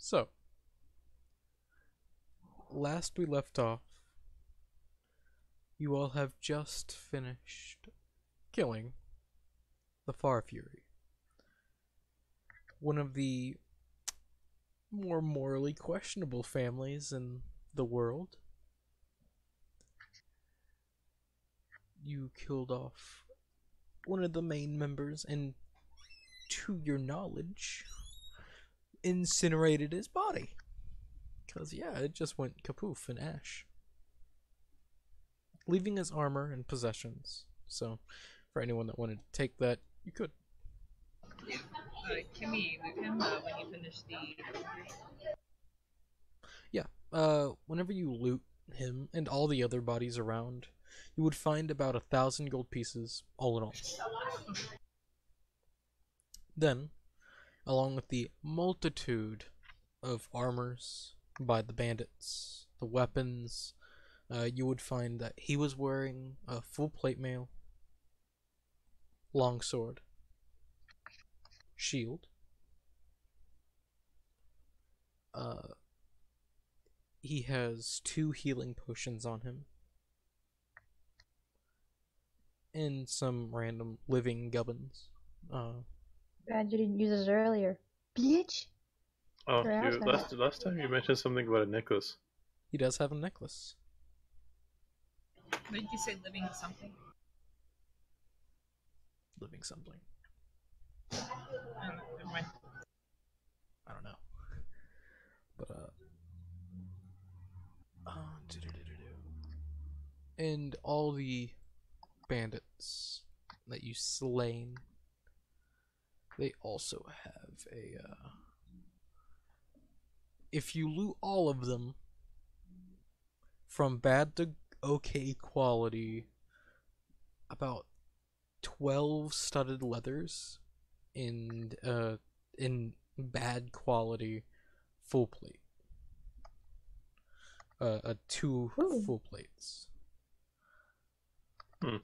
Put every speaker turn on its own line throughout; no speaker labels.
So, last we left off, you all have just finished killing the Far Fury, one of the more morally questionable families in the world. You killed off one of the main members, and to your knowledge, incinerated his body. Because, yeah, it just went kapoof in ash, leaving his armor and possessions. So, for anyone that wanted to take that, you could.
Yeah. Can we move him when you finish the.
Yeah, whenever you loot him and all the other bodies around, you would find about 1,000 gold pieces, all in all. Then, along with the multitude of armors by the bandits, the weapons, you would find that he was wearing a full plate mail, longsword, shield. Uh, he has 2 healing potions on him, and some random living gubbins.
Glad you didn't use this earlier. Bitch!
Oh,
Your ass
you,
had
last time you mentioned something about a necklace.
He does have a necklace.
What did you say, living something?
Living something.
Never mind.
I don't know. But, and all the bandits that you slain, they also have a, if you loot all of them, from bad to okay quality, about 12 studded leathers and, in bad quality full plate. 2
Ooh.
full plates.
Hmm.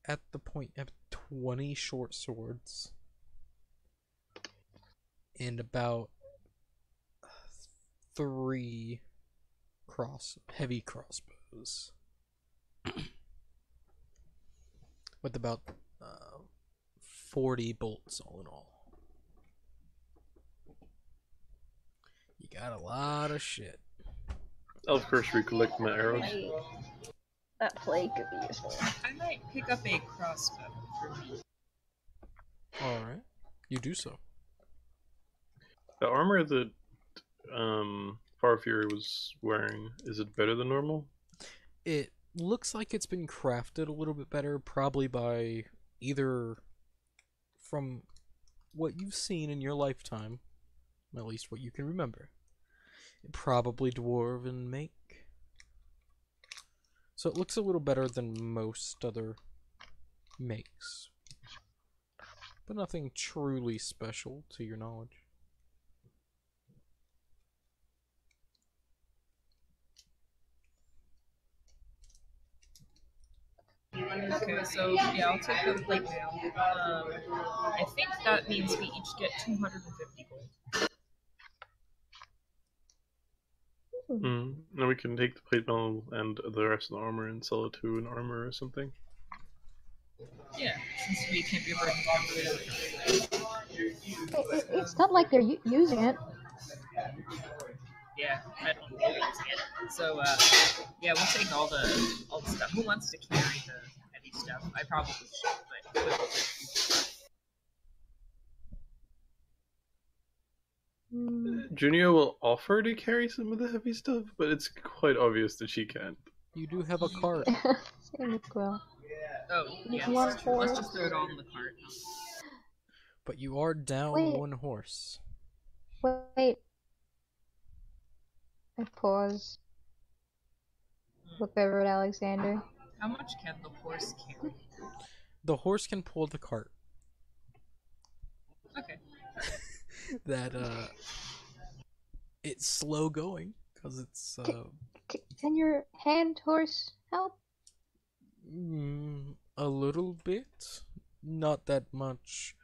At the point of 20 short swords and about 3 heavy crossbows with about 40 bolts all in all. You got a lot of shit.
I'll of course recollect my arrows.
that plague could be useful.
I might pick up a crossbow for me.
Alright, you do so.
The armor that Far Fury was wearing, is it better than normal?
It looks like it's been crafted a little bit better, probably by either, from what you've seen in your lifetime, at least what you can remember, probably dwarven make. So it looks a little better than most other makes, but nothing truly special to your knowledge.
Okay, so yeah, I'll take the plate mail. I think that means we each get 250 gold.
And we can take the plate mail and the rest of the armor and sell it to an armor or something.
Yeah, since we can't be
It's not like they're using it.
Yeah, I don't know what I'm saying. So, yeah, we'll take all the stuff. Who wants to carry the heavy stuff? I probably should, but
Junia will offer to carry some of the heavy stuff, but it's quite obvious that she can't.
You do have a cart.
Same with Quill.
oh, yeah,
One
that's true. Let's
horse.
just throw it all in the cart.
But you are down
Wait.
1 horse.
Wait. I pause. Look over at Alexander.
How much can the horse carry?
The horse can pull the cart.
Okay.
That, it's slow going, because it's,
Can your hand horse help?
a little bit. Not that much.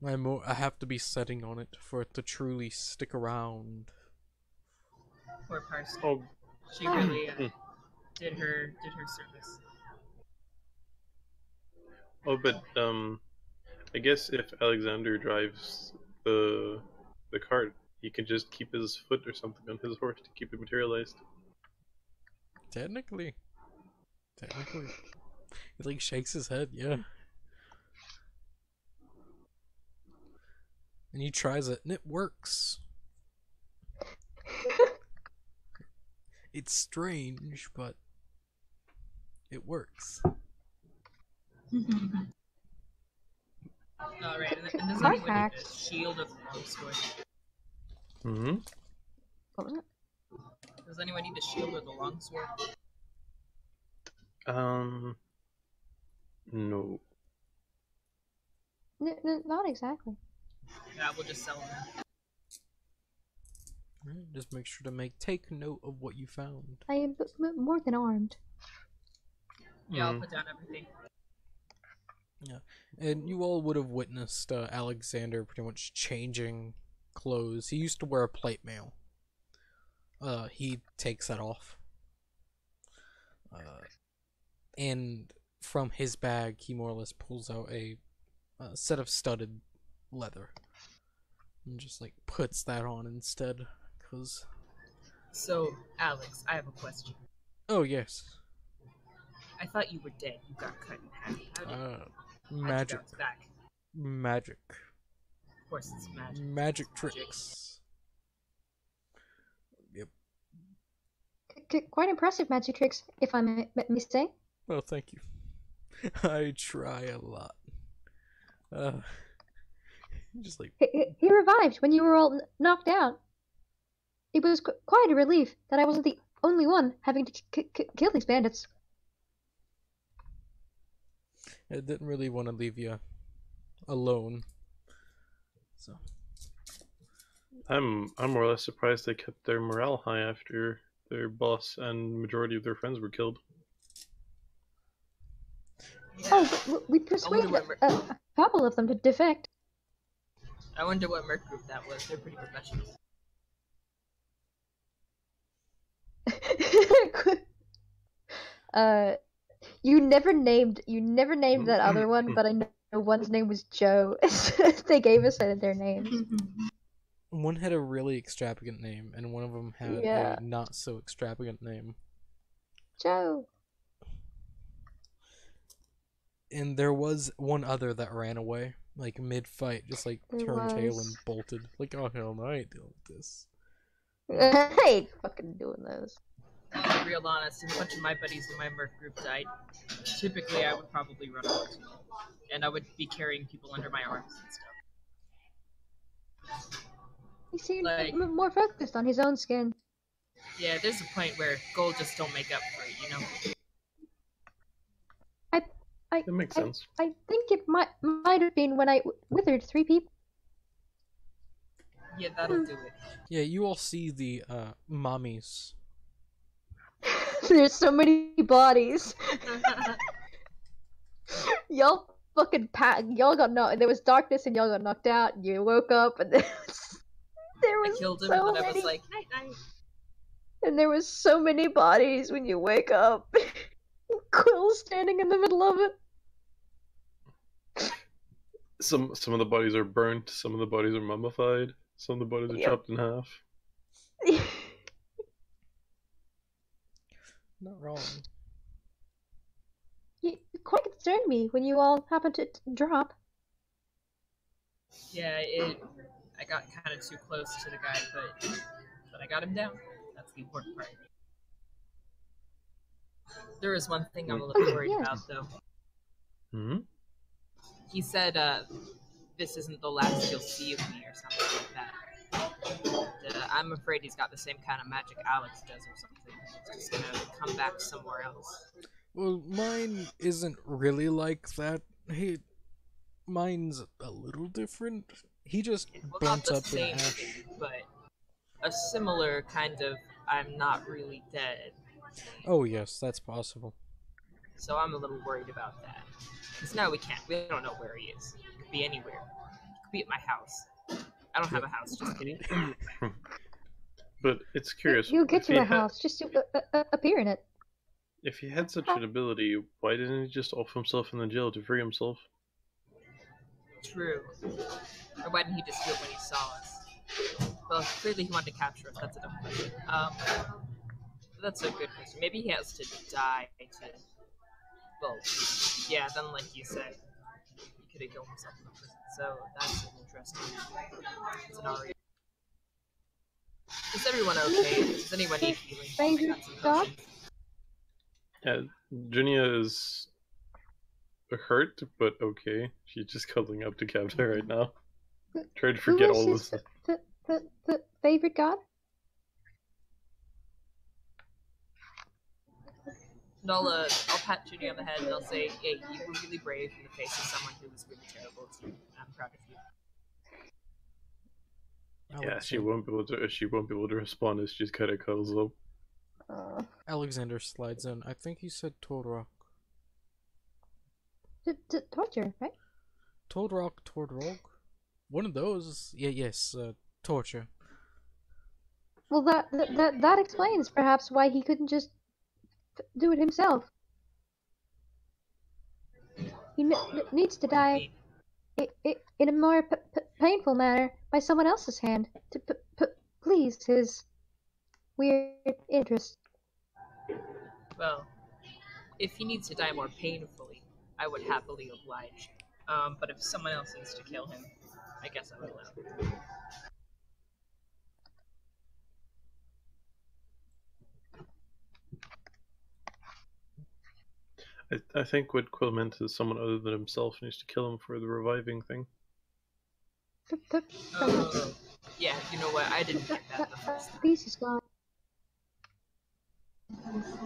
I have to be setting on it for it to truly stick around.
Poor Parsley.
Oh,
She really
Hmm.
did her service.
oh, but I guess if Alexander drives the cart, he can just keep his foot or something on his horse to keep it materialized.
Technically. He like shakes his head, yeah. And he tries it, and it works. It's strange, but it works.
Alright, and does
Hard
anyone need a
hacks.
shield of longsword?
Mm-hmm.
What was it?
Does anyone need a shield or the longsword?
No.
Not exactly.
Yeah, we'll just sell them.
Alright, just make sure to take note of what you found.
I am more than armed.
Yeah, I'll put down everything.
And you all would have witnessed Alexander pretty much changing clothes. He used to wear a plate mail. He takes that off. And from his bag, he more or less pulls out a set of studded leather. And just like puts that on instead. Cause...
So, Alex, I have a question.
Oh, yes.
I thought you were dead. You got cut in half. How did how'd you
Magic.
bounce back?
Magic.
Of course, it's magic.
Magic tricks. Yep.
Quite impressive magic tricks, if I may say.
Well, thank you. I try a lot. Just like...
He revived when you were all knocked out. It was quite a relief that I wasn't the only one having to kill these bandits.
I didn't really want to leave you alone. So...
I'm more or less surprised they kept their morale high after their boss and majority of their friends were killed.
Yeah.
Oh, we persuaded a couple of them to defect.
I wonder what merc group that was. They're pretty professional.
You never named that other one, but I know one's name was Joe. They gave us their names.
One had a really extravagant name, and one of them had
Yeah.
a not so extravagant name.
Joe.
And there was one other that ran away, like mid-fight, just like
There
turned tail and
was.
bolted. Like, oh hell no, I ain't dealing with this.
I ain't fucking doing this.
To be real honest, if a bunch of my buddies in my merc group died, typically I would probably run out. And I would be carrying people under my arms and stuff.
He seemed
Like-
more focused on his own skin.
Yeah, there's a point where gold just don't make up for it, you know?
That makes sense.
I think it might have been when I withered 3 people.
Yeah, that'll do it.
Yeah, you all see the mommies.
There's so many bodies. Y'all fucking y'all got knocked. There was darkness and y'all got knocked out. And you woke up and there
I
was
killed him
so
and then I
many.
was like, night night.
And there was so many bodies when you wake up. Quill standing in the middle of it.
Some of the bodies are burnt, some of the bodies are mummified, some of the bodies are
Yep.
chopped in half.
Not wrong.
You quite concerned me when you all happened to drop.
Yeah, I got kind of too close to the guy, but I got him down. That's the important part. There is one thing I'm a little worried
Yes.
about, though.
Hmm?
He said, this isn't the last you'll see of me, or something like that. And, I'm afraid he's got the same kind of magic Alex does, or something. He's just gonna come back somewhere else.
Well, mine isn't really like that. Mine's a little different. He just
Well, not
burnt
the
up in
same
ash.
thing, but a similar kind of I'm not really dead.
Oh yes, that's possible.
So I'm a little worried about that. Because now we don't know where he is. He could be anywhere. He could be at my house. I don't have a house, just kidding.
But it's curious.
You'll get
if
to
he
a
had-
house just to appear in it.
If he had such an ability, why didn't he just off himself in the jail to free himself?
True. Or why didn't he just do it when he saw us? Well, clearly he wanted to capture us. That's a dumb question. That's a good question. Maybe he has to die to. Well, yeah. Then, like you said, he could have killed himself in the prison. So that's an interesting scenario. Is everyone okay? Does anyone need healing? I got some
God?
potions.
Yeah, Junia is hurt, but okay. She's just cuddling up to Captain right now. Trying to forget
Who
all
is
this.
his favorite god?
And I'll pat Junie on the head and I'll say, "Hey, you were really brave in the face of someone who was really terrible to you. I'm proud of you."
Yeah, she won't be able to. She won't be able to respond as she just kind of cuddles up.
Alexander slides in. I think he said Todrock.
Torture, right?
Todrock. One of those. Yeah, yes. Torture.
Well, that explains perhaps why he couldn't just do it himself. He needs to die in a more painful manner by someone else's hand to please his weird interest.
Well, if he needs to die more painfully, I would happily oblige. But if someone else needs to kill him, I guess I would allow it.
I think what Quill meant is someone other than himself needs to kill him for the reviving thing.
Yeah, you know what? I didn't get that the first time.
Peace is gone.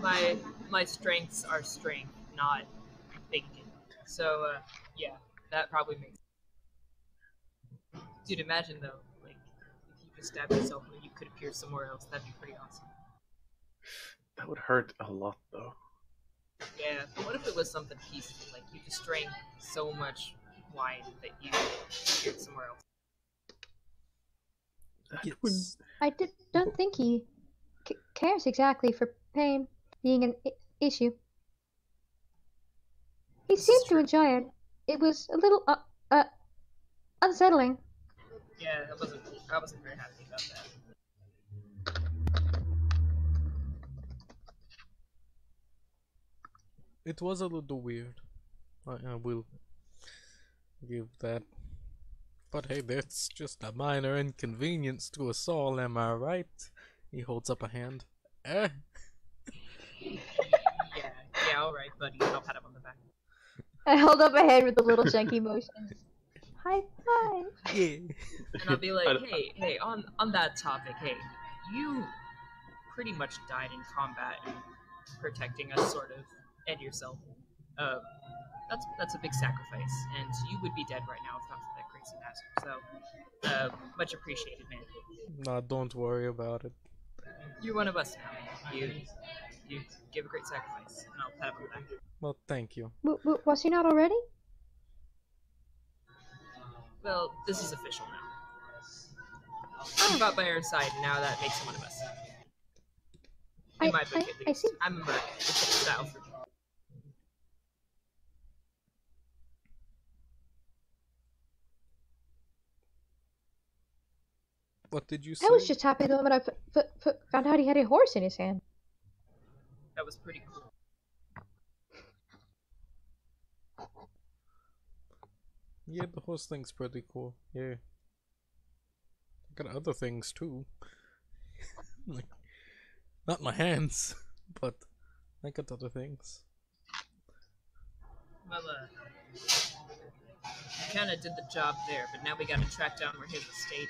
My strengths are strength, not thinking. So, yeah, that probably makes sense. Dude, imagine though, like, if you just stabbed yourself and you could appear somewhere else, that'd be pretty awesome.
That would hurt a lot, though.
Yeah, but what if it was something peaceful? Like, you just drank so much wine that you appeared somewhere else.
That would...
Yes.
I don't think he cares exactly for pain being an issue. He
This is
seemed to
true.
enjoy it. It was a little unsettling.
Yeah, I wasn't very happy about that.
It was a little weird. I will give that. But hey, that's just a minor inconvenience to us all, am I right? He holds up a hand.
Yeah, alright, buddy. I'll pat him on the back.
I held up a head with a little chunky motion. High five.
Yeah.
And I'll be like, hey, on that topic, hey, you pretty much died in combat protecting us, sort of, and yourself. That's a big sacrifice, and you would be dead right now if not for that crazy master. So, much appreciated, man.
Nah, don't worry about it.
You're one of us now. You give a great sacrifice, and I'll pat him on the back.
Well, thank you.
Was he not already?
Well, this is official now. You fought by our side, and now that makes him one of us. In my book, at
I
least.
see.
I'm a merc. It's a style for me.
What did you say?
I was just happy the moment I found out he had a horse in his hand.
That was pretty cool.
Yeah, the horse thing's pretty cool. Yeah. I got other things too. Like, not my hands, but I got other things.
Well, we kinda did the job there, but now we gotta track down where his estate is.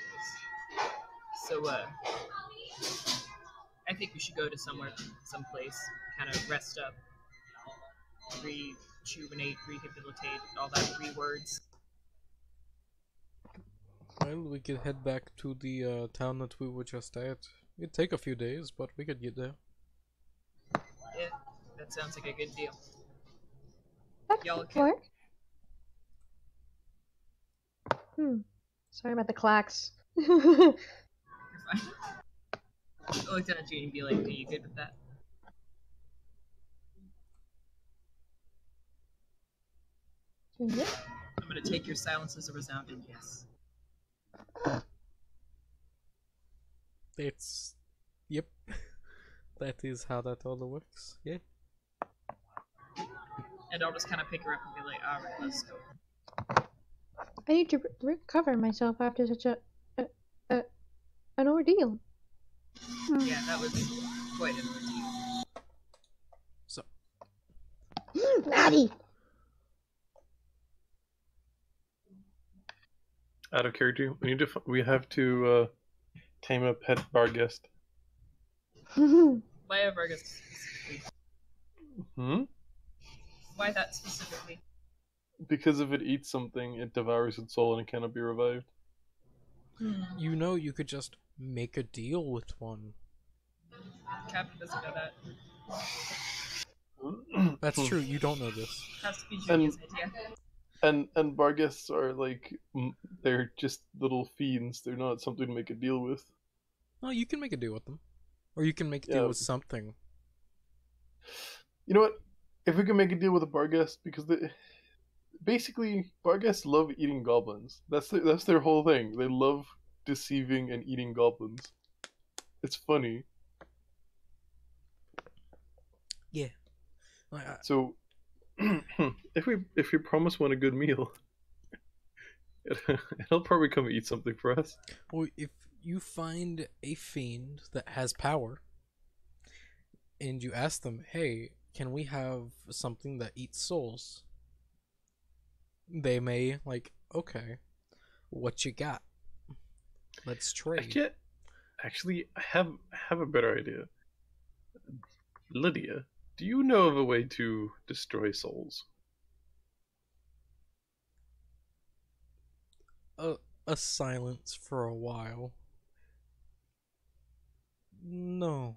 So, I think we should go to someplace, kinda rest up, rejuvenate, rehabilitate, all that 3 words.
Well, we could head back to the town that we were just at. It'd take a few days, but we could get there.
Yeah, that sounds like a good deal.
That
Y'all
could
okay?
work. Sorry about the clacks.
You're fine. I looked at you and be like, are you good with that?
Yep.
I'm gonna take your silence as a resounding yes.
It's... Yep. That is how that all works. Yeah.
And I'll just kind of pick her up and be like, alright, let's go.
I need to recover myself after such an ordeal.
Yeah, that was quite an ordeal.
So,
Laddie!
Out of character, we have to tame a pet bar guest.
Why have Vargas specifically?
Hmm?
Why that specifically?
Because if it eats something, it devours its soul and it cannot be revived.
you know you could just make a deal with one.
Captain doesn't know that.
That's true, you don't know this.
Has to be Junior's idea.
And Barguests are like, they're just little fiends. They're not something to make a deal with.
Oh, you can make a deal with them. Or you can make a deal
Yeah.
with something.
You know what? If we can make a deal with a Barguest, because basically Barguests love eating goblins. That's their whole thing. They love deceiving and eating goblins. It's funny.
Yeah.
So, if we promise one a good meal, it'll probably come eat something for us.
Well, if you find a fiend that has power, and you ask them, hey, can we have something that eats souls? They may, like, okay, what you got? Let's trade.
Actually, I have a better idea. Lydia, do you know of a way to destroy souls?
A silence for a while. No.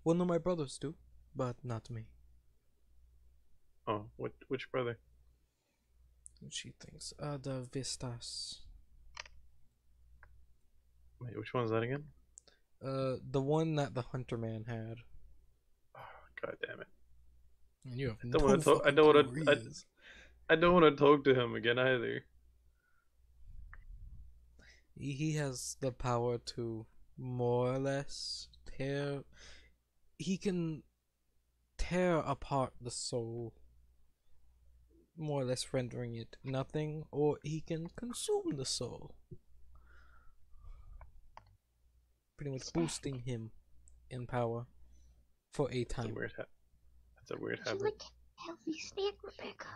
One of my brothers do, but not me.
Oh, which brother?
She thinks, the Vistas.
Wait, which one's that again?
The one that the Hunter Man had.
Oh, God damn it!
And you have
I don't
no
want to talk. I
fucking
don't
clue
want
where
to.
he is.
I don't want to talk to him again either.
He has the power to more or less tear. He can tear apart the soul, more or less rendering it nothing, or he can consume the soul, pretty much boosting him in power for a
That's a
time.
weird That's a weird
You
habit.
like healthy snack, Rebecca?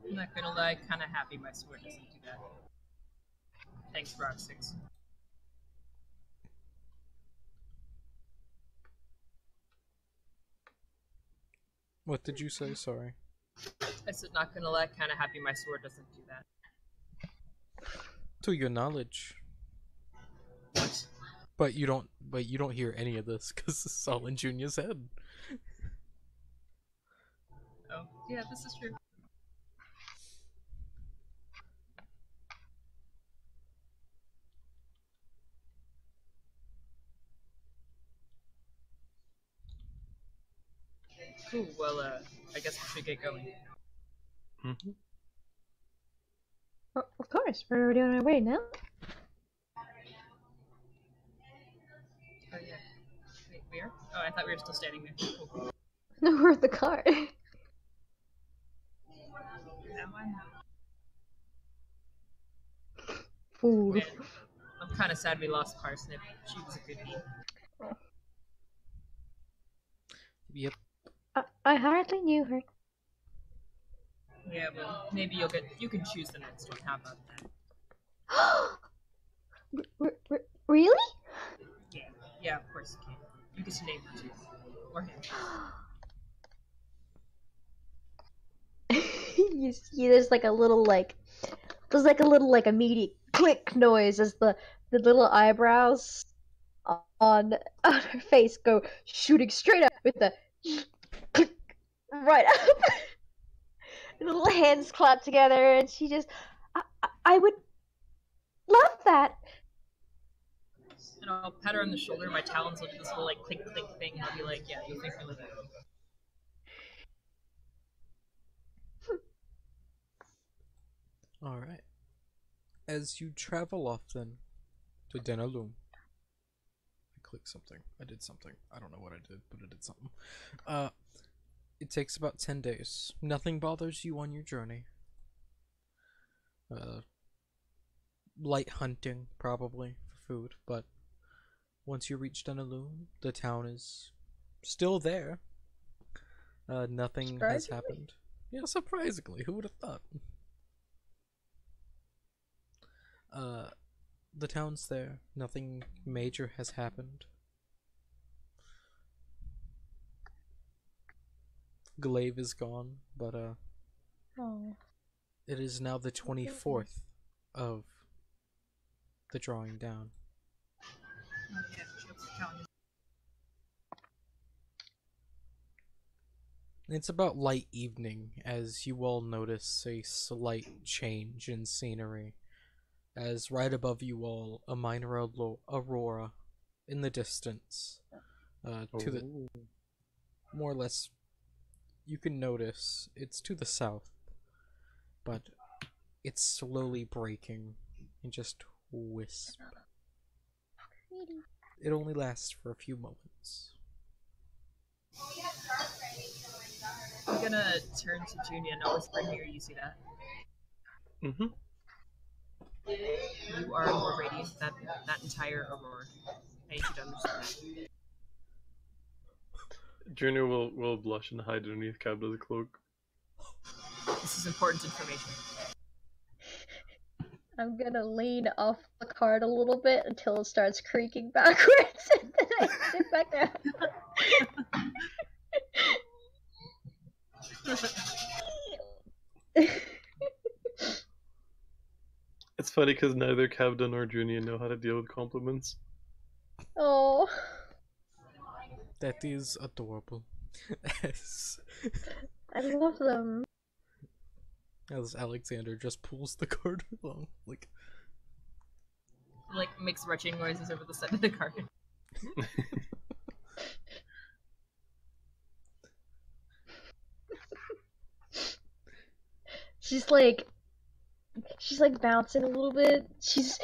I'm not gonna lie, kinda happy my sword doesn't do that. Thanks, Rock 6.
What did you say? Sorry.
I said, not gonna lie, kinda happy my sword doesn't do that.
To your knowledge,
What?
but you don't hear any of this because it's all in Junior's head.
Oh, yeah, this is true. Cool, well, I guess we should get going.
Mm-hmm.
Oh, of course, we're already on our way now.
Oh, yeah. Wait, we are? Oh, I thought we were still standing there. Cool.
No, we're at the car.
Now I'm
Food.
Man, I'm kinda sad we lost Parsnip. She was a good bee.
Yep.
I hardly knew her.
Yeah, well, maybe you can choose the next one. How about that?
Really?
Yeah, of course you can. You get to name her too. Or him.
You see, there's like a little immediate click noise as the little eyebrows on her face go shooting straight up with the click right up. The little hands clap together, and she just, I would love that.
And I'll pat her on the shoulder. My talons will do this whole like click click thing. And I'll be like, "Yeah, you'll think really good."
All right. As you travel off then to Denaloom, I clicked something. I did something. I don't know what I did, but I did something. It takes about 10 days. Nothing bothers you on your journey. Light hunting, probably, for food, but once you reach Denaloom, the town is still there. Nothing has happened. Yeah, surprisingly, who would have thought? The town's there. Nothing major has happened. Glaive is gone, but
Oh.
it is now the 24th of the drawing down.
Oh, yeah, she looks challenging.
It's about light evening as you all notice a slight change in scenery. As right above you all, a minor aurora in the distance, to the more or less, you can notice it's to the south, but it's slowly breaking and just wisp. It only lasts for a few moments.
I'm gonna turn to Junia and I'll whisper in your ear. You see that?
Mm-hmm.
You are more radiant than that entire aurora. I need you to understand that.
Junior will blush and hide underneath Cabda's cloak.
This is important information.
I'm gonna lean off the cart a little bit until it starts creaking backwards, and then I sit back down.
It's funny because neither Cabda nor Junior know how to deal with compliments.
Oh.
That is adorable.
I love them.
As Alexander just pulls the cart along, like
Makes retching noises over the side of the cart.
She's like bouncing a little bit. She's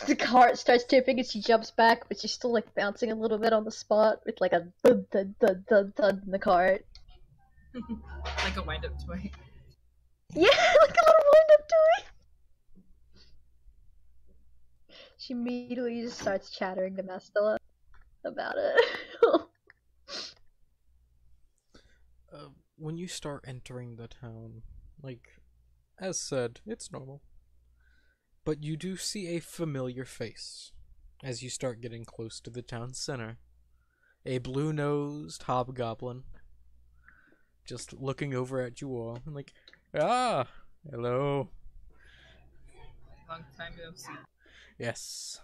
the cart starts tipping and she jumps back, but she's still like bouncing a little bit on the spot with like a thud thud thud thud thud in the cart.
Like a wind-up toy.
Yeah, like a little wind-up toy. She immediately just starts chattering to Mastella about it.
when you start entering the town, like, as said, it's normal. But you do see a familiar face as you start getting close to the town center. A blue-nosed hobgoblin just looking over at you all and like, ah, hello.
Long time no see.
Yes.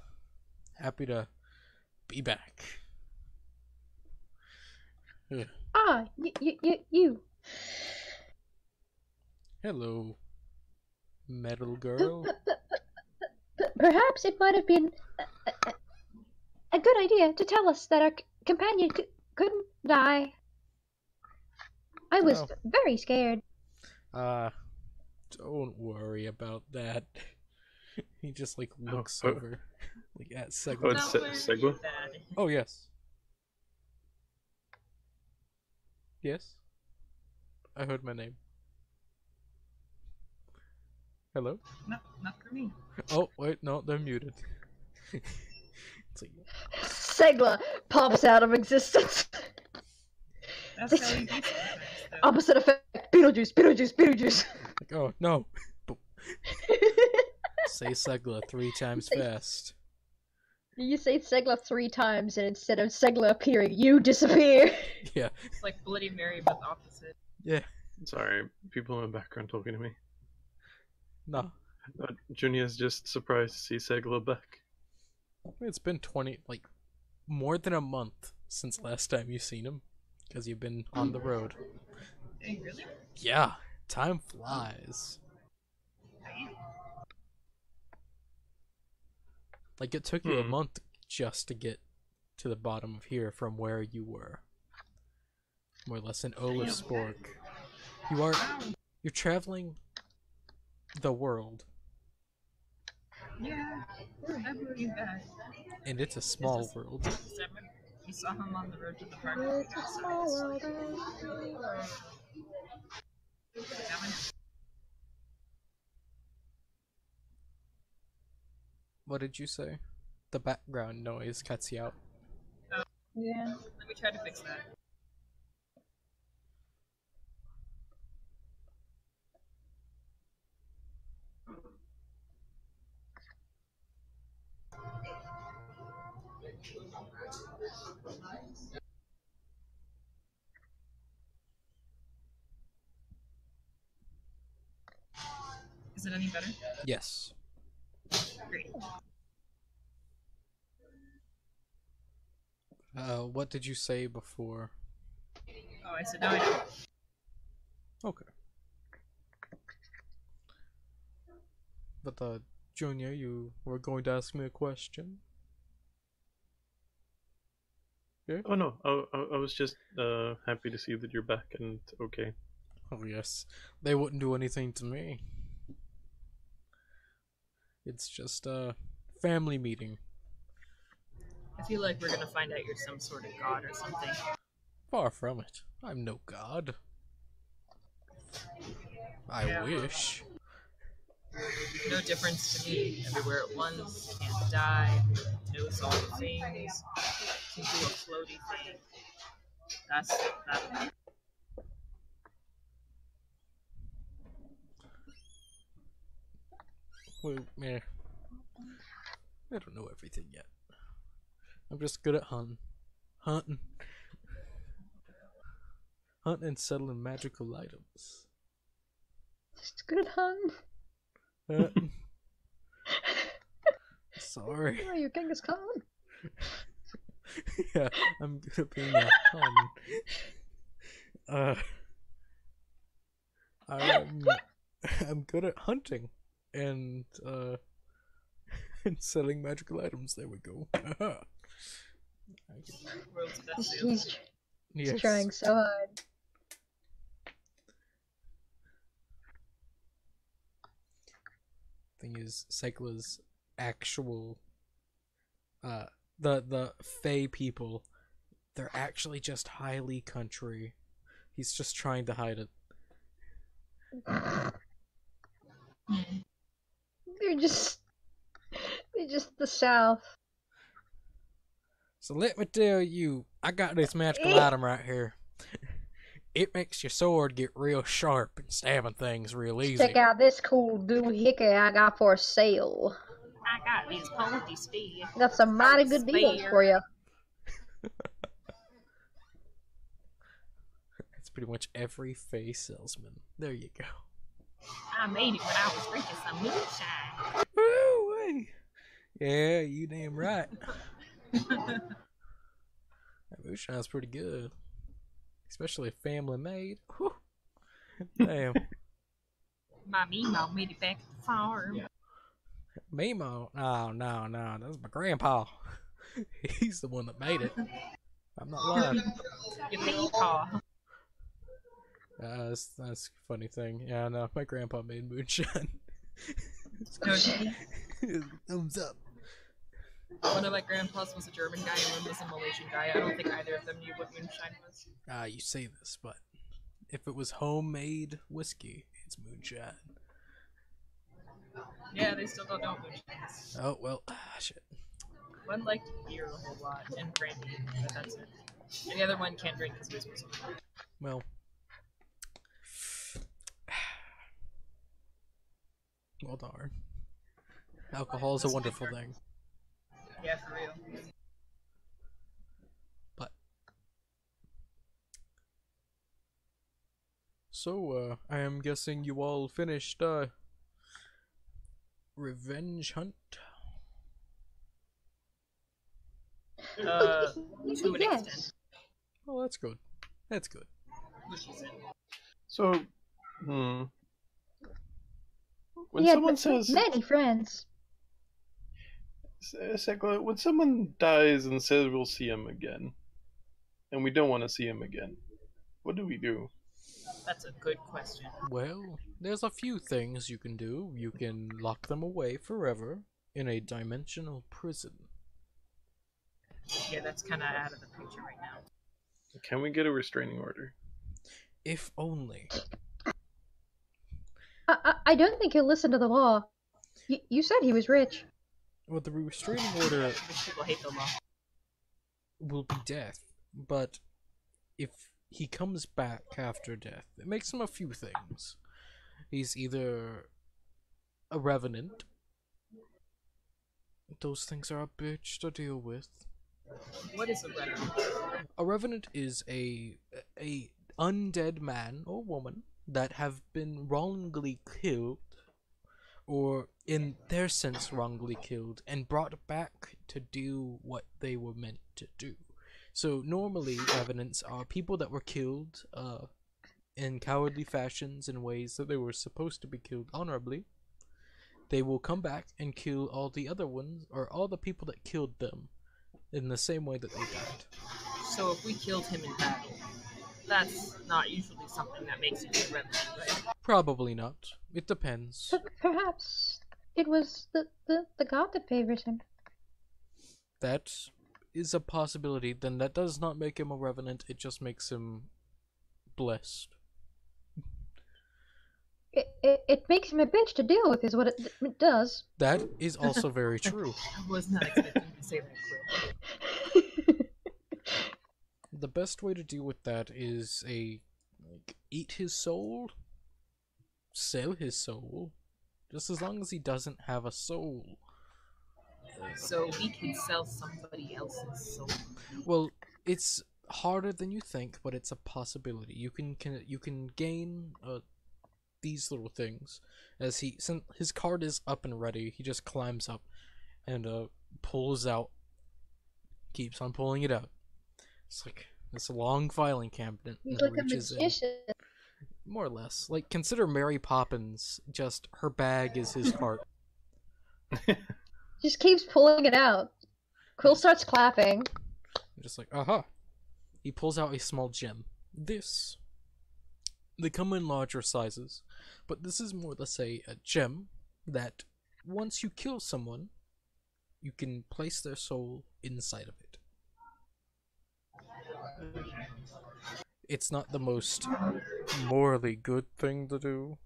Happy to be back. Ugh.
Ah, you.
Hello, metal girl.
Perhaps it might have been a good idea to tell us that our companion couldn't die. I was very scared.
Don't worry about that. He just like looks over, like at Segla.
Oh, it's Segla?
Oh yes. Yes. I heard my name. Hello?
No, not for me.
Oh wait, no, they're muted. It's like,
Segla pops out of existence.
That's how you do sometimes, though.
Opposite effect. Beetlejuice, Beetlejuice, Beetlejuice.
like, oh no. Say Segla 3 times fast.
You say Segla 3 times, and instead of Segla appearing, you disappear.
Yeah.
It's like Bloody Mary, but the opposite.
Yeah.
Sorry, people in the background talking to me.
No.
Junior's just surprised to see Segla back.
It's been more than a month since last time you've seen him. Because you've been on the road.
Hey, really?
Yeah. Time flies. Like, it took you a month just to get to the bottom of here from where you were. More or less in Olafsborg. You're traveling the world.
Yeah, I believe that.
And it's a small world.
We saw him on the road to the park.
It's a small world.
What did you say? The background noise cuts you out.
Yeah.
Let me try to fix that. Is it any better?
Yes.
Great.
What did you say before?
Oh, I said no, I don't.
Okay. But, Junior, you were going to ask me a question? Yeah?
Oh no, I was just happy to see that you're back and okay.
Oh, yes. They wouldn't do anything to me. It's just a family meeting.
I feel like we're gonna find out you're some sort of god or something.
Far from it. I'm no god. I wish.
No difference to me. Everywhere at once, can't die, knows all the things, can do a floaty thing. That's that.
Well, meh. I don't know everything yet. I'm just good at hunting. Hunting and settling magical items.
Just good, hun.
Hunting. Sorry.
Oh, you're Genghis Khan.
Yeah, I'm good at being a hun. I'm good at hunting and and selling magical items. There we go.
World's best
He's
Yes.
trying so hard.
Thing is, Cycla's actual the Fey people, they're actually just highly country. He's just trying to hide it.
They're just the South.
So let me tell you, I got this magical item right here. It makes your sword get real sharp and stabbing things real easy.
Check out this cool doohickey I got for sale.
I got these pony speed.
Got some mighty good deals for you.
That's pretty much every Fey salesman. There you go.
I made it when I was drinking some moonshine.
Woo-wee. Yeah, you damn right. That moonshine's pretty good. Especially family made. Whew. Damn.
My Mimo made it back at the farm.
Mimo? No. That's my grandpa. He's the one that made it. I'm not lying.
Your peepaw.
That's a funny thing. Yeah, no, my grandpa made moonshine.
No, gee.
Thumbs up.
One of my grandpas was a German guy and one was a Malaysian guy. I don't think either of them knew what moonshine was.
You say this, but if it was homemade whiskey, it's moonshine.
Yeah, they still don't know what moonshine is.
Oh, well, shit.
One liked beer a whole lot and brandy, but that's it. And the other one can't drink because he was Muslim.
Well. Well, darn. Alcohol is a wonderful thing.
Yeah, for real.
But. So, I am guessing you all finished, Revenge Hunt?
To an
Yes.
extent.
Oh, that's good. That's good.
Which is it.
So, Hmm.
He had many friends.
Sekla, when someone dies and says we'll see him again, and we don't want to see him again, what do we do?
That's a good question.
Well, there's a few things you can do. You can lock them away forever in a dimensional prison.
Yeah, that's kind of out of the picture right now.
Can we get a restraining order?
If only.
I don't think he'll listen to the law. You said he was rich.
Well, the restraining order
Rich people hate the law.
will be death, but if he comes back after death, it makes him a few things. He's either a revenant. Those things are a bitch to deal with.
What is a revenant?
A revenant is a undead man or woman that have been wrongly killed, or in their sense wrongly killed, and brought back to do what they were meant to do. So normally revenants are people that were killed in cowardly fashions in ways that they were supposed to be killed honorably. They will come back and kill all the other ones, or all the people that killed them, in the same way that they died.
So if we killed him in battle, that's not usually something that makes him a revenant, right?
Probably not. It depends.
Perhaps it was the god that favors him.
That is a possibility. Then that does not make him a revenant, it just makes him blessed.
It makes him a bitch to deal with, is what it does.
That is also very true.
I was not expecting you to say that, Quill.
The best way to deal with that is eat his soul, sell his soul, just as long as he doesn't have a soul.
So we can sell somebody else's soul.
Well, it's harder than you think, but it's a possibility. You can gain these little things as since his card is up and ready. He just climbs up and pulls out, keeps on pulling it out. It's like this long filing cabinet.
He's like a magician.
More or less. Like, consider Mary Poppins, just her bag is his cart.
Just keeps pulling it out. Quill starts clapping.
Just like, aha. He pulls out a small gem. They come in larger sizes, but this is more or less a gem that once you kill someone, you can place their soul inside of it. It's not the most morally good thing to do,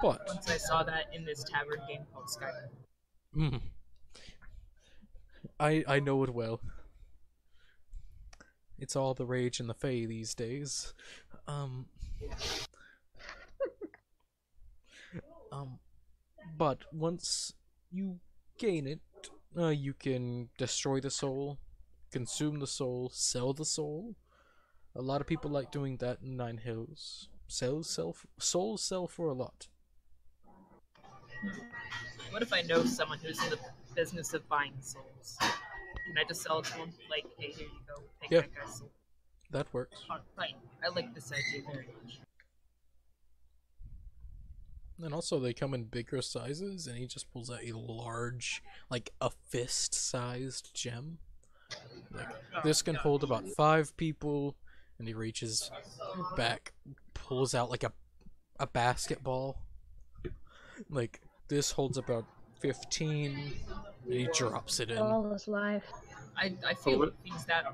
but
Once I saw that in this tavern game called Skyrim.
I know it well. It's all the rage in the Fae these days. But once you gain it, you can destroy the soul, consume the soul, sell the soul. A lot of people like doing that in Nine Hills. Souls sell for a lot.
What if I know someone who's in the business of buying souls? Can I just sell it to them? Like, hey, here you go. Take
Yeah.
that guy's soul.
That works.
Fine. I like this idea very much.
And also they come in bigger sizes, and he just pulls out a large, like a fist-sized gem. Like, this can hold about 5 people, and he reaches back, pulls out like a basketball. Like, this holds about 15, and he drops it in.
All his life.
I feel like things that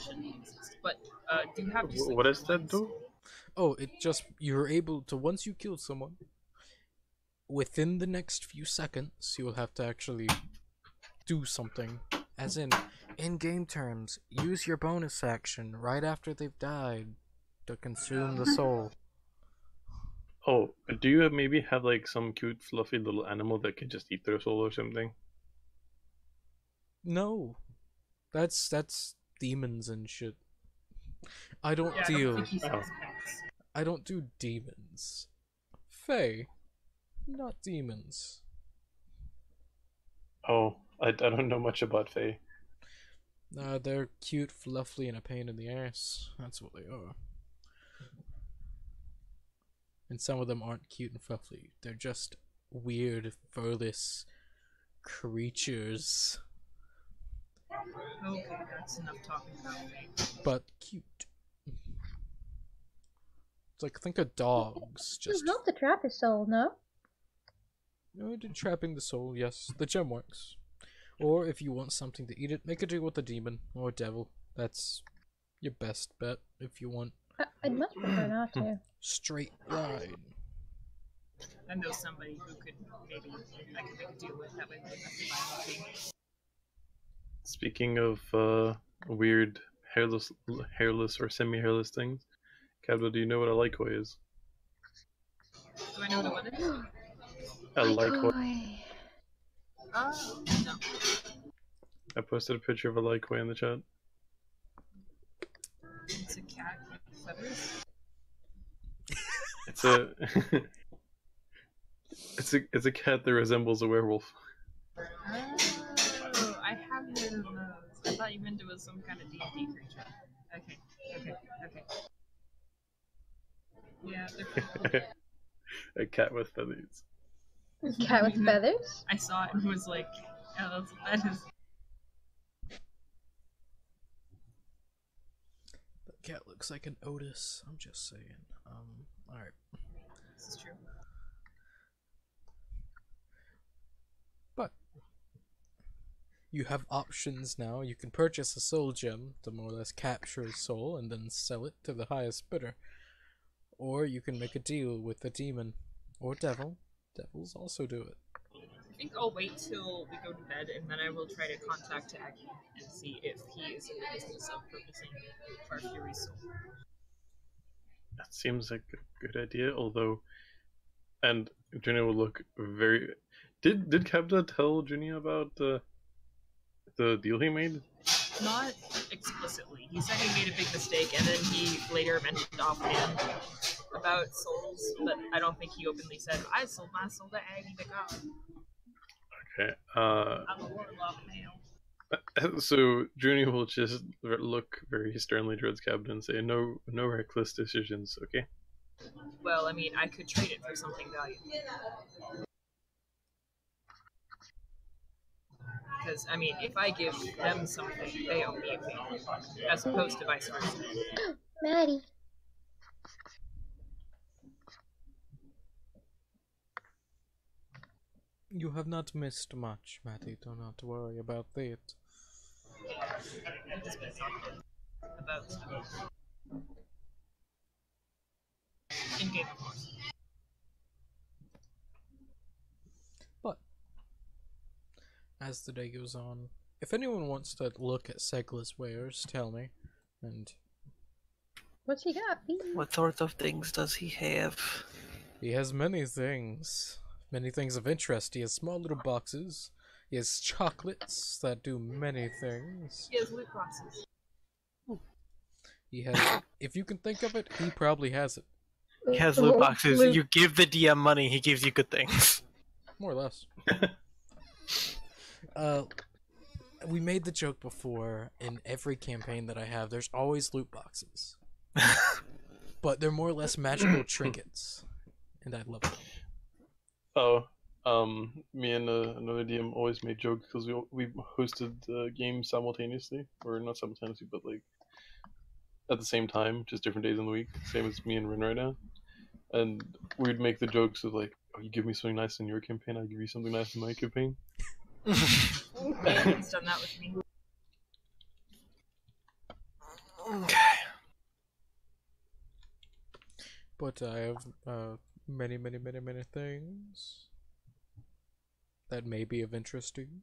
shouldn't exist. But do you have just, like,
What does that
one
do?
soul?
Oh, it just, you're able to, once you kill someone, within the next few seconds, you will have to actually do something. As in game terms, use your bonus action right after they've died to consume the soul.
Oh, do you maybe have like some cute fluffy little animal that can just eat their soul or something?
No. That's demons and shit. I don't
Yeah, I
deal.
don't think he sells pets.
I don't do demons. Fae, not demons.
Oh, I don't know much about Fae.
They're cute, fluffy, and a pain in the ass. That's what they are. And some of them aren't cute and fluffy. They're just weird, furless creatures.
Okay, that's enough talking about me.
But cute. It's like, think of dogs.
You
Just
help to trap his soul, no?
trapping the soul, yes. The gem works. Or if you want something to eat it, make a deal with a demon or a devil. That's your best bet if you want
I'd much prefer not to.
straight ride.
I know somebody who could maybe I could make a deal with. That way they have to buy anything.
Speaking of weird hairless or semi-hairless things, Cabdo, do you know what a Lycoi is?
Do I know what it is?
A Lycoi.
Oh, no.
I posted a picture of a Lycoi in the chat.
It's a cat with feathers.
It's a it's a cat that resembles a werewolf.
Oh, I have heard of those. I thought you meant it was some kind of D&D creature. Okay. Yeah, they're cool.
A cat with feathers.
Cat with feathers?
I saw it and was like, yeah, that is.
That cat looks like an Otis. I'm just saying. Alright.
This is true.
But you have options now. You can purchase a soul gem to more or less capture a soul and then sell it to the highest bidder. Or you can make a deal with a demon or devil. Devils also do it.
I think I'll wait till we go to bed and then I will try to contact Aggie and see if he is in the business of purchasing Farfury's soul.
That seems like a good idea, although, and Junia will look very. Did Cabda tell Junia about the deal he made?
Not explicitly. He said he made a big mistake, and then he later mentioned offhand about souls, but I don't think he openly said, I sold my soul to Aggie the God.
Okay.
I'm a warlock now.
So Junia will just look very sternly towards Cabda and say, "No reckless decisions." Okay.
Well, I mean, I could trade it for something valuable. Because, I mean, if I give them something, they owe me a favor, as opposed to vice versa.
Maddie.
You have not missed much, Matty. Do not worry about that.
I've just been talking about stuff. In game, of course.
But as the day goes on, if anyone wants to look at Segla's wares, tell me. And
What's he got?
What sort of things does he have?
he has many things. Many things of interest. He has small little boxes. He has chocolates that do many things.
He has loot boxes.
He has, if you can think of it, he probably has it.
He has loot boxes. You give the DM money, he gives you good things.
More or less. We made the joke before, in every campaign that I have, there's always loot boxes. But they're more or less magical trinkets. And I love them.
Oh, me and another DM always made jokes because we hosted games simultaneously, or not simultaneously, but like at the same time, just different days in the week. Same as me and Rin right now. And we'd make the jokes of like, "Oh, you give me something nice in your campaign, I give you something nice in my campaign."
He's done that with me.
Okay.
But I have many things that may be of interest to you.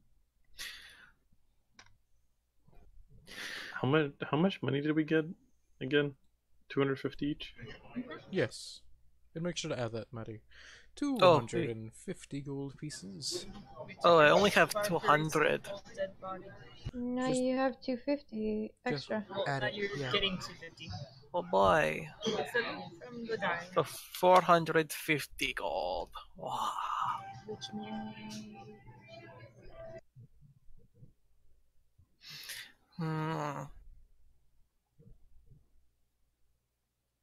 How much money did we get again? 250 each?
Yes. And make sure to add that, Maddie. 250 gold pieces.
Oh, I only have 200.
Dead body.
No,
Just-
you have 250
Just
extra.
Well,
add
that
it,
you're
yeah.
getting 250.
Oh boy.
It's the loot from the guy.
So 450 gold. Wow.
Which means...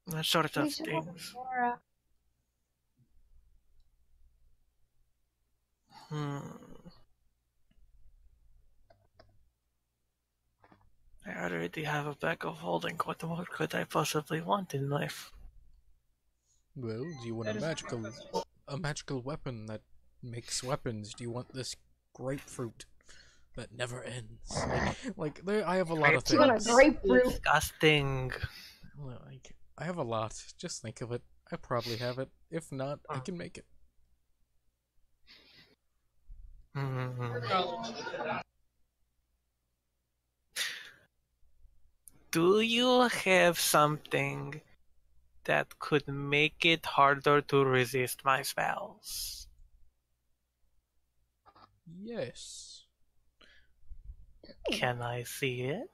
That sort of
We should have
things.
more,
Hmm. I already have a bag of holding. What more could I possibly want in life?
Well, do you want
That is
a magical weapon that makes weapons? Do you want this grapefruit that never ends? Like there, I have a lot of
Do you want a
things.
grapefruit?
Disgusting.
Like, I have a lot. Just think of it. I probably have it. If not, I can make it.
Hmm. Do you have something that could make it harder to resist my spells?
Yes.
Can I see it?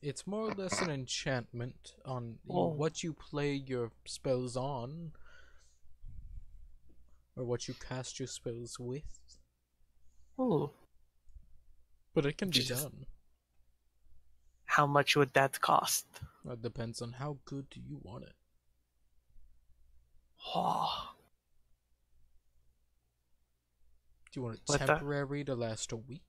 It's more or less an enchantment on
Oh.
what you play your spells on, or what you cast your spells with.
Ooh.
But it can be
Jesus.
done.
How much would that cost?
That depends on how good do you want it.
Oh.
Do you want it
What the-
temporary to last a week?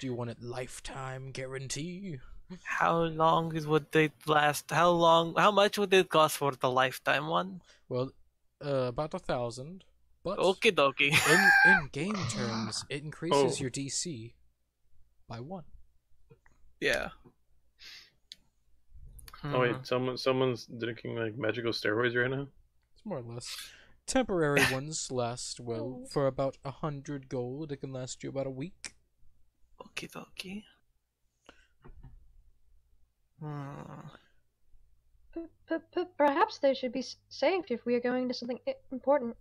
Do you want it lifetime guarantee?
How long would it last? How much would it cost for the lifetime one?
Well, about 1,000. But
Okie dokie.
in game terms, it increases
Oh.
your DC by 1.
Yeah.
Oh wait, someone's drinking like magical steroids right now.
It's more or less. Temporary ones last, well, for about 100 gold. It can last you about a week.
Okie dokie.
Perhaps they should be saved if we are going to something important.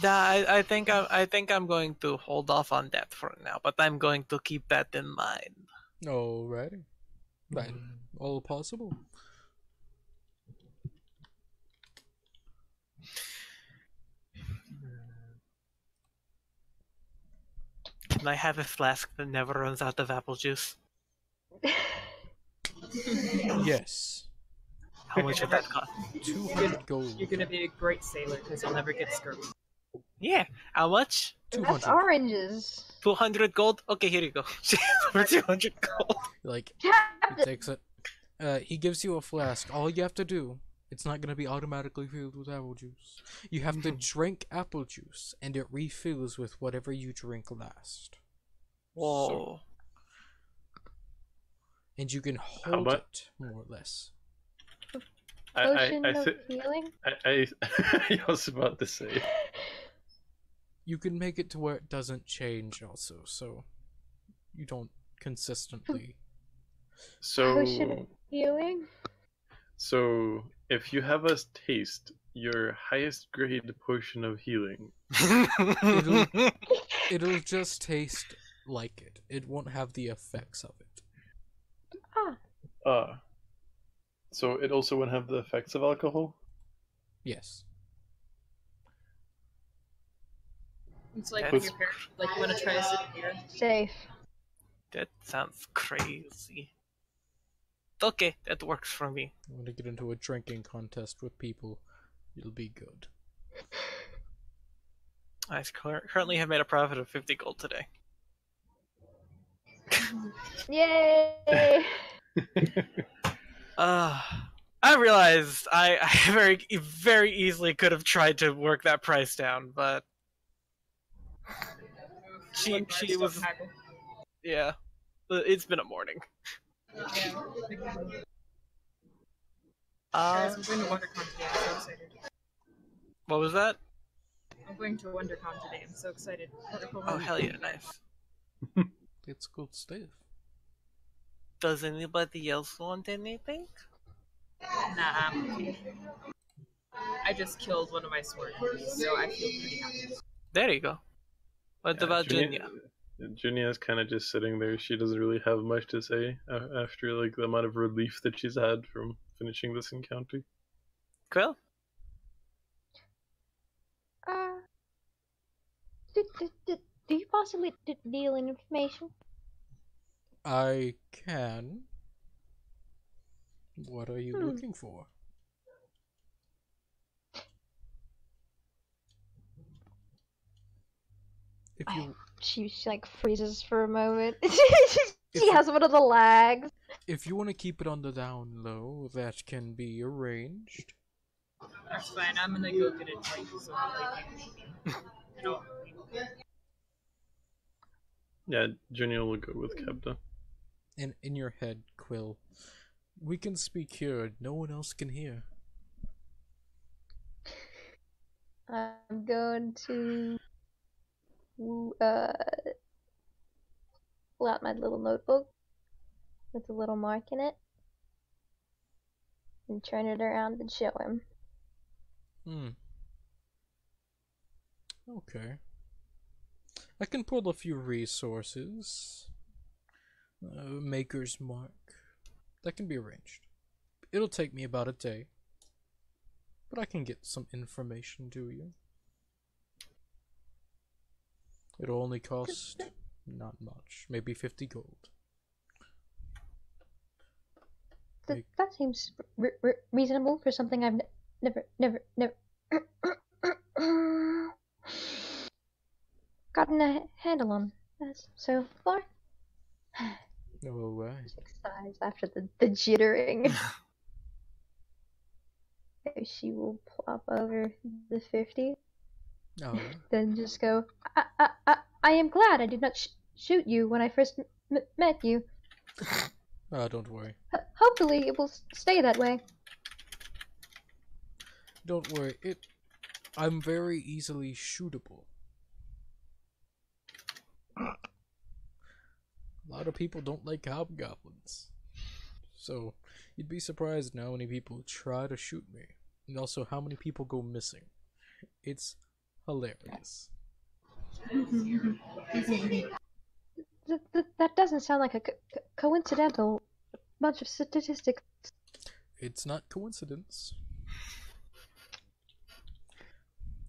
I think I'm going to hold off on that for now, but I'm going to keep that in mind.
Alrighty. Right. All possible.
Can I have a flask that never runs out of apple juice?
Yes.
How much would that cost?
200 gold.
You're gonna be a great sailor because you'll never get scurvy.
Yeah. How much?
That's
200.
oranges.
200 gold? Okay, here you go. For 200 gold.
Like, he
Captain.
takes it. He gives you a flask. All you have to do, it's not going to be automatically filled with apple juice. You have to drink apple juice, and it refills with whatever you drink last.
Whoa.
And you can
How
hold
mu-
it, more or less.
Potion
I
of
thi-
healing.
I was about to say.
You can make it to where it doesn't change also, so you don't consistently.
Potion of
So
healing.
so if you have us taste your highest grade potion of healing,
It'll just taste like it. It won't have the effects of it.
Ah,
so it also won't have the effects of alcohol.
Yes.
It's like
That's
your parents, like you want to try a sip of beer.
safe.
That sounds crazy. Okay, that works for me.
I want to get into a drinking contest with people. It'll be good.
I currently have made a profit of 50 gold today.
Yay!
I realized I very easily could have tried to work that price down, but she
Don't
was
haggle.
yeah. It's been a morning.
Yeah.
Uh,
Guys, I'm going to WonderCon today. I'm so excited.
what was that?
I'm going to WonderCon today. I'm so excited.
Oh hell yeah, nice.
It's good stuff.
Does anybody else want anything?
Nah, I'm okay. I just killed one of my sword enemies, so I feel pretty happy.
There you go. What about Junia?
Junia's kind of just sitting there. She doesn't really have much to say after like the amount of relief that she's had from finishing this encounter.
Quill?
Do you possibly deal in information?
I can. What are you looking for? If you
She like freezes for a moment.
If
She
you-
has one of the lags.
if you want to keep it on the down low, that can be arranged.
That's fine. I'm gonna go get a drink so that they can. I don't.
Yeah, Junior will go with Kebda.
And in your head, Quill, we can speak here. No one else can hear.
I'm going to pull out my little notebook with a little mark in it and turn it around and show him.
Okay. I can pull a few resources. Maker's Mark. That can be arranged. It'll take me about a day. But I can get some information to you. It'll only cost not much. Maybe 50 gold.
That seems reasonable for something I've never gotten a handle on so far.
No way.
Sighs after the jittering. She will plop over the 50,
Oh,
then just go, I am glad I did not shoot you when I first met you.
don't worry.
Hopefully it will stay that way.
Don't worry. I'm very easily shootable. A lot of people don't like hobgoblins. So, you'd be surprised how many people try to shoot me. And also how many people go missing. It's hilarious.
That doesn't sound like a coincidental bunch of statistics.
It's not coincidence.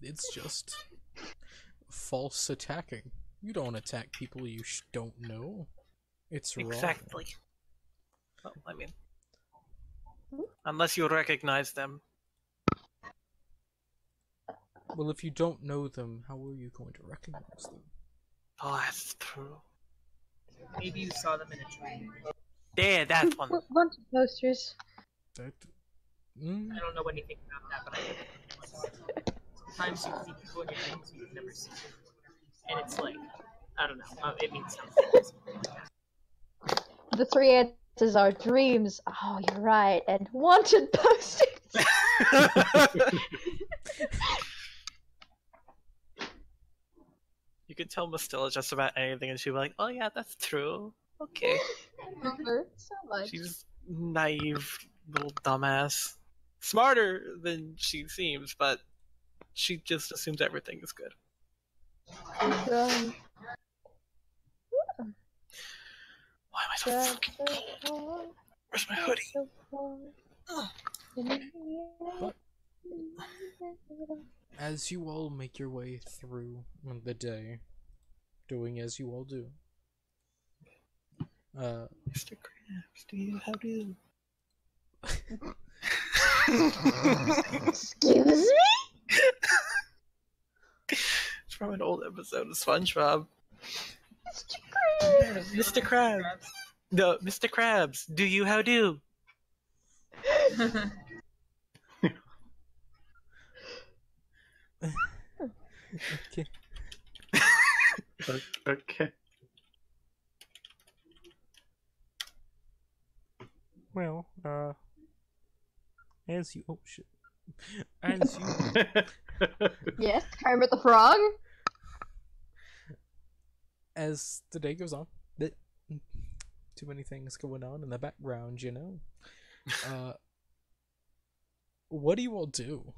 It's just false attacking. You don't attack people you don't know. It's wrong.
Exactly. Well, I mean, unless you recognize them.
Well, if you don't know them, how are you going to recognize them?
Oh, that's true.
Maybe you saw them in a tree.
Yeah, that one.
Bunch of posters.
That,
I don't know anything about that, but I think sometimes you see people in your dreams you've never seen. And it's like, I don't know, it means something.
The three answers are dreams. Oh, you're right. And wanted posters.
You could tell Mastilla just about anything and she'd be like, oh yeah, that's true. Okay.
I love her so much.
She's naive little dumbass. Smarter than she seems, but she just assumes everything is good.
Um,
Why am I so fucking cold? Where's my hoodie?
But as you all make your way through the day, doing as you all do,
Mr. Krabs, do you how do?
Excuse me?
It's from an old episode of SpongeBob.
Mr. Krabs.
Mr. Krabs. No, Mr. Krabs, do you how do?
okay.
Okay.
Well, as you as you
Yes, Kermit the Frog?
as the day goes on, too many things going on in the background, you know. What do you all do?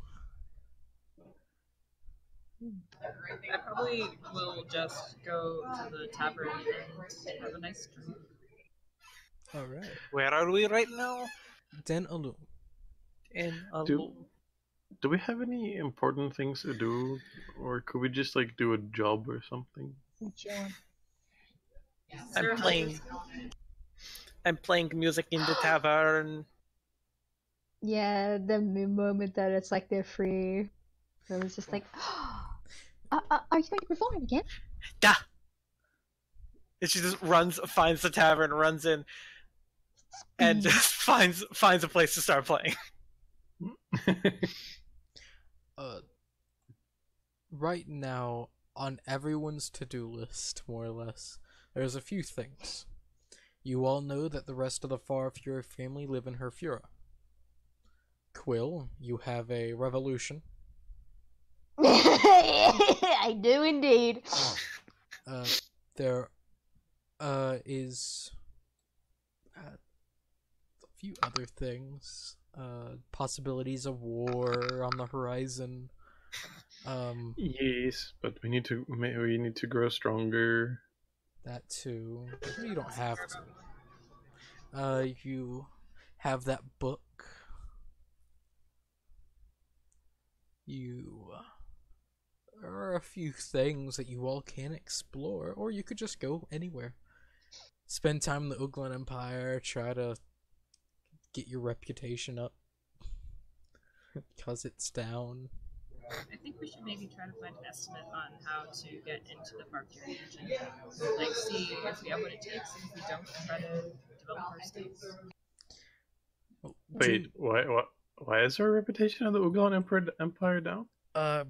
I probably will just go to the tavern and have a nice drink.
All right,
Where are we right now?
Den Alum.
In a
Do we have any important things to do, or could we just like do a job or something?
I'm playing music in the tavern.
Yeah, the moment that it's like they're free. I was just like, Are you going to perform again?
Da! And she just finds the tavern, runs in, and just finds a place to start playing.
Right now, on everyone's to-do list, more or less, there's a few things. You all know that the rest of the Farfura family live in Herfura. Quill, you have a revolution.
I do indeed.
There is a few other things. Possibilities of war on the horizon.
Yes, but we need to grow stronger.
That too. You don't have to. You have that book. There are a few things that you all can explore, or you could just go anywhere. Spend time in the Uglan Empire, try to get your reputation up. Because it's down.
I think we should maybe try to find an estimate on how to get into the Farfura region. Like, see if we have what it takes, and if we don't, try to develop our skills.
Wait, why is our reputation of the Uglan Empire down?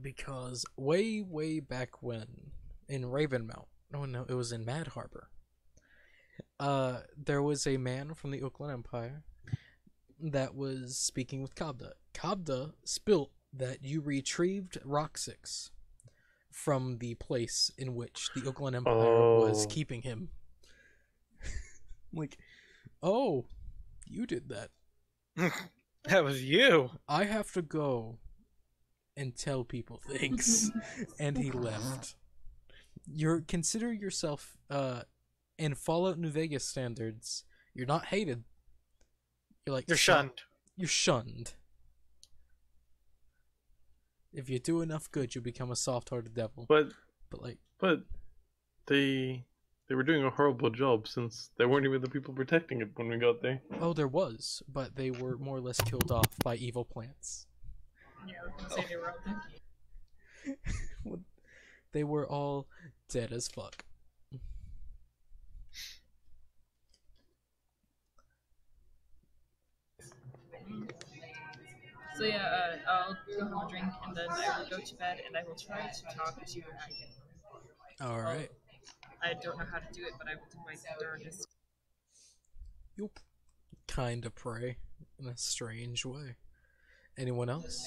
Because way back when, in Ravenmount, no, it was in Mad Harbor, there was a man from the Uglan Empire that was speaking with Kabda. Kabda spilt that you retrieved Roxix from the place in which the Uglan Empire was keeping him. Like, oh, you did that.
That was you.
I have to go and tell people things. And he left. Consider yourself, in Fallout New Vegas standards, you're not hated. You're
shunned.
You're shunned. If you do enough good, you'll become a soft-hearted devil.
But they were doing a horrible job since they weren't even the people protecting it when we got there.
Oh, there was, but they were more or less killed off by evil plants.
Yeah, I was gonna say they were all dead.
They were all dead as fuck.
So yeah, I'll go have a drink, and then I will go to bed, and I will try to talk to Hagen.
Alright.
I don't know how to do it, but I will do my darndest.
You'll kinda pray in a strange way. Anyone else?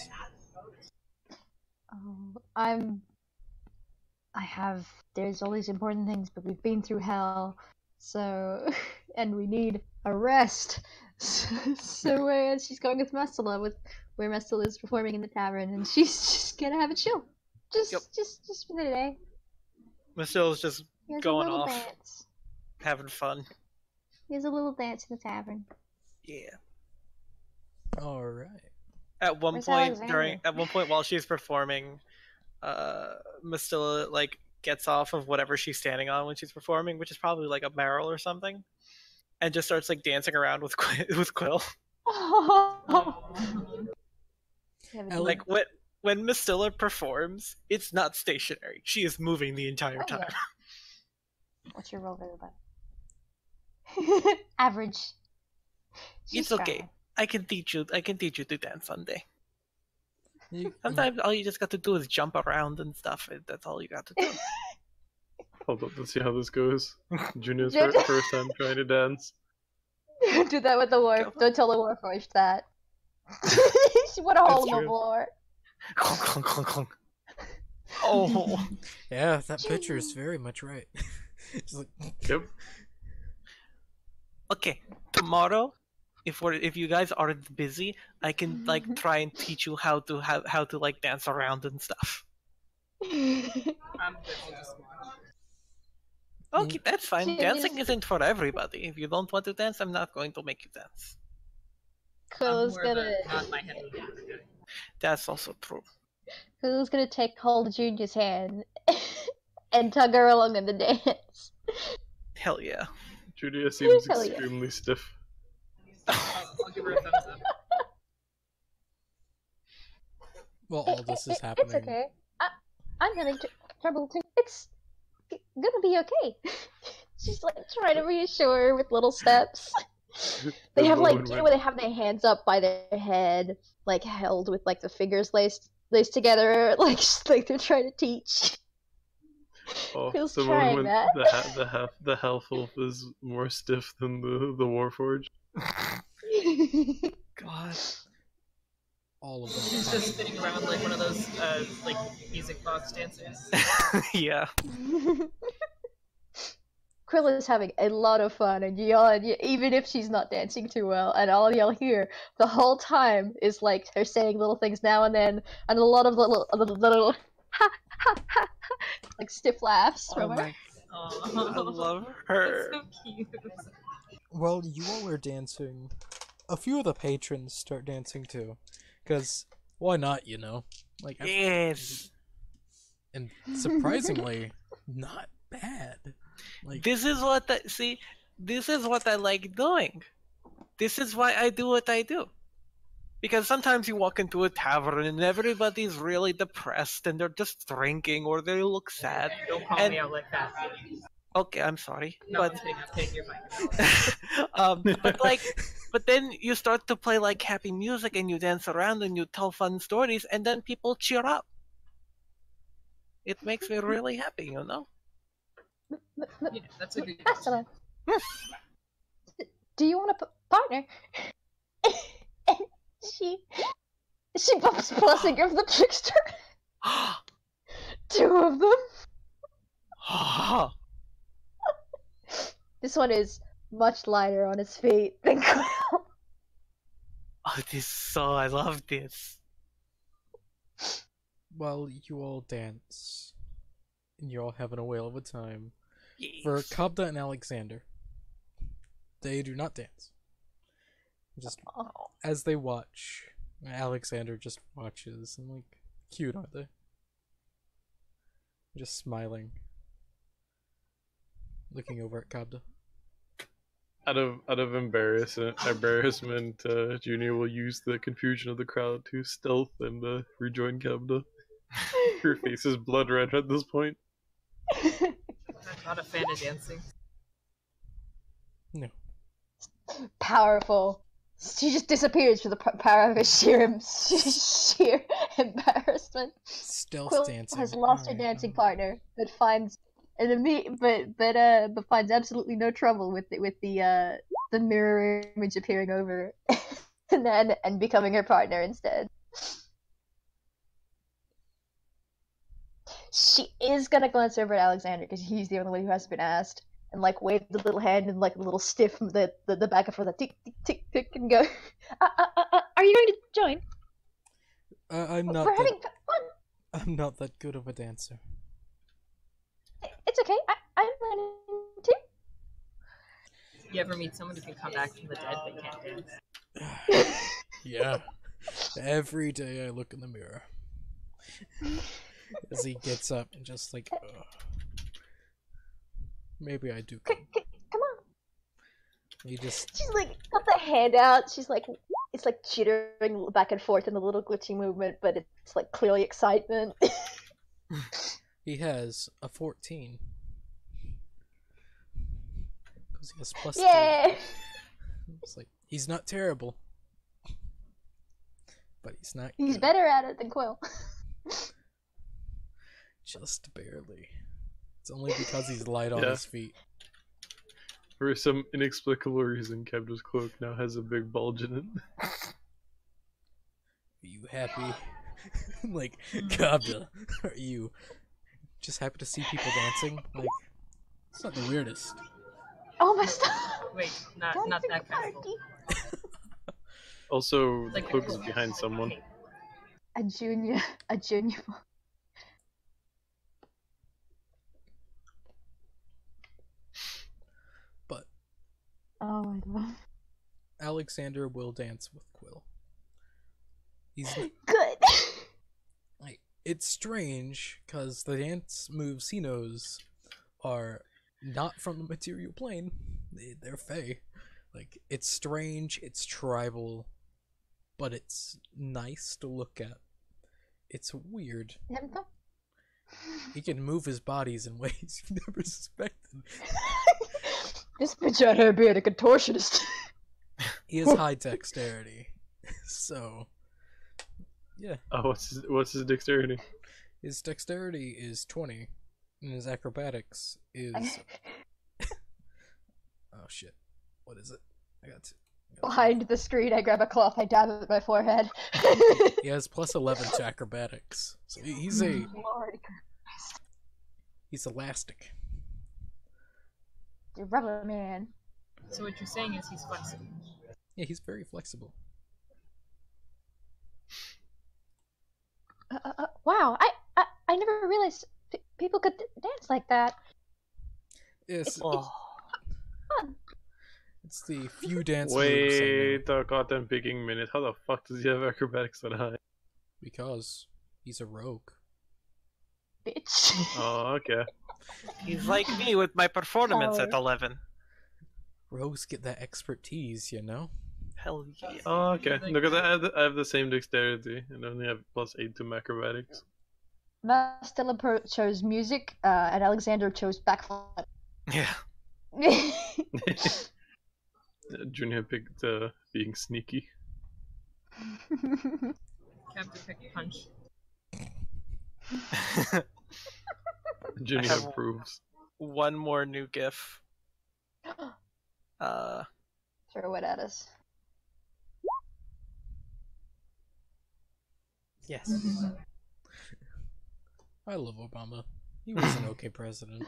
There's all these important things, but we've been through hell, so, and we need a rest. So she's going with Mestala, where Mestala is performing in the tavern, and she's just gonna have a chill. Just for the day.
Mestilla's just
Here's
going
a little
off,
dance.
having fun.
Here's a little dance in the tavern.
Yeah.
Alright.
At one
Where's
point
Alexander?
while she's performing, Mestilla gets off of whatever she's standing on when she's performing, which is probably like a barrel or something, and just starts dancing around with Quill. Like when Mestilla performs, it's not stationary. She is moving the entire time.
Yeah. What's your roll about? Average.
It's okay. I can teach you to dance someday.
You,
Sometimes all you just got to do is jump around and stuff. That's all you got to do.
Hold up, let's see how this goes. Junior's first time trying to dance.
Do that with the war. Don't tell the Warforged that. She put a hole in the floor.
Clunk, clunk, clunk, clunk. Oh.
yeah, that picture is very much right. It's like,
Yep.
Okay, tomorrow, if you guys aren't busy, I can try and teach you how to dance around and stuff.
I'm good, I'll just watch.
Okay, that's fine.
Yeah,
Dancing isn't for everybody. If you don't want to dance, I'm not going to make you dance.
Quill's
I'm more of
gonna.
a nod my head with the other guy.
That's also true.
Quill's gonna take hold of Junior's hand and tug her along in the dance.
Hell yeah.
Julia seems
Hell yeah.
extremely stiff.
I'll give her a thumbs up.
well, all this is happening.
It's okay. I'm gonna. trouble too. It's gonna be okay. She's like trying to reassure her with little steps. They
The
have like,
moment
you know,
when-
where they have their hands up by their head, like held with like the fingers laced together, like they're trying to teach.
Oh,
Who's
the
trying
moment when
that?
the half elf is more stiff than the Warforged.
God.
All of
He's
them.
just spinning around like one of those like music box dancers.
Yeah.
Krill is having a lot of fun, and even if she's not dancing too well, and all y'all hear the whole time is like her saying little things now and then, and a lot of little ha ha ha, like stiff laughs
Oh
from her.
my.
Aww.
I love
That's
her.
so cute.
While you all are dancing, a few of the patrons start dancing too. Because, why not, you know? Like,
Yes.
and surprisingly, not bad. Like,
This is what I see. This is what I like doing. This is why I do what I do. Because sometimes you walk into a tavern and everybody's really depressed and they're just drinking or they look sad.
Don't call
And-
me out like that.
Okay, I'm sorry,
No,
but
I'm kidding, you're fine.
but like, but then you start to play like happy music and you dance around and you tell fun stories and then people cheer up. It makes me really happy, you know.
Yeah, that's a good
Excellent. Do you want a partner? And she bumps Blessing of the Trickster. Two of them. This one is much lighter on its feet than Quill.
Oh, I love this.
while you all dance, and you're all having a whale of a time,
Yes.
for Kabda and Alexander, they do not dance. Just
Oh.
as they watch, Alexander just watches and like, cute, aren't they? Just smiling, looking over at Kabda.
Out of embarrassment, Junior will use the confusion of the crowd to stealth and rejoin Kabda. Her face is blood red at this point.
I'm not a fan of dancing.
No.
Powerful. She just disappears for the power of his sheer embarrassment.
Stealth
Quill
dancing.
has lost her
Alright,
dancing partner, but finds but finds absolutely no trouble with the mirror image appearing over her, and becoming her partner instead. She is gonna glance over at Alexander because he's the only one who hasn't been asked, and like wave the little hand and like a little stiff the back of her, that tick tick tick tick, and go. Are you going to join?
I'm not
We're
that.
having fun.
I'm not that good of a dancer.
It's okay. I'm learning too.
You ever meet someone who can come back from the dead but can't dance?
Yeah. Every day I look in the mirror. As he gets up and just like, ugh. Maybe I do.
Come on.
He just,
She's like got the hand out. She's like, it's like jittering back and forth in a little glitchy movement, but it's like clearly excitement.
he has a 14. Because he has plus
Yay!
3. It's like, he's not terrible. But he's not
He's
good.
better at it than Quill.
Just barely. It's only because he's light on
Yeah.
his feet.
For some inexplicable reason, Kabda's cloak now has a big bulge in it.
Are you happy? Like, Kabda, are you just happy to see people dancing? Like, it's not the weirdest.
Oh my god!
Wait, not that kind of.
Also, the
Like
cloak is behind someone.
A junior.
But
Oh my god.
Alexander will dance with Quill. He's
Good.
like, it's strange because the dance moves he knows are not from the material plane. They're Fae. Like, it's strange, it's tribal, but it's nice to look at. It's weird.
You having fun?
He can move his bodies in ways you never suspected.
This bitch out here being a contortionist.
He has high dexterity, so yeah.
Oh, what's his dexterity?
His dexterity is 20, and his acrobatics is. Oh shit! What is it? I got to.
Behind the screen, I grab a cloth, I dab it with my forehead.
He has plus 11 to acrobatics, so he's
Lord.
he's elastic.
You're rubber man.
So what you're saying is he's flexible.
Yeah, he's very flexible.
Wow, I never realized people could dance like that.
Yes,
Oh,
it's the few dance moves I know.
Wait a goddamn picking minute. How the fuck does he have acrobatics that high?
Because he's a rogue.
Bitch.
Oh, okay.
he's like me with my performance at 11.
Rogues get that expertise, you know?
Hell yeah.
Oh, okay. No, because I have the same dexterity and I only have plus 8 to my acrobatics.
Stella chose music, and Alexander chose backflip.
Yeah.
Junior picked being sneaky.
Captain pick punch.
Junior
have-
approves.
One more new GIF.
Throw it at us.
Yes. I love Obama. He was an okay president.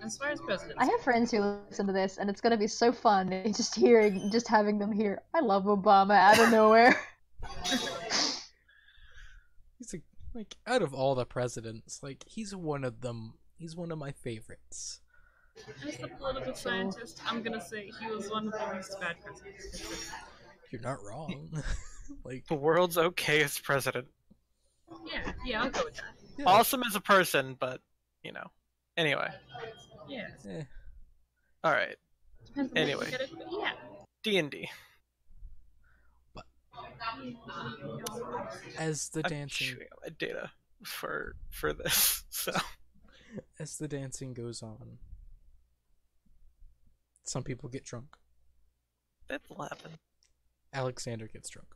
As far as presidents,
I have friends who listen to this, and it's gonna be so fun just having them hear, I love Obama out of nowhere.
He's like out of all the presidents, like he's one of them. He's one of my favorites.
as the political scientist, I'm gonna say he was one of the least bad presidents.
You're not wrong. Like
The world's okayest president.
Yeah, I'll go with that.
yeah,
Awesome as a person, but, you know. Anyway.
Yeah.
eh.
Alright.
Depends on how you
Anyway.
get it, but yeah.
D&D.
As the
I'm
dancing
shooting out my data for this, so.
as the dancing goes on, some people get drunk.
That'll happen.
Alexander gets drunk.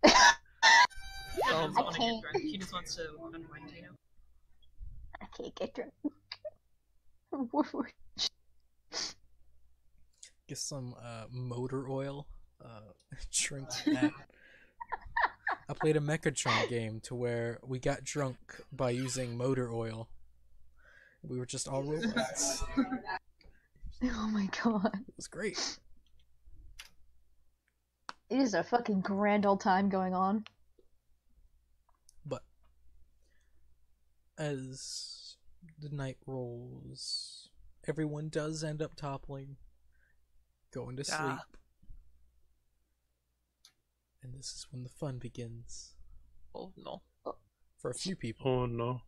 He
Oh,
doesn't
I
want to
can't.
get drunk. He just wants to unwind, you know?
I can't get drunk.
Get some motor oil. Drink that. I played a Mechatron game to where we got drunk by using motor oil. We were just all robots.
Oh my god.
It was great.
It is a fucking grand old time going on.
But as the night rolls, everyone does end up toppling, going to sleep.
Ah.
And this is when the fun begins.
Oh, no.
For a few people,
Oh no.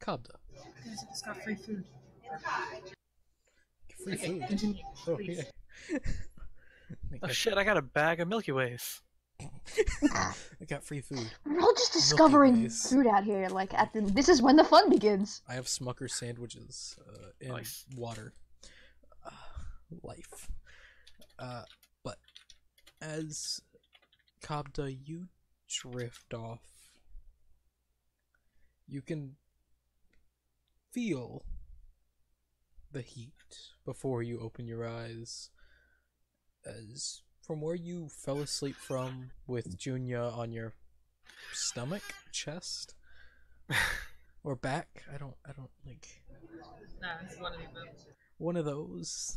Kabda.
Guys, I just got free food.
Free
Okay,
food.
continue,
Oh,
please.
yeah.
Oh shit, I got a bag of Milky Ways.
I got free food.
We're all just discovering
Ways.
food out here. Like this is when the fun begins.
I have Smucker sandwiches in
Nice.
water. Life. But as Kabda, you drift off. You can feel the heat before you open your eyes. As from where you fell asleep from with Junya on your stomach, chest, or back, I don't like
Nah, it's one of them.
one of those.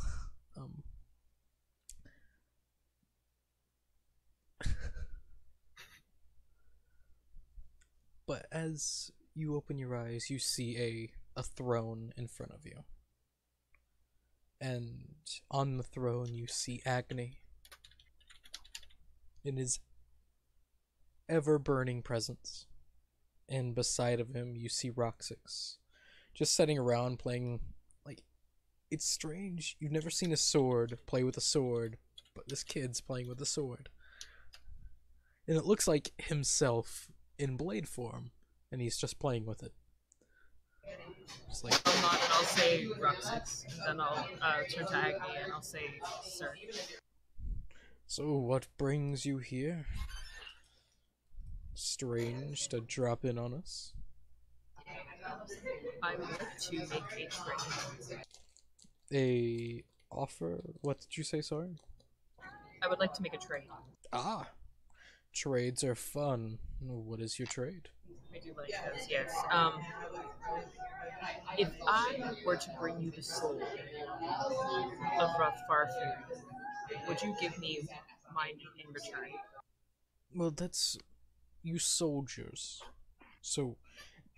But as you open your eyes, you see a throne in front of you. And on the throne, you see Agni. In his ever burning presence. And beside of him, you see Roxix. Just sitting around playing. Like, it's strange. You've never seen a sword play with a sword, but this kid's playing with a sword. And it looks like himself in blade form, and he's just playing with it. Just like,
I'll nod and I'll say Roxas, and then I'll turn to Agni and I'll say, sir.
so what brings you here? Strange to drop in on us.
I would like to make a trade.
A offer? What did you say, sorry?
I would like to make a trade.
Ah, trades are fun. What is your trade?
I do like those, yes. If I were to bring you the soul of Farfu, would you give me mine in return?
Well, that's you soldiers. So,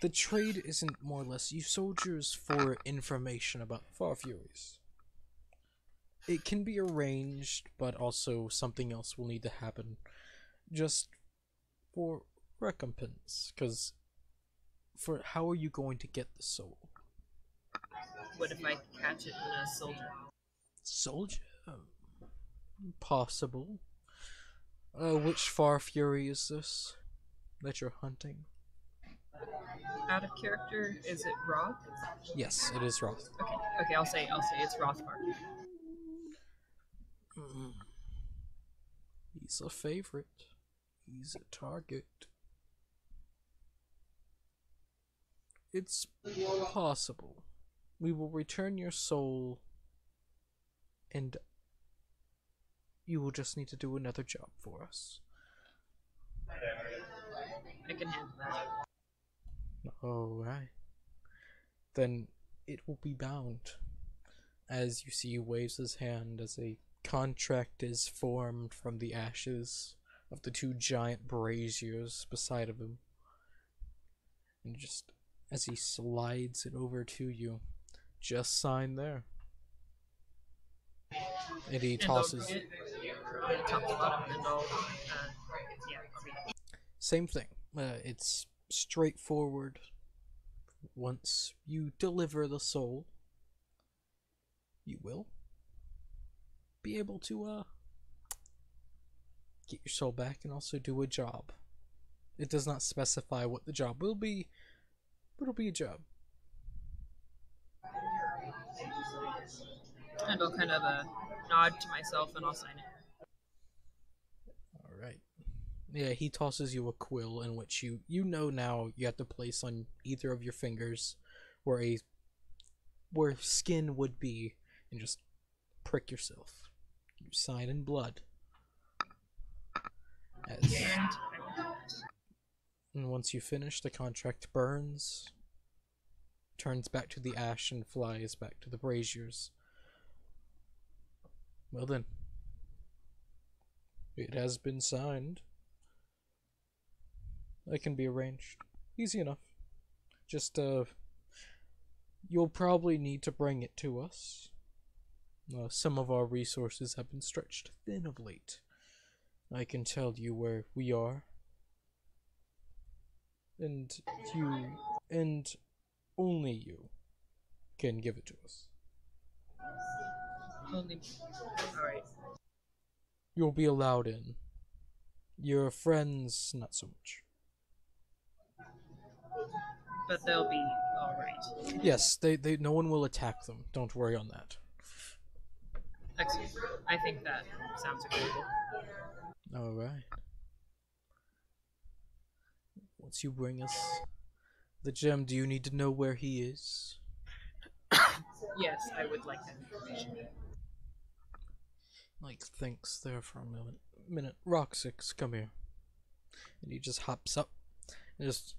the trade isn't more or less you soldiers for information about Far Furies. It can be arranged, but also something else will need to happen just for recompense. Because, for how are you going to get the soul?
What if I catch it in a soldier?
Soldier? Possible. Which Far Fury is this that you're hunting?
Out of character, is it Roth?
Yes, it is Roth.
Okay, I'll say it's Rothbar.
He's a favorite. He's a target. It's possible. We will return your soul, and you will just need to do another job for us.
I can handle that.
Alright. Then it will be bound. As you see, he waves his hand as a contract is formed from the ashes of the two giant braziers beside of him. And just as he slides it over to you, just sign there. And he tosses. Same thing. It's straightforward. Once you deliver the soul, you will be able to get your soul back and also do a job. It does not specify what the job will be, but it'll be a job.
And I'll kind of nod to myself and I'll sign it.
Alright. Yeah, he tosses you a quill in which you know now you have to place on either of your fingers where skin would be, and just prick yourself. You sign in blood. And once you finish, the contract burns, turns back to the ash, and flies back to the braziers. Well then, it has been signed. It can be arranged. Easy enough. Just, you'll probably need to bring it to us. Some of our resources have been stretched thin of late. I can tell you where we are. And you, and only you, can give it to us.
Only. Alright.
You'll be allowed in. Your friends, not so much.
But they'll be alright.
Yes, no one will attack them. Don't worry on that.
Excellent. I think that sounds agreeable.
Alright. Once you bring us the gem, do you need to know where he is?
Yes, I would like that information.
Thinks there for a minute. Roxix, come here. And he just hops up and just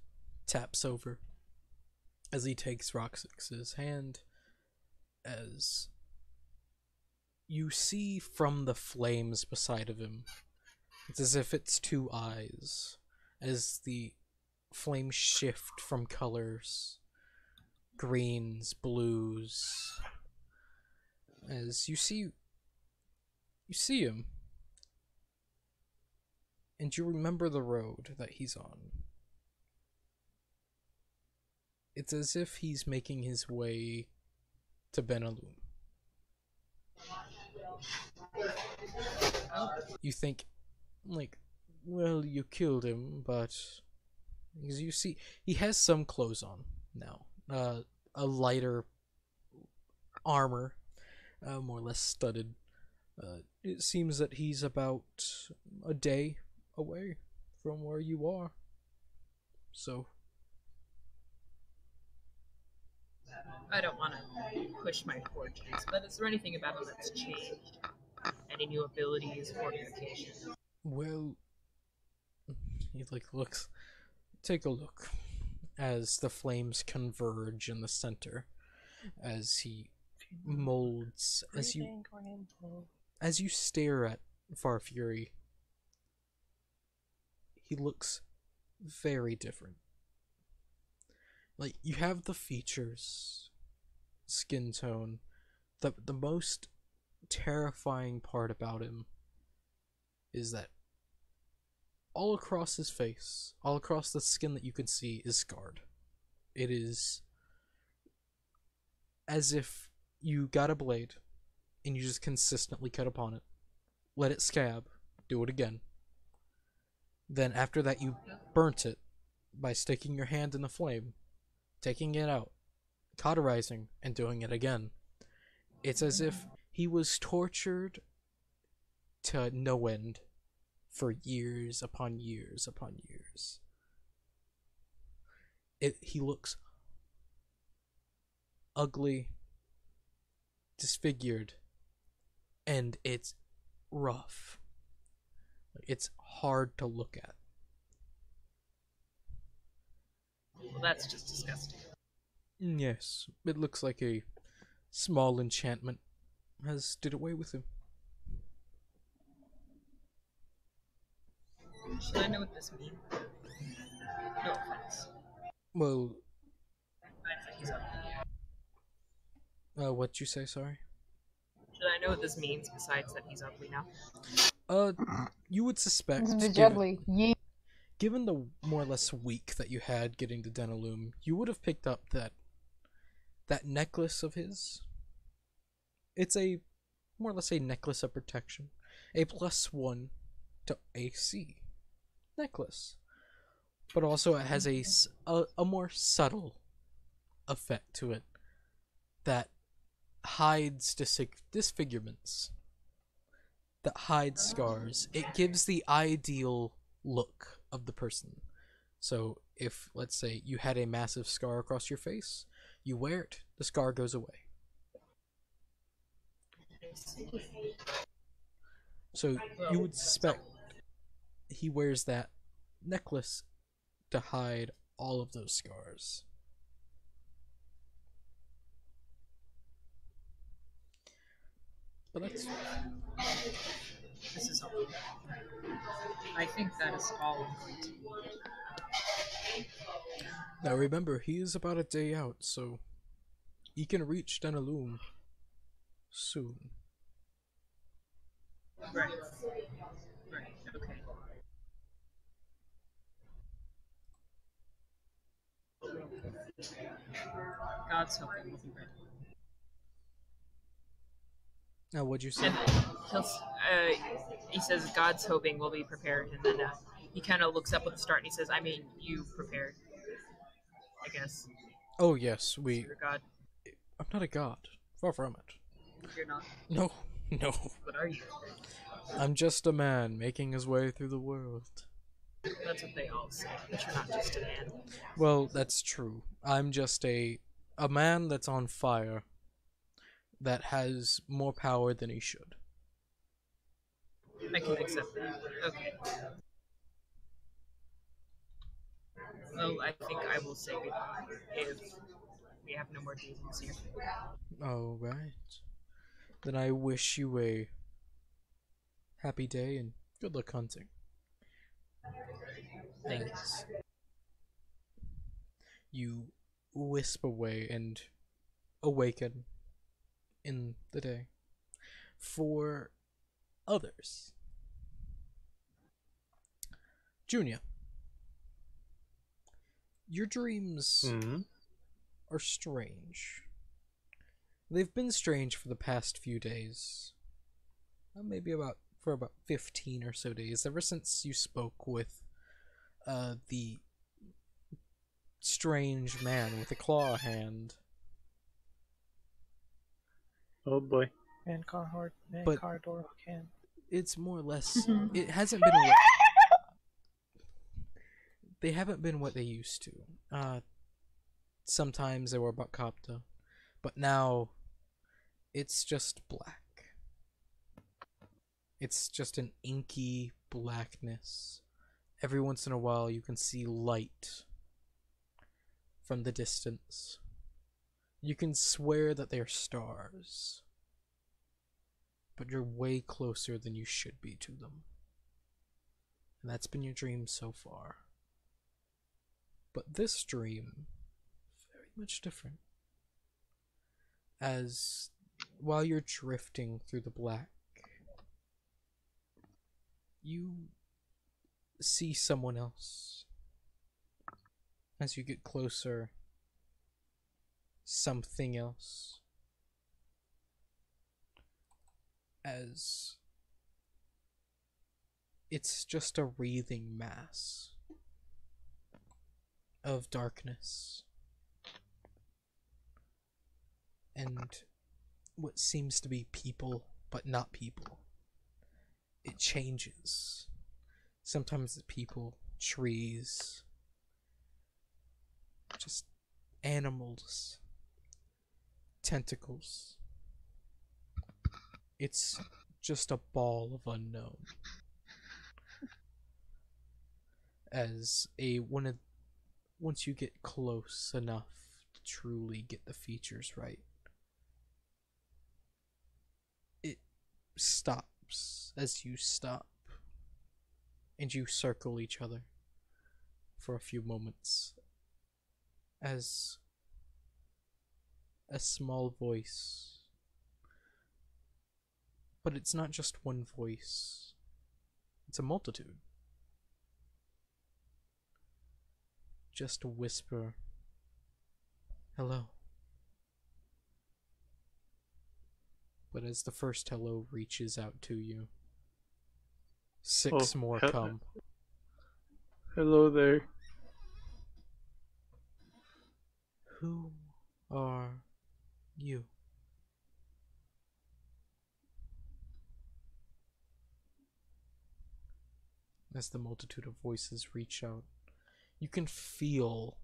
taps over as he takes Roxix's hand, as you see from the flames beside of him, it's as if it's two eyes, as the flames shift from colors, greens, blues, as you see him, and you remember the road that he's on. It's as if he's making his way to Benaloon. You think, well, you killed him, but Because you see, he has some clothes on now. A lighter armor, more or less studded. It seems that he's about a day away from where you are. So,
I don't want to push my fortunes, but is there anything about him that's changed? Any new abilities, fortifications?
well, he looks. Take a look as the flames converge in the center, as he molds, as you stare at Farfury. He looks very different. Like, you have the features, skin tone. The most terrifying part about him is that all across his face, all across the skin that you can see, is scarred. It is as if you got a blade and you just consistently cut upon it, let it scab, do it again. Then after that you burnt it by sticking your hand in the flame, taking it out, cauterizing, and doing it again. It's as if he was tortured to no end for years upon years upon years. He looks ugly, disfigured, and it's rough. It's hard to look at.
Well, that's just disgusting.
Yes, it looks like a small enchantment has did away with him.
Should I know what this means? No offense.
Well,
I think he's ugly.
what'd you say, sorry?
Should I know what this means besides that he's ugly now?
You would suspect,
This is
given,
ugly. Yeet.
given the more or less week that you had getting to Denaloom, you would have picked up that necklace of his. It's a more or less a necklace of protection, a +1 to AC necklace, but also it has a more subtle effect to it that hides disfigurements, that hides scars. It gives the ideal look of the person. So if, let's say, you had a massive scar across your face, you wear it, the scar goes away. So you would suspect he wears that necklace to hide all of those scars. But that's
This is helpful. I think that is all I'm going to need.
now. Remember, he is about a day out, so he can reach Denaloom soon.
Right. Right, okay. God's hoping we'll be ready.
Now, what'd you say?
And he says, God's hoping we'll be prepared, and then he kind of looks up at the start and he says, I mean, you prepared, I guess.
Oh yes,
You're God.
I'm not a god. Far from it.
You're not.
No, no.
What are you?
I'm just a man making his way through the world.
That's what they all say, but you're not just a man.
Well, that's true. I'm just a man that's on fire, that has more power than he should.
I can accept that. Okay. Well, I think I will say goodbye if we have no more dealings here.
All right. Then I wish you a happy day and good luck hunting.
Thank you.
As you wisp away and awaken in the day. For others, Junior, your dreams are strange. They've been strange for the past few days. Maybe about 15 or so days, ever since you spoke with the strange man with a claw hand.
Oh boy. Man Carhart, Man
But-
Cardor can.
It's more or less.
Mhm.
It hasn't been what they haven't been what they used to. Sometimes they were Bakapta, but now it's just black. It's just an inky blackness. Every once in a while, you can see light from the distance. You can swear that they're stars, but you're way closer than you should be to them. And that's been your dream so far. But this dream, very much different. As while you're drifting through the black, you see someone else. As you get closer, something else. As it's just a wreathing mass of darkness. And what seems to be people, but not people. It changes. Sometimes it's people, trees, just animals, tentacles. It's just a ball of unknown. As once you get close enough to truly get the features right, it stops as you stop, and you circle each other for a few moments as a small voice, but it's not just one voice, it's a multitude, just a whisper, hello. But as the first hello reaches out to you, six more come.
Hello there.
Who are you? As the multitude of voices reach out, you can feel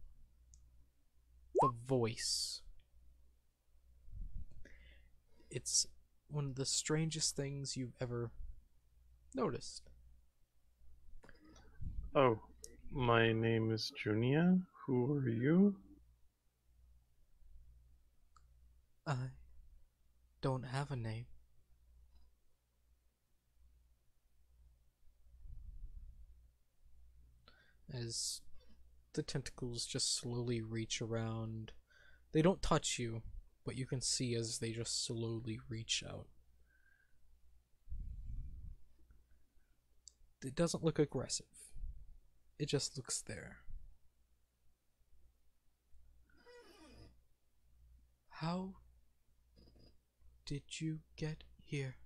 the voice. It's one of the strangest things you've ever noticed.
Oh, my name is Junia. Who are you?
I don't have a name. As the tentacles just slowly reach around, they don't touch you, but you can see as they just slowly reach out. It doesn't look aggressive. It just looks there. How did you get here?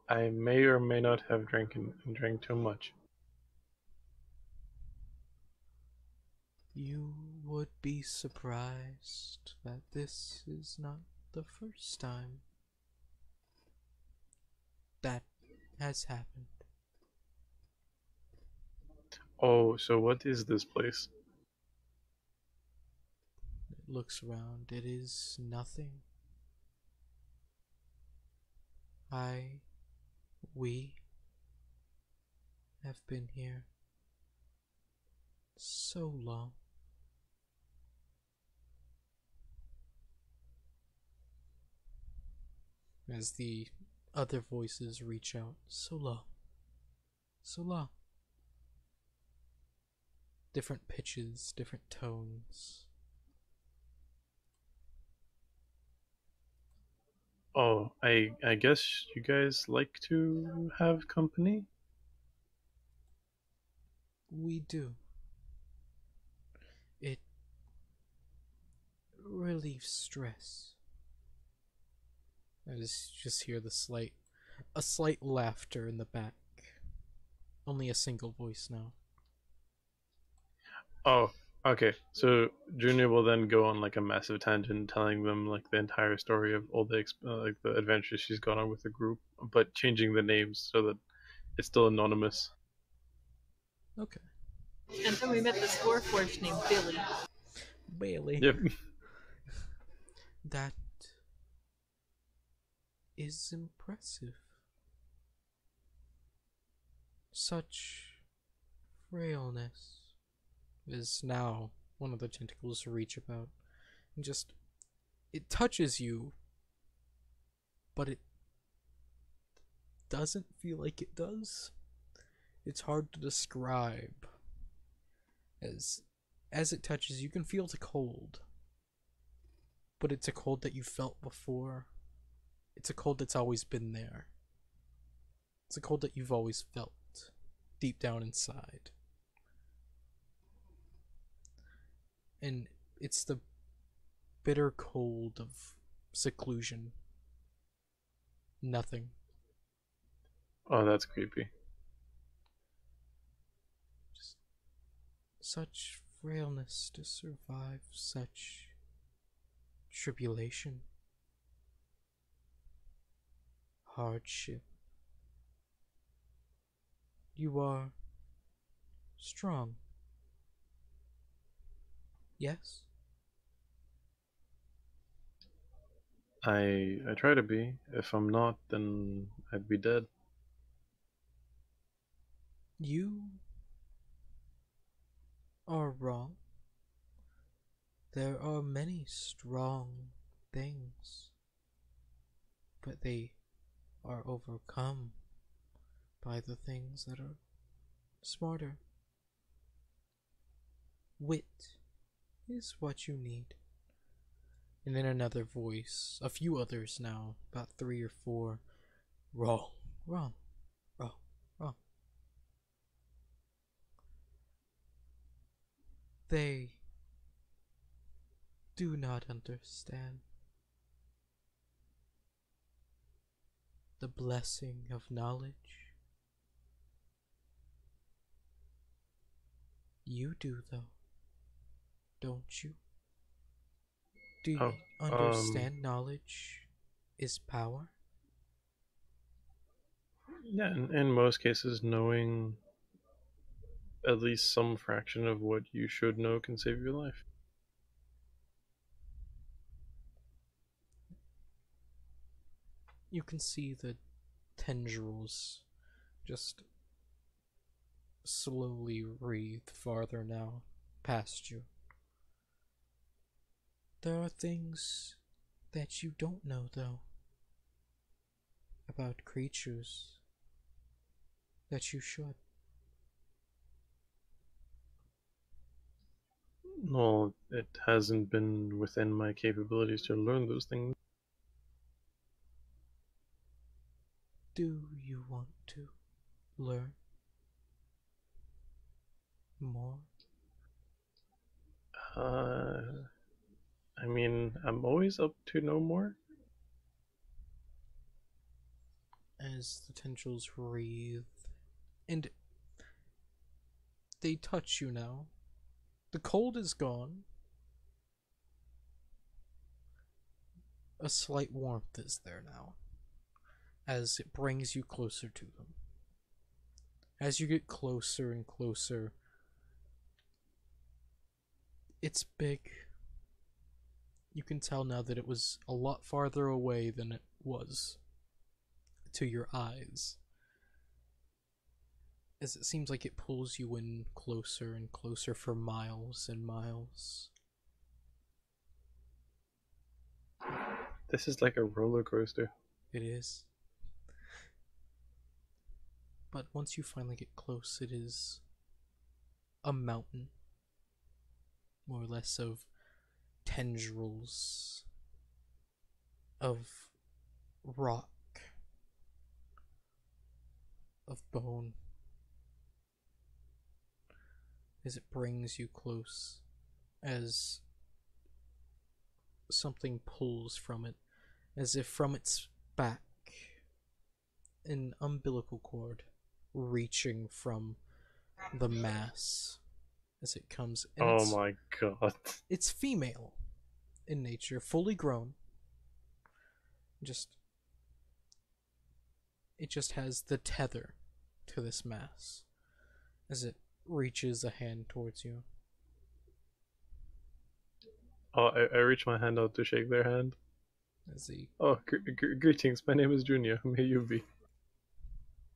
I may or may not have drank too much.
You would be surprised that this is not the first time that has happened.
Oh, so what is this place?
It looks around. It is nothing. We have been here so long. As the other voices reach out, so long. So long. Different pitches, different tones.
Oh, I guess you guys like to have company?
We do. It relieves stress. I just hear a slight laughter in the back. Only a single voice now.
Oh, okay. So Junior will then go on like a massive tangent, telling them like the entire story of all the like the adventures she's gone on with the group, but changing the names so that it's still anonymous.
Okay.
And then we met this Warforged named Billy.
Bailey.
Yep.
That is impressive. Such frailness is now one of the tentacles reach about. And just, it touches you, but it doesn't feel like it does. It's hard to describe. As it touches, you can feel the cold. But it's a cold that you felt before. It's a cold that's always been there. It's a cold that you've always felt deep down inside. And it's the bitter cold of seclusion. Nothing.
Oh, that's creepy.
Just such frailness to survive such tribulation, hardship. You are strong. Yes?
I try to be. If I'm not, then I'd be dead.
You are wrong. There are many strong things, but they are overcome by the things that are smarter. Wit is what you need. And then another voice, a few others now, about 3 or 4. Wrong, wrong, wrong, wrong. They do not understand the blessing of knowledge. You do, though, don't you? Do you
Oh,
understand knowledge is power?
Yeah, in most cases, knowing at least some fraction of what you should know can save your life.
You can see the tendrils just slowly wreathe farther now past you. There are things that you don't know, though, about creatures that you should.
Well, it hasn't been within my capabilities to learn those things.
Do you want to learn more?
I mean, I'm always up to know more.
As the tendrils wreathe, and they touch you now. The cold is gone. A slight warmth is there now, as it brings you closer to them. As you get closer and closer, it's big. You can tell now that it was a lot farther away than it was to your eyes, as it seems like it pulls you in closer and closer for miles and miles.
This is like a roller coaster.
It is. But once you finally get close, it is a mountain, more or less, of tendrils of rock, of bone. As it brings you close, as something pulls from it, as if from its back, an umbilical cord reaching from the mass, as it comes. And
Oh my god.
it's female in nature, fully grown. It just has the tether to this mass as it reaches a hand towards you.
Oh, I reach my hand out to shake their hand.
As the
Oh, greetings. My name is Junior. Who may you be?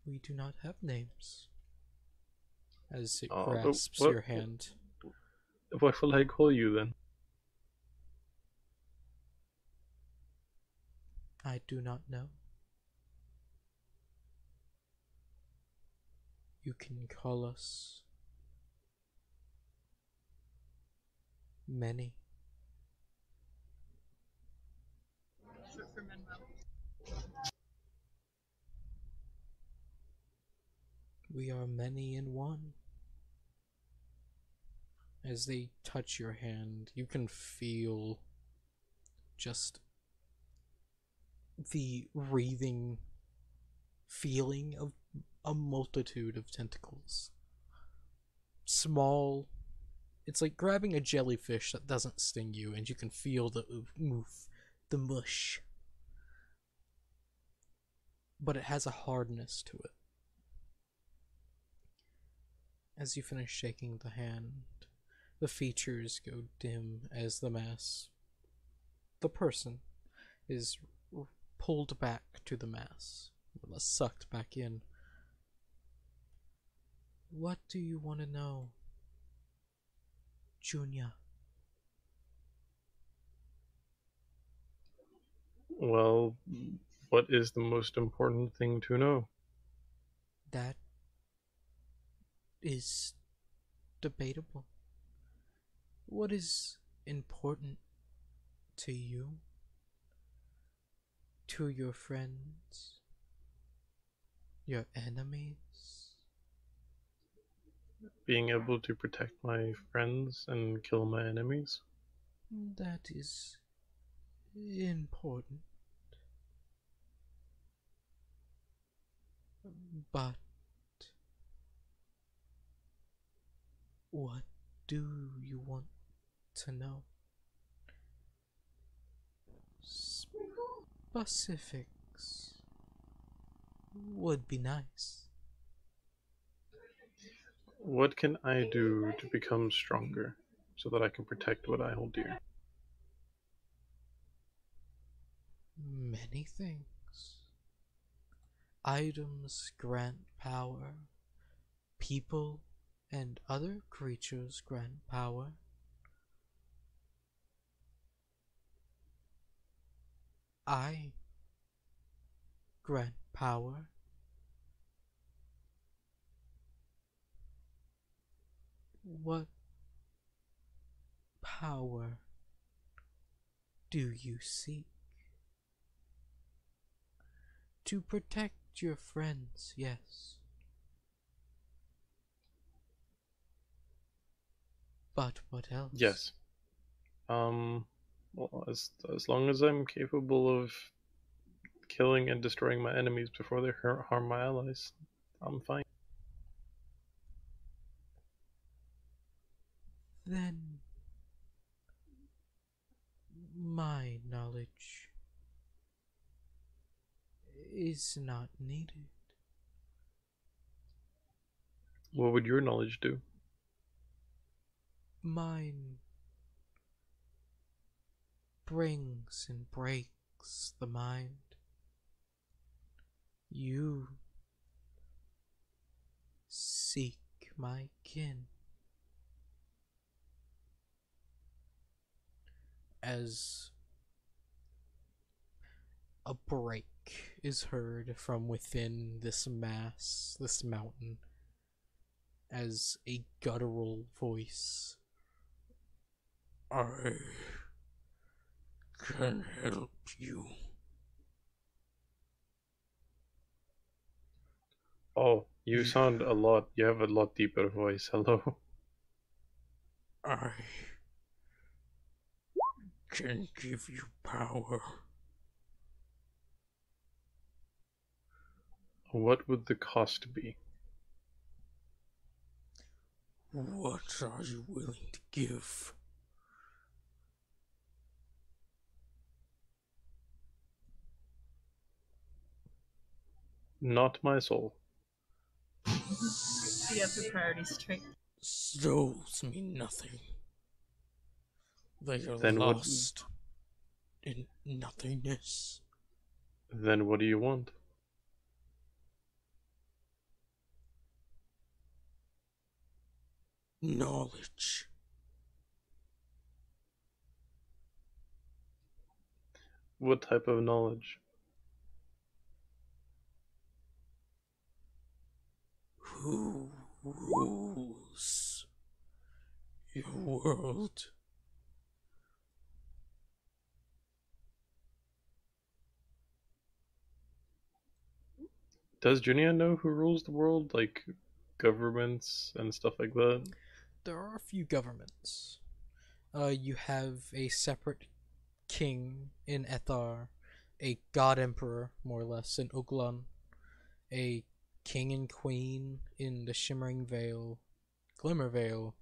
we do not have names. As it
Oh,
grasps
what-
your hand.
What will I call you then?
I do not know. You can call us many.
Short for Manuel.
We are many in one. As they touch your hand, you can feel just the wreathing feeling of a multitude of tentacles. Small. It's like grabbing a jellyfish that doesn't sting you, and you can feel the oof, the mush. But it has a hardness to it. As you finish shaking the hand, the features go dim as the person, is pulled back to the mass, sucked back in. What do you want to know, Junior?
Well, what is the most important thing to know?
That is debatable. What is important to you? To your friends? Your enemies?
Being able to protect my friends and kill my enemies?
That is important. But what do you want to know? Specifics would be nice.
What can I do to become stronger so that I can protect what I hold dear?
Many things. Items grant power. People and other creatures grant power. I grant power. What power do you seek? To protect your friends, yes. But what else?
Yes. Well, as long as I'm capable of killing and destroying my enemies before they harm my allies, I'm fine.
Then my knowledge is not needed.
What would your knowledge do?
Mine brings and breaks the mind. You seek my kin. As a break is heard from within this mass, this mountain, as a guttural voice. I can help you.
Oh, you sound you have a lot deeper voice. Hello.
I can give you power.
What would the cost be?
What are you willing to give?
Not my soul.
You have the priority straight.
Souls mean nothing. They are
Then what-
lost in nothingness.
Then what do you want?
Knowledge.
What type of knowledge?
Who rules your world?
Does Junia know who rules the world? Like governments and stuff like that?
There are a few governments. You have a separate king in Ethar, a god emperor, more or less, in Uglan, a king and queen in the Shimmering Vale, Glimmer Vale,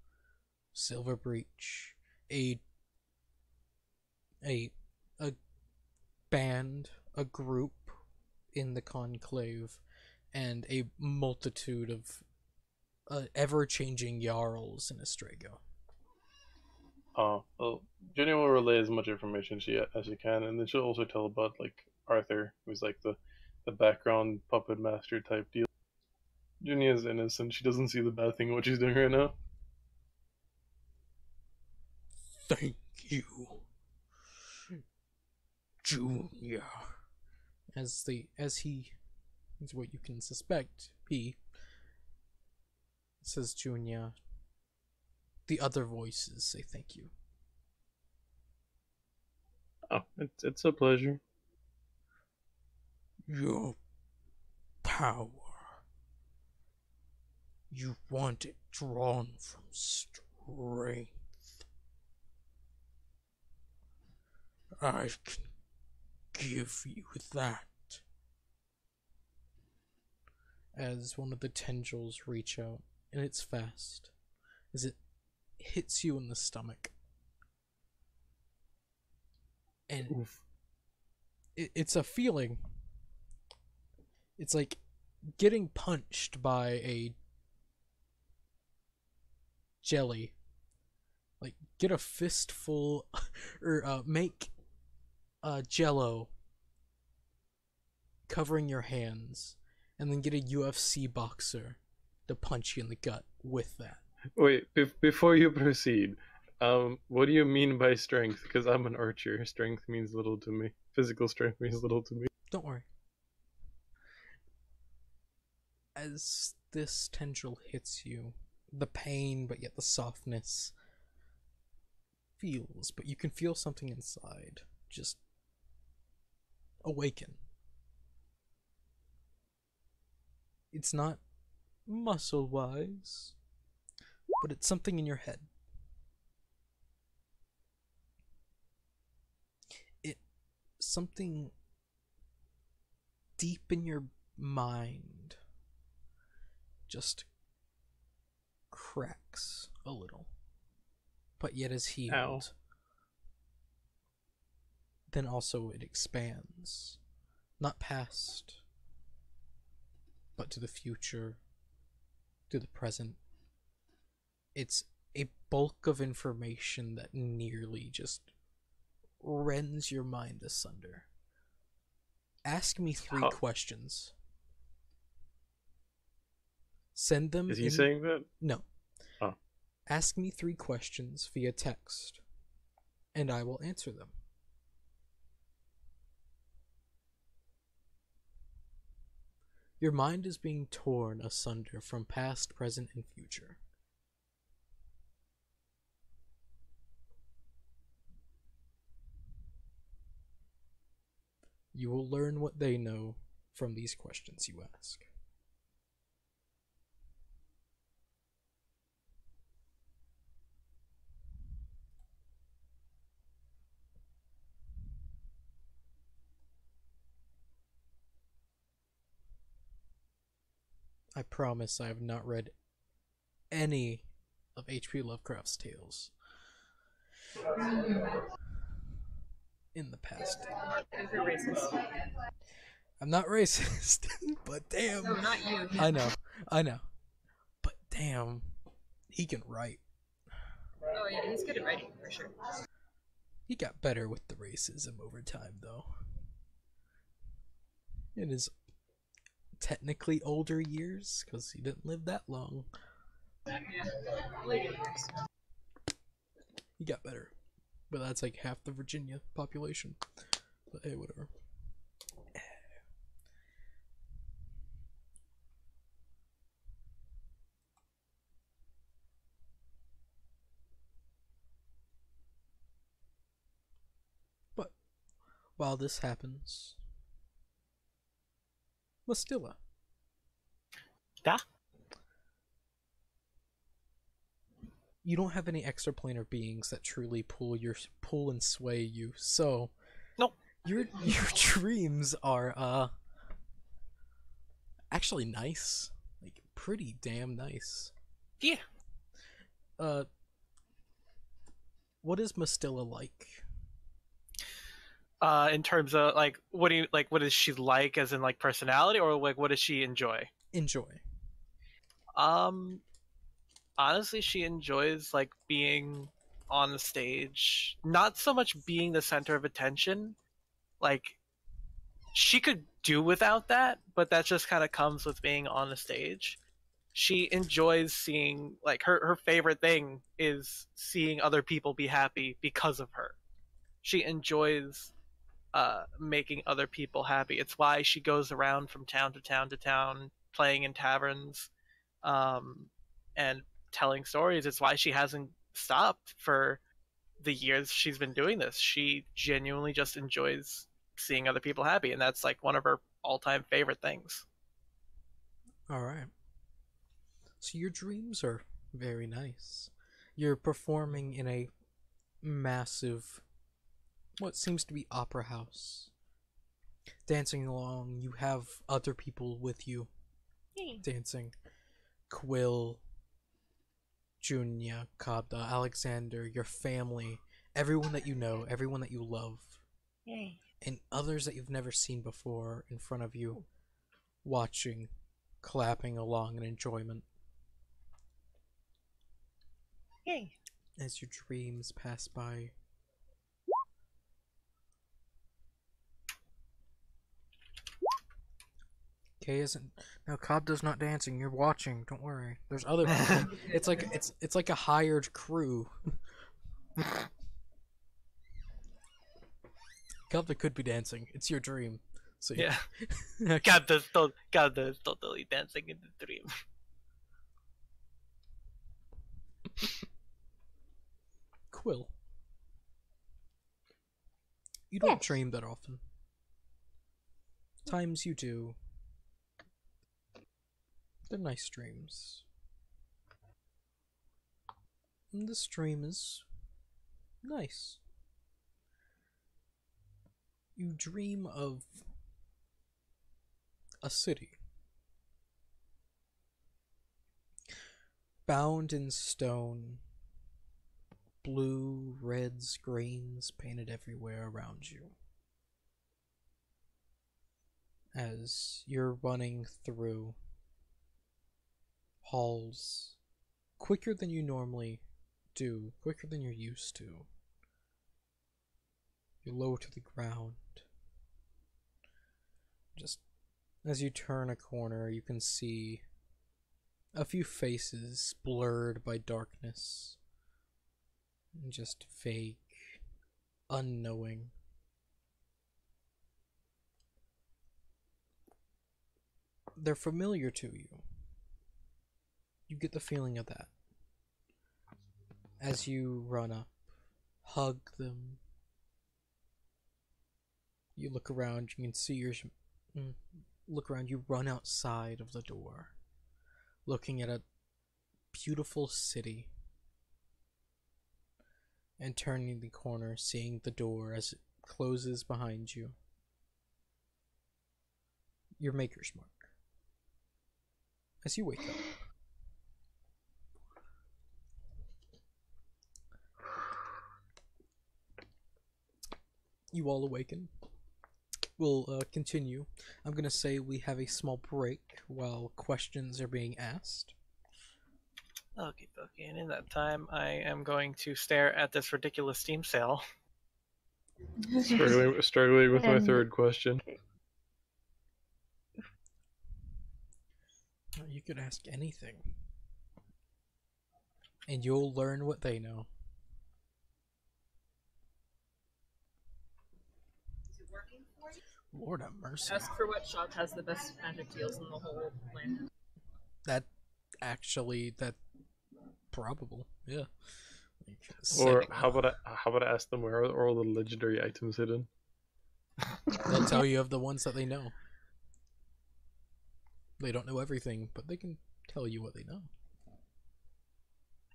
Silver Breach, a a band, a group in the Conclave, and a multitude of ever-changing jarls in Astrago.
Oh, well, Junia will relay as much information as she can, and then she'll also tell about like Arthur, who's like the background puppet master type deal. Junia's innocent; she doesn't see the bad thing in what she's doing right now.
Thank you, Junior. As he is what you can suspect, he says Junior. The other voices say thank you.
Oh, it's a pleasure.
Your power. You want it drawn from strength. I can give you that. As one of the tendrils reach out, and it's fast, as it hits you in the stomach. And
Oof.
it's a feeling. It's like getting punched by a jelly. Like, get a fistful, or make jello covering your hands, and then get a UFC boxer to punch you in the gut with that.
Wait, before you proceed, what do you mean by strength? Because I'm an archer. Strength means little to me. Physical strength means little to me.
Don't worry. As this tendril hits you, the pain, but yet the softness feels, but you can feel something inside just awaken. It's not muscle-wise, but it's something in your head. It's something deep in your mind just cracks a little, but yet is healed.
Ow.
Then also it expands, not past, but to the future, to the present. It's a bulk of information that nearly just rends your mind asunder. Ask me 3
How-
questions. Send them
Is he
in...
saying that?
No.
Oh.
Ask me 3 questions via text, and I will answer them. Your mind is being torn asunder from past, present, and future. You will learn what they know from these questions you ask. I promise I have not read any of H.P. Lovecraft's tales in the past.
If you're racist.
I'm not racist, but damn.
No, not you.
I know. But damn, he can write.
Oh yeah, he's good at writing for sure.
He got better with the racism over time, though. In his technically older years, because he didn't live that long,
Yeah, later years.
he got better. But that's like half the Virginia population. But hey, whatever. But while this happens, Mastilla.
Yeah.
You don't have any extraplanar beings that truly pull and sway you, so
Nope.
Your dreams are actually nice, like pretty damn nice.
Yeah.
What is Mastilla like?
In terms of like, what do you like? What is she like, as in like personality, or like what does she enjoy?
Enjoy.
Honestly, she enjoys like being on the stage, not so much being the center of attention. Like, she could do without that, but that just kind of comes with being on the stage. She enjoys seeing, like, her favorite thing is seeing other people be happy because of her. She enjoys making other people happy. It's why she goes around from town to town to town, playing in taverns, and telling stories. It's why she hasn't stopped for the years she's been doing this. She genuinely just enjoys seeing other people happy, and that's like one of her all-time favorite things.
All right. So your dreams are very nice. You're performing in a massive, what seems to be opera house. Dancing along, you have other people with you dancing. Quill, Junia, Kabda, Alexander, your family, everyone that you know, everyone that you love, and others that you've never seen before in front of you, watching, clapping along in enjoyment.
Yay.
As your dreams pass by. Kay isn't. No, Kabda's not dancing. You're watching. Don't worry. There's other people. It's like a hired crew. Kabda could be dancing. It's your dream. So
Yeah.
yeah.
God is totally dancing in the dream.
Quill. You don't
Yes.
dream that often. Times you do. They're nice dreams. And this dream is nice. You dream of a city. Bound in stone. Blue, reds, greens painted everywhere around you. As you're running through halls quicker than you normally do, quicker than you're used to. You're low to the ground. Just as you turn a corner, you can see a few faces blurred by darkness. Just vague, unknowing. They're familiar to you. You get the feeling of that. As you run up, hug them. You look around, you can see look around, you run outside of the door, looking at a beautiful city. And turning the corner, seeing the door as it closes behind you. Your maker's mark. As you wake up. you all awaken. We'll continue. I'm gonna say we have a small break while questions are being asked.
Okay, okay. And in that time, I am going to stare at this ridiculous Steam sale.
Struggling with my
And-
third question.
You could ask anything, and you'll learn what they know. Lord have mercy.
Ask for what shop has the best magic deals in the whole land.
That actually, that probable, yeah. Like,
Or
setting
how
up.
about I ask them where are all the legendary items hidden?
They'll tell you of the ones that they know. They don't know everything, but they can tell you what they know.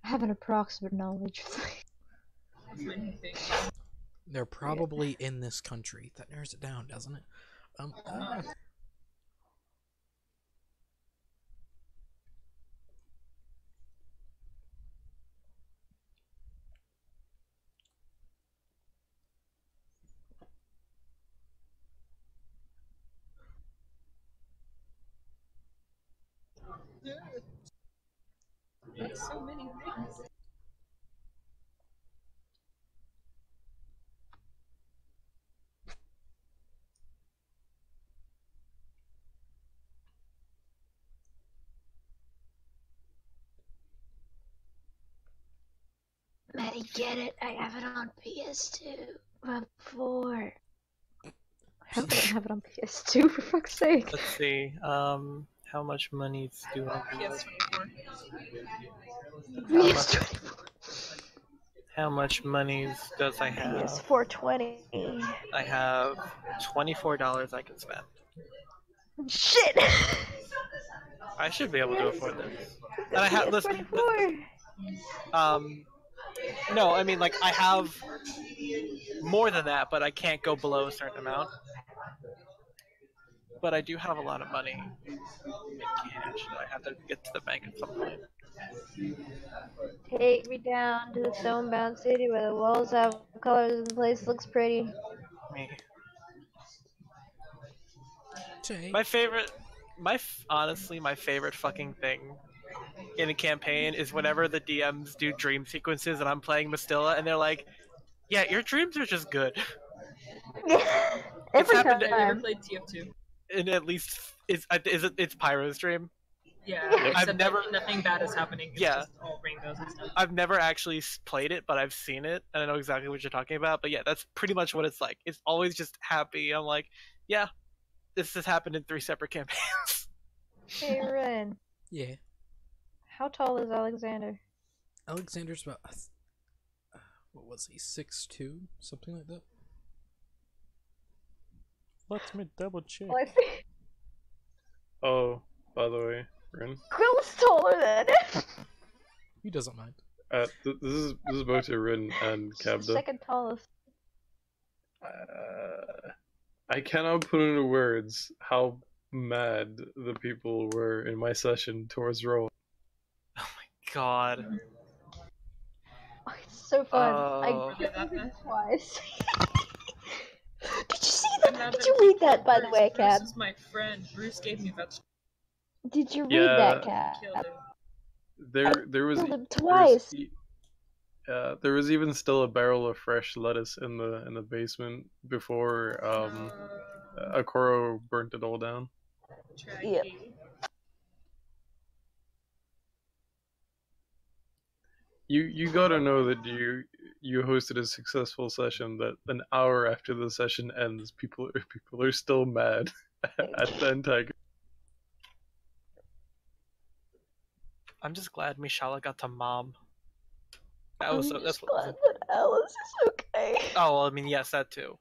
I have an approximate knowledge.
They're probably in this country. That narrows it down, doesn't it?
There's so many things.
Maddie, get it? I have it on PS2 before. How do I have it on PS2 for fuck's sake?
Let's see. How much money do I have?
PS24.
How much monies does I have?
PS420.
I have $24 I can spend.
Shit!
I should be able to afford this. And I have listen.
PS24.
No, I mean like I have more than that, but I can't go below a certain amount. But I do have a lot of money in cash that I have to get to the bank at some point.
Take me down to the stonebound city where the walls have colors and the place looks pretty.
Me.
Jay,
My favorite, honestly, my favorite fucking thing in a campaign is whenever the DMs do dream sequences and I'm playing Mastilla and they're like, "Yeah, your dreams are just good."
Every
happened to-
Have you ever
time.
played TF2?
And at least it's Pyro's dream.
Yeah,
Yep.
except
I've never-
that nothing bad is happening. It's
Yeah.
just all rainbows and stuff.
I've never actually played it, but I've seen it and I know exactly what you're talking about. But yeah, that's pretty much what it's like. It's always just happy. I'm like, yeah, this has happened in 3 separate campaigns.
Hey, Ren.
yeah.
How tall is Alexander?
Alexander's about, what was he, 6'2", something like that? Let me double check.
Well, I think
Oh, by the way, Rin,
Quill's taller than him.
He doesn't mind.
this is both to Rin and
He's the
Kabda.
second tallest.
I cannot put into words how mad the people were in my session towards Roll.
God.
Oh, it's so fun.
Oh.
I
Yeah, that
did it
bad.
twice. Did you see
I'm
that?
not
Did
that
you read that, by the
Bruce-
way,
Bruce
Cab?
is my friend. Bruce gave me vegetables.
Did you read
Yeah.
that, Cab?
Killed him.
There was
Killed him
there
twice.
there was even still a barrel of fresh lettuce in the basement before Akoro burnt it all down.
Yep.
Tracky.
You gotta know that you hosted a successful session that an hour after the session ends, people are still mad at the antagonist.
I'm just glad Mishala got to mom. That
I'm
was
just
that's
glad
what.
that Alice is okay.
Oh, well, I mean, yes, that too.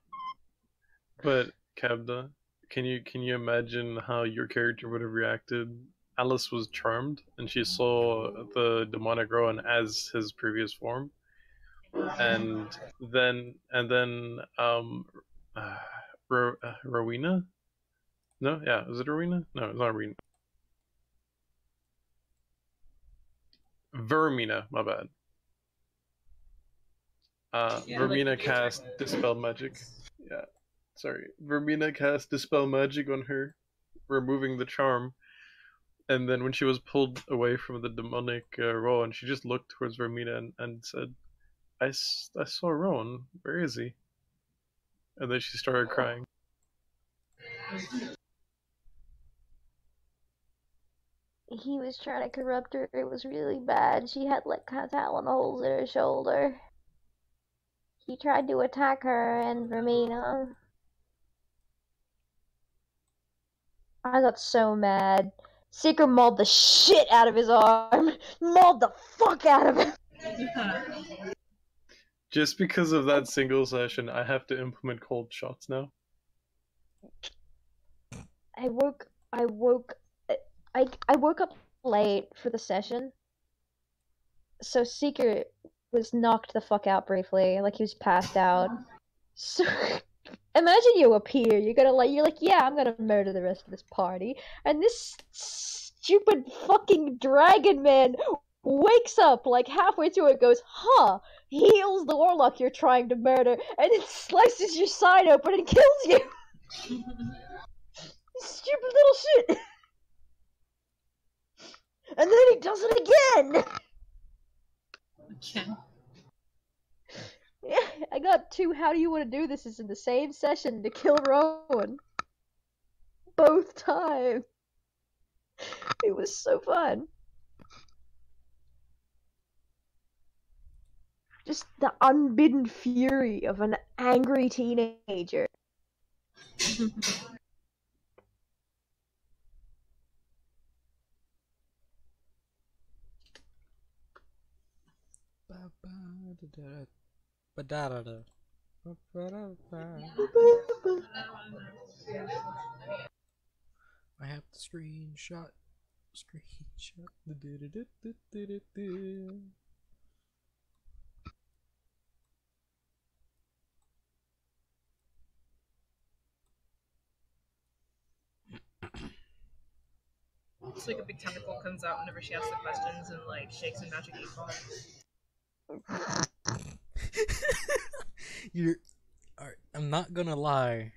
But Kabda, can you imagine how your character would have reacted? Alice was charmed, and she saw the demonic Rowan as his previous form, and then Rowena? No, yeah, is it Rowena? No, it's not Rowena. Vermina, my bad.
Yeah,
Vermina
like,
cast Dispel Magic. Yeah. Sorry. Vermina cast Dispel Magic on her, removing the charm. And then when she was pulled away from the demonic Rowan, she just looked towards Vermina and said, I saw Rowan. Where is he? And then she started crying.
He was trying to corrupt her. It was really bad. She had like talon holes in her shoulder. He tried to attack her and Romina. I got so mad. Seeker mauled the shit out of his arm. Mauled the fuck out of him.
Just because of that single session, I have to implement cold shots now.
I woke up late for the session. So Seeker was knocked the fuck out briefly, like he was passed out. So imagine you appear, you're like, yeah, I'm gonna murder the rest of this party, and this stupid fucking dragon man wakes up like halfway through it, goes, huh, heals the warlock you're trying to murder, and then slices your side open and kills you. Stupid little shit. And then he does it again.
Again.
Yeah, I got 2 how do you want to do this is in the same session to kill Rowan. Both times. It was so fun. Just the unbidden fury of an angry teenager.
I have the screenshot.
It's like a big tentacle comes out whenever she asks the questions and like shakes a magic 8-ball.
You're. Alright, I'm not gonna lie.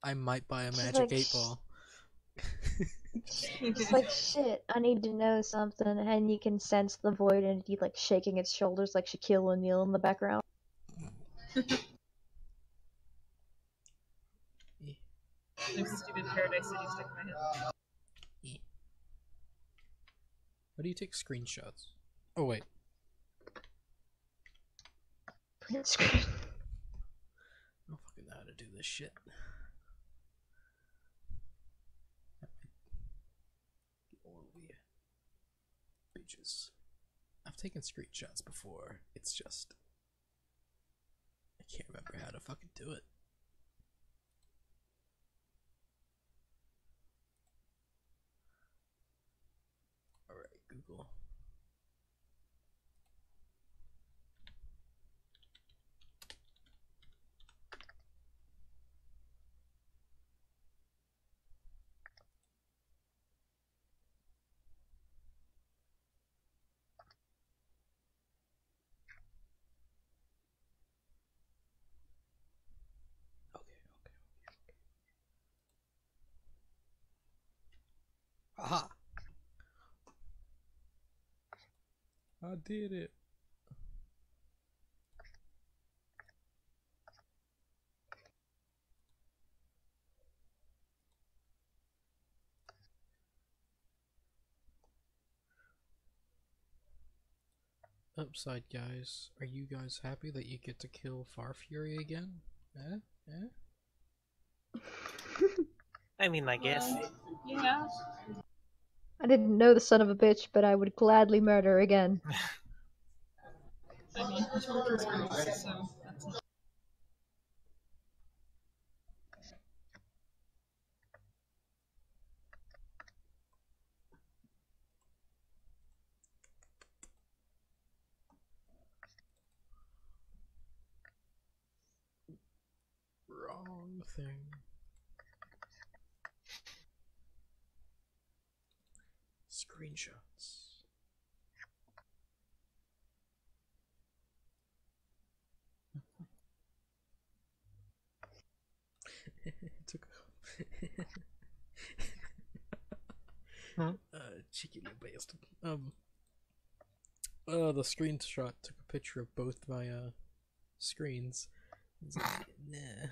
I might buy a
She's
magic
like,
8-ball.
It's like, shit, I need to know something, and you can sense the void entity like shaking its shoulders like Shaquille O'Neal in the background.
There's a stupid Paradise City stuck in my head.
How do you take screenshots? Oh wait.
Print screen.
I don't fucking know how to do this shit. Pages. I've taken screenshots before. It's just I can't remember how to fucking do it. Alright, Google. Aha! I did it. Upside, guys. Are you guys happy that you get to kill Farfury again? Eh? Eh?
I mean, I guess.
Yeah.
I didn't know the son of a bitch, but I would gladly murder again.
I mean, it's working screws, so that's not.
Wrong thing. Screenshots. Cheeky little bastard. The screenshot took a picture of both my screens. It's like, nah,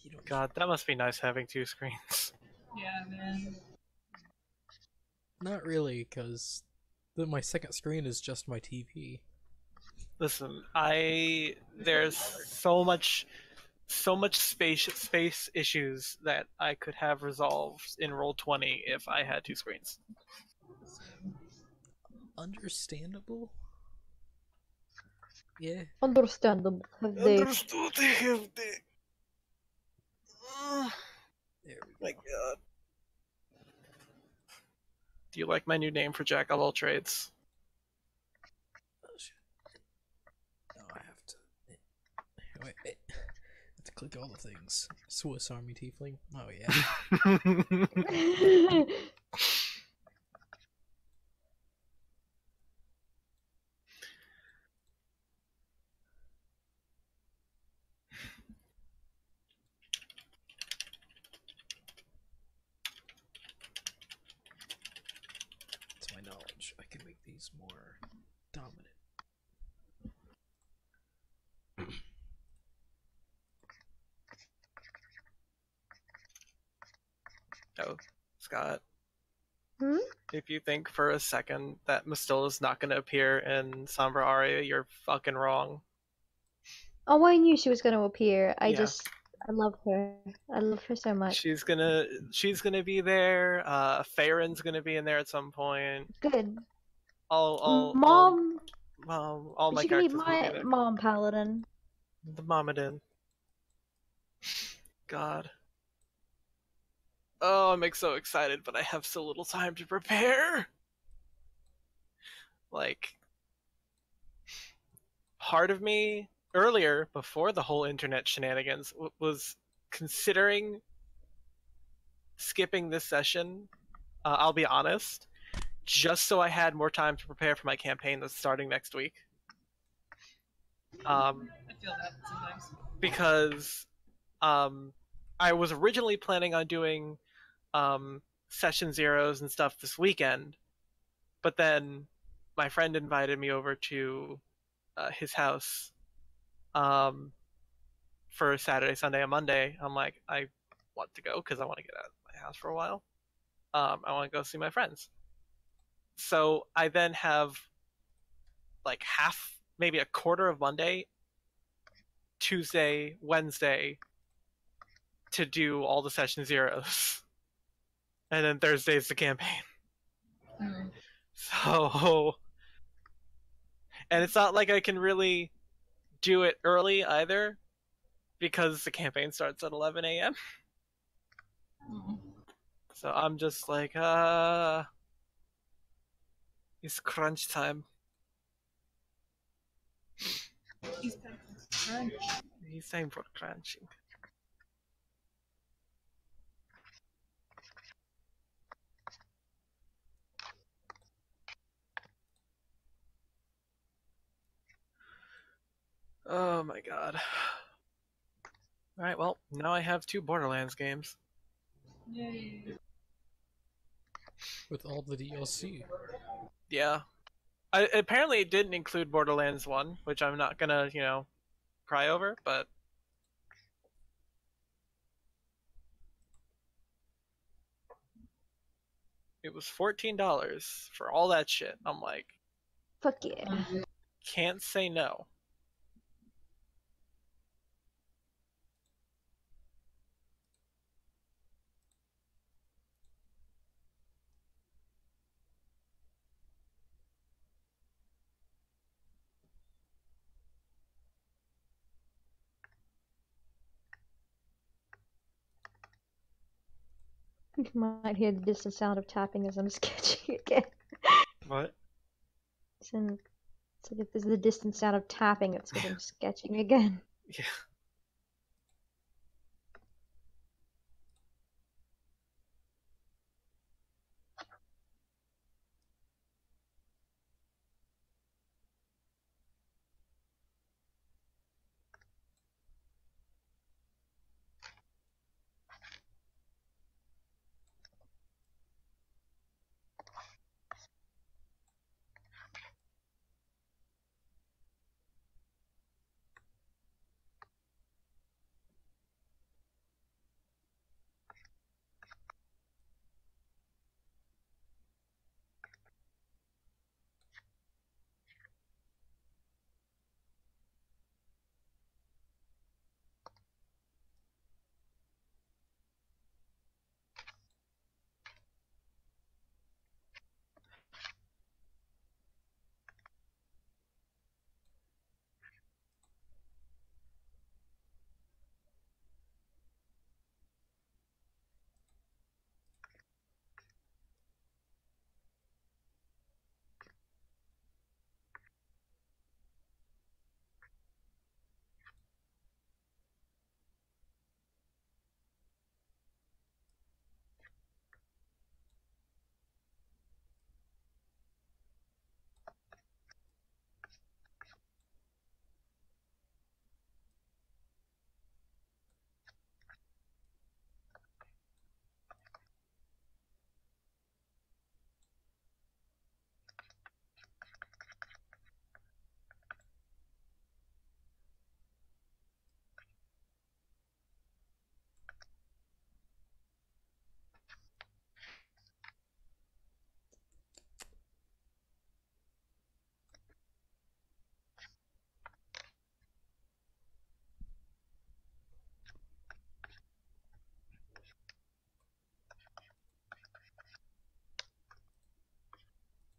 you don't.
God, that must be nice having two screens.
Yeah, man.
Not really, because my second screen is just my TV.
Listen, there's so much space issues that I could have resolved in Roll20 if I had two screens.
Understandable. Yeah.
Understandable. Have they...
Understood. Have they...
There we go.
My God. Do you like my new name for Jack of all trades?
Oh, shit. No, I have to. Wait. I have to click all the things. Swiss Army Tiefling. Oh yeah. To my knowledge, I can make these more dominant.
Oh, Scott.
Hmm?
If you think for a second that Mistilla's not going to appear in Sombra Aria, you're fucking wrong.
Oh, I knew she was going to appear. I
Yeah.
love her. I love her so much.
She's gonna be there. Farron's gonna be in there at some point.
Good.
All
Mom.
all my
She can be
characters will be
my
there.
mom paladin.
The Momadin. God. Oh, I'm so excited, but I have so little time to prepare. Like, part of me earlier, before the whole internet shenanigans, was considering skipping this session. I'll be honest, just so I had more time to prepare for my campaign that's starting next week.
I feel that sometimes.
Because I was originally planning on doing session zeros and stuff this weekend, but then my friend invited me over to his house for Saturday, Sunday, and Monday. I'm like, I want to go because I want to get out of my house for a while. I want to go see my friends. So I then have like half, maybe a quarter of Monday, Tuesday, Wednesday to do all the session zeros. And then Thursday's the campaign.
Mm.
So, and it's not like I can really do it early either, because the campaign starts at 11 a.m.
Mm.
So I'm just like, it's crunch time.
He's back. Crunch.
It's time for crunching. Oh my god. Alright, well, now I have 2 Borderlands games.
Yay.
With all the DLC.
Yeah. Apparently it didn't include Borderlands 1, which I'm not gonna, cry over, but... It was $14 for all that shit. I'm like,
Fuck yeah.
can't say no.
You might hear the distant sound of tapping as I'm sketching again.
What?
It's like if there's the distant sound of tapping, it's because I'm sketching again.
Yeah.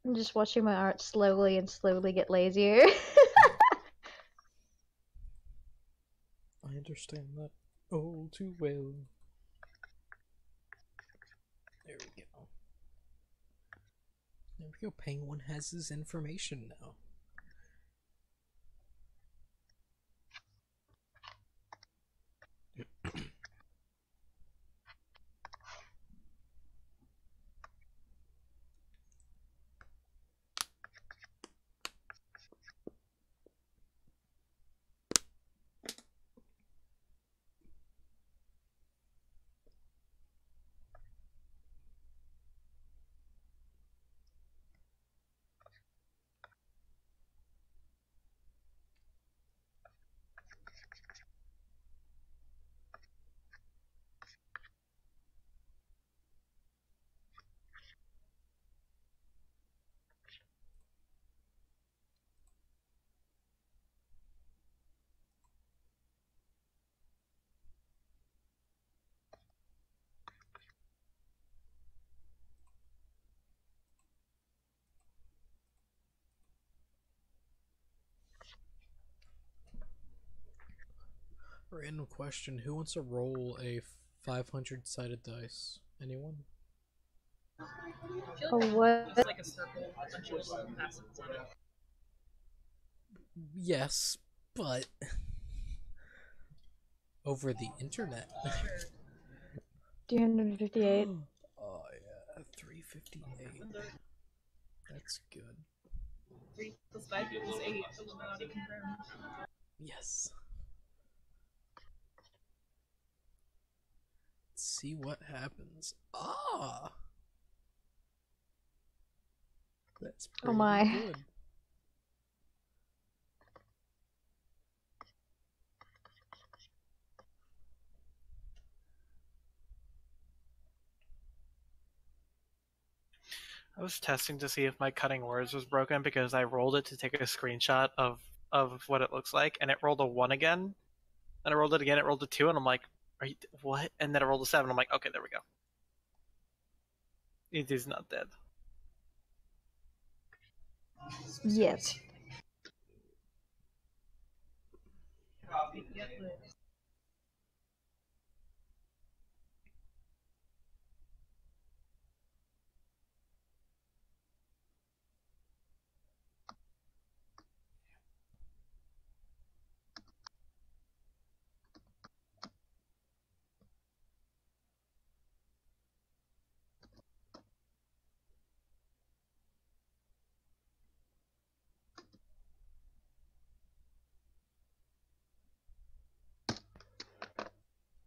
I'm just watching my art slowly and slowly get lazier.
I understand that all too well. There we go. There we go. Penguin has his information now. Random question. Who wants to roll a 500 sided dice? Anyone?
I feel
Oh,
like
what?
it's like a circle with a bunch of facets on it.
Yes, but over the internet.
Sure.
358.
Oh yeah, 358. That's good.
3 plus 5 equals 8. Illuminati confirmed.
Yes. Let's see what happens. Ah! That's
Oh
pretty
my.
good.
I was testing to see if my cutting words was broken because I rolled it to take a screenshot of what it looks like, and it rolled a 1 again. Then I rolled it again, it rolled a 2, and I'm like, are you, what? And then I rolled a 7. I'm like, okay, there we go. It is not dead.
Yes.
Yep, but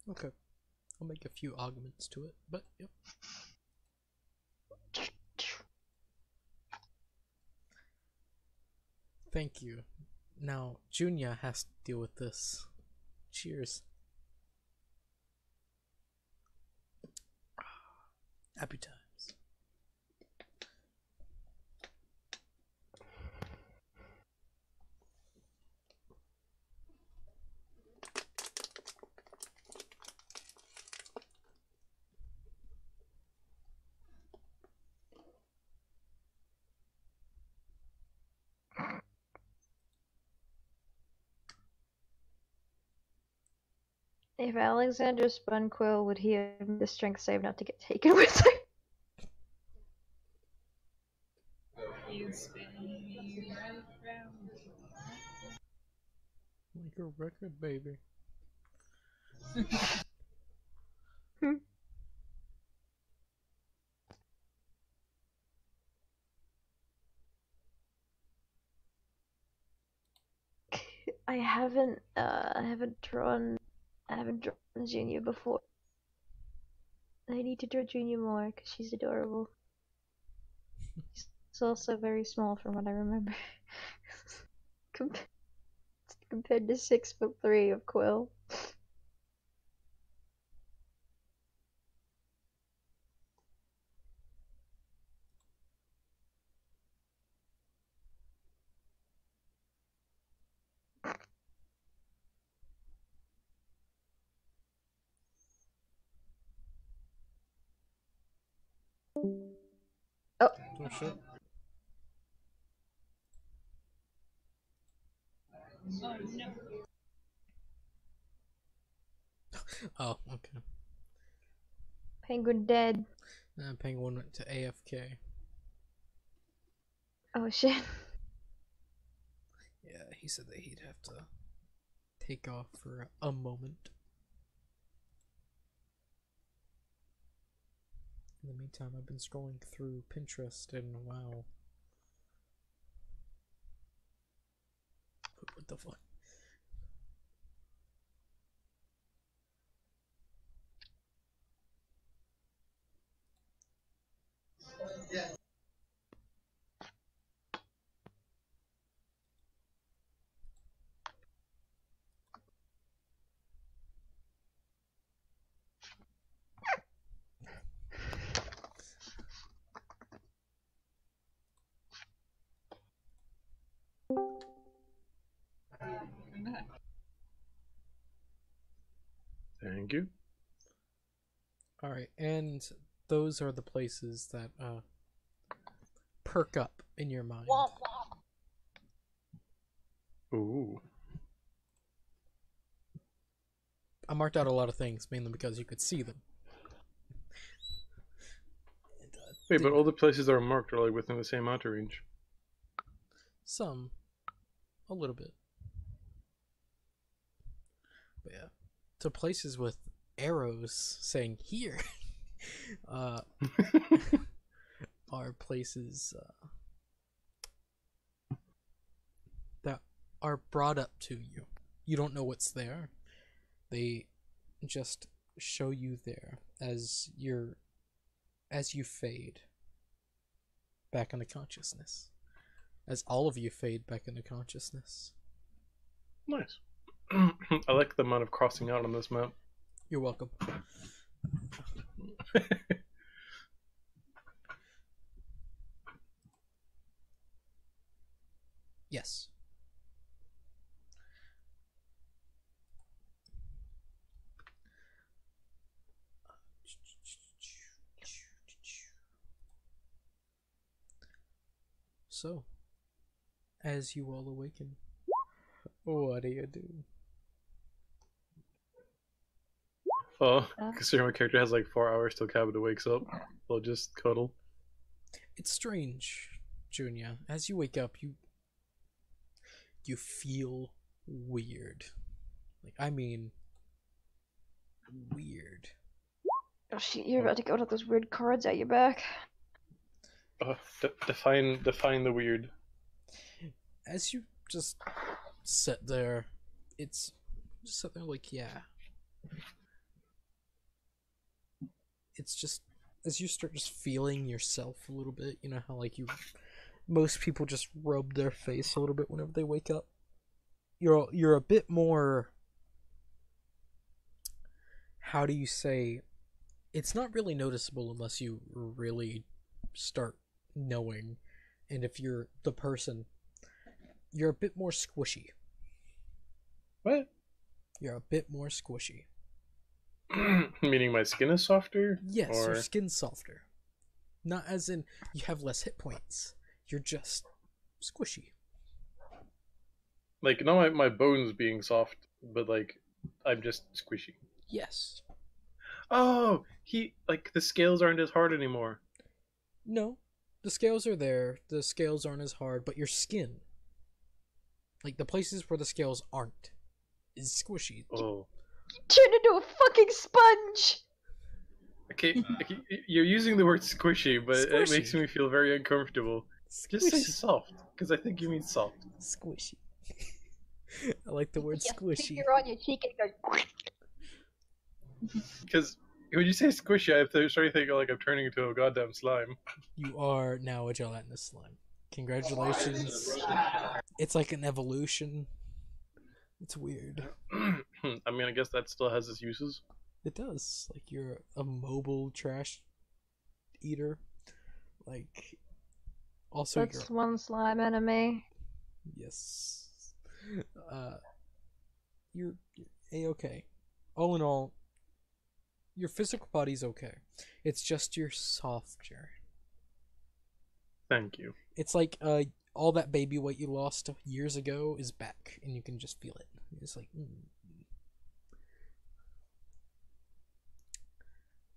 Okay. I'll make a few augments to it, but yep. Thank you. Now, Junya has to deal with this. Cheers. Happy times.
If Alexander spun Quill, would he have made the strength save not to get taken with her?
you spin me right round.
Like a record, baby.
I haven't drawn Junior before. I need to draw Junior more because she's adorable. She's also very small from what I remember. Compared to 6'3" of Quill.
Oh shit. Oh, okay.
Penguin dead.
Penguin went to AFK.
Oh shit.
Yeah, he said that he'd have to take off for a moment. In the meantime, I've been scrolling through Pinterest and wow. What the fuck?
Thank you.
Alright, and those are the places that perk up in your mind.
Ooh.
I marked out a lot of things, mainly because you could see them. And,
Wait, but all the places that are marked are like within the same outer range.
some. A little bit. But yeah. To places with arrows saying here are places that are brought up to you. You don't know what's there. They just show you there as you fade back into consciousness. As all of you fade back into consciousness.
Nice. I like the amount of crossing out on this map.
You're welcome. Yes. So, as you all awaken, what do you do?
Oh, considering my character has like 4 hours till Cabin wakes up, they'll just cuddle.
It's strange, Junia. As you wake up, you feel weird. Like, I mean, weird.
Oh shit, you're about to go to those weird cards at your back.
Define the weird.
As you just sit there, it's just sit there like, yeah. It's just, as you start just feeling yourself a little bit, you know how like most people just rub their face a little bit whenever they wake up. You're a bit more, how do you say, it's not really noticeable unless you really start knowing, and if you're the person, you're a bit more squishy.
What?
You're a bit more squishy.
Meaning my skin is softer?
Yes,
or...
your skin's softer. Not as in you have less hit points. You're just squishy.
Like, not my bones being soft, but like, I'm just squishy.
Yes.
Oh, like, the scales aren't as hard anymore.
No. The scales are there. The scales aren't as hard, but your skin, like the places where the scales aren't, is squishy.
Oh.
You turned into a fucking sponge!
Okay, you're using the word squishy, but it
Squishy.
makes me feel very uncomfortable. Just say
Squishy.
soft, because I think you mean soft.
Squishy. I like the word
Yes,
squishy.
finger on your cheek and it goes.
Because when you say squishy, I start thinking like I'm turning into a goddamn slime.
You are now a gelatinous slime. Congratulations. It's like an evolution. It's weird.
I mean, I guess that still has its uses.
It does. Like, you're a mobile trash eater. Like, also
That's one slime enemy.
yes. You're A-okay. All in all, your physical body's okay. It's just your softer.
Thank you.
It's like all that baby weight you lost years ago is back, and you can just feel it. It's like,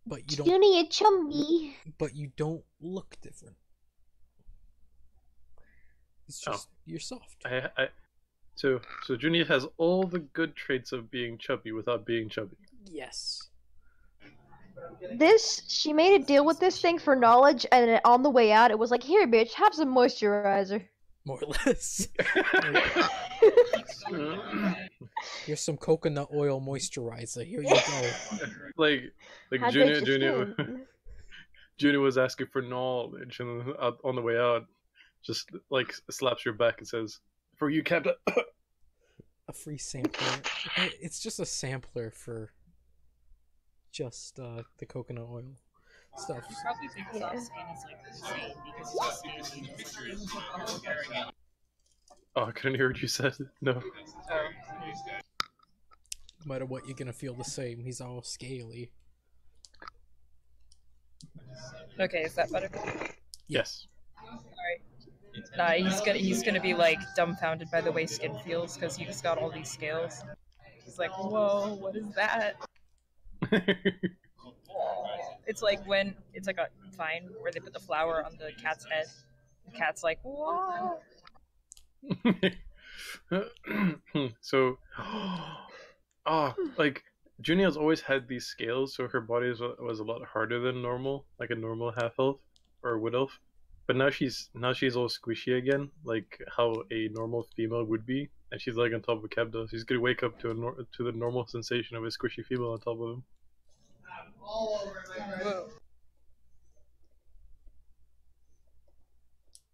but you don't.
Junie, chummy.
But you don't look different. It's just you're soft.
So Junie has all the good traits of being chubby without being chubby.
Yes.
She made a deal with this thing for knowledge, and on the way out, it was like, "Here, bitch, have some moisturizer."
More or less. Here's some coconut oil moisturizer. Here you go.
like
Hydrate
Junie,
your skin.
Junie was asking for knowledge, and on the way out, just like slaps your back and says, "For you, Captain."
A free sampler. It's just a sampler for just the coconut oil stuff.
You probably think soft skin is like insane because it's just skin.
Oh, I couldn't hear what you said. No.
No matter what, you're gonna feel the same. He's all scaly.
Okay, is that better?
Yes.
Alright. Nah, he's gonna be like dumbfounded by the way skin feels because he's got all these scales. He's like, whoa, what is that? It's like when it's like a vine where they put the flower on the cat's head. The cat's like, whoa.
So, like Junie always had these scales, so her body was a lot harder than normal, like a normal half elf or a wood elf. But now she's all squishy again, like how a normal female would be, and she's like on top of Kebda. She's gonna wake up to the normal sensation of a squishy female on top of him.
Whoa.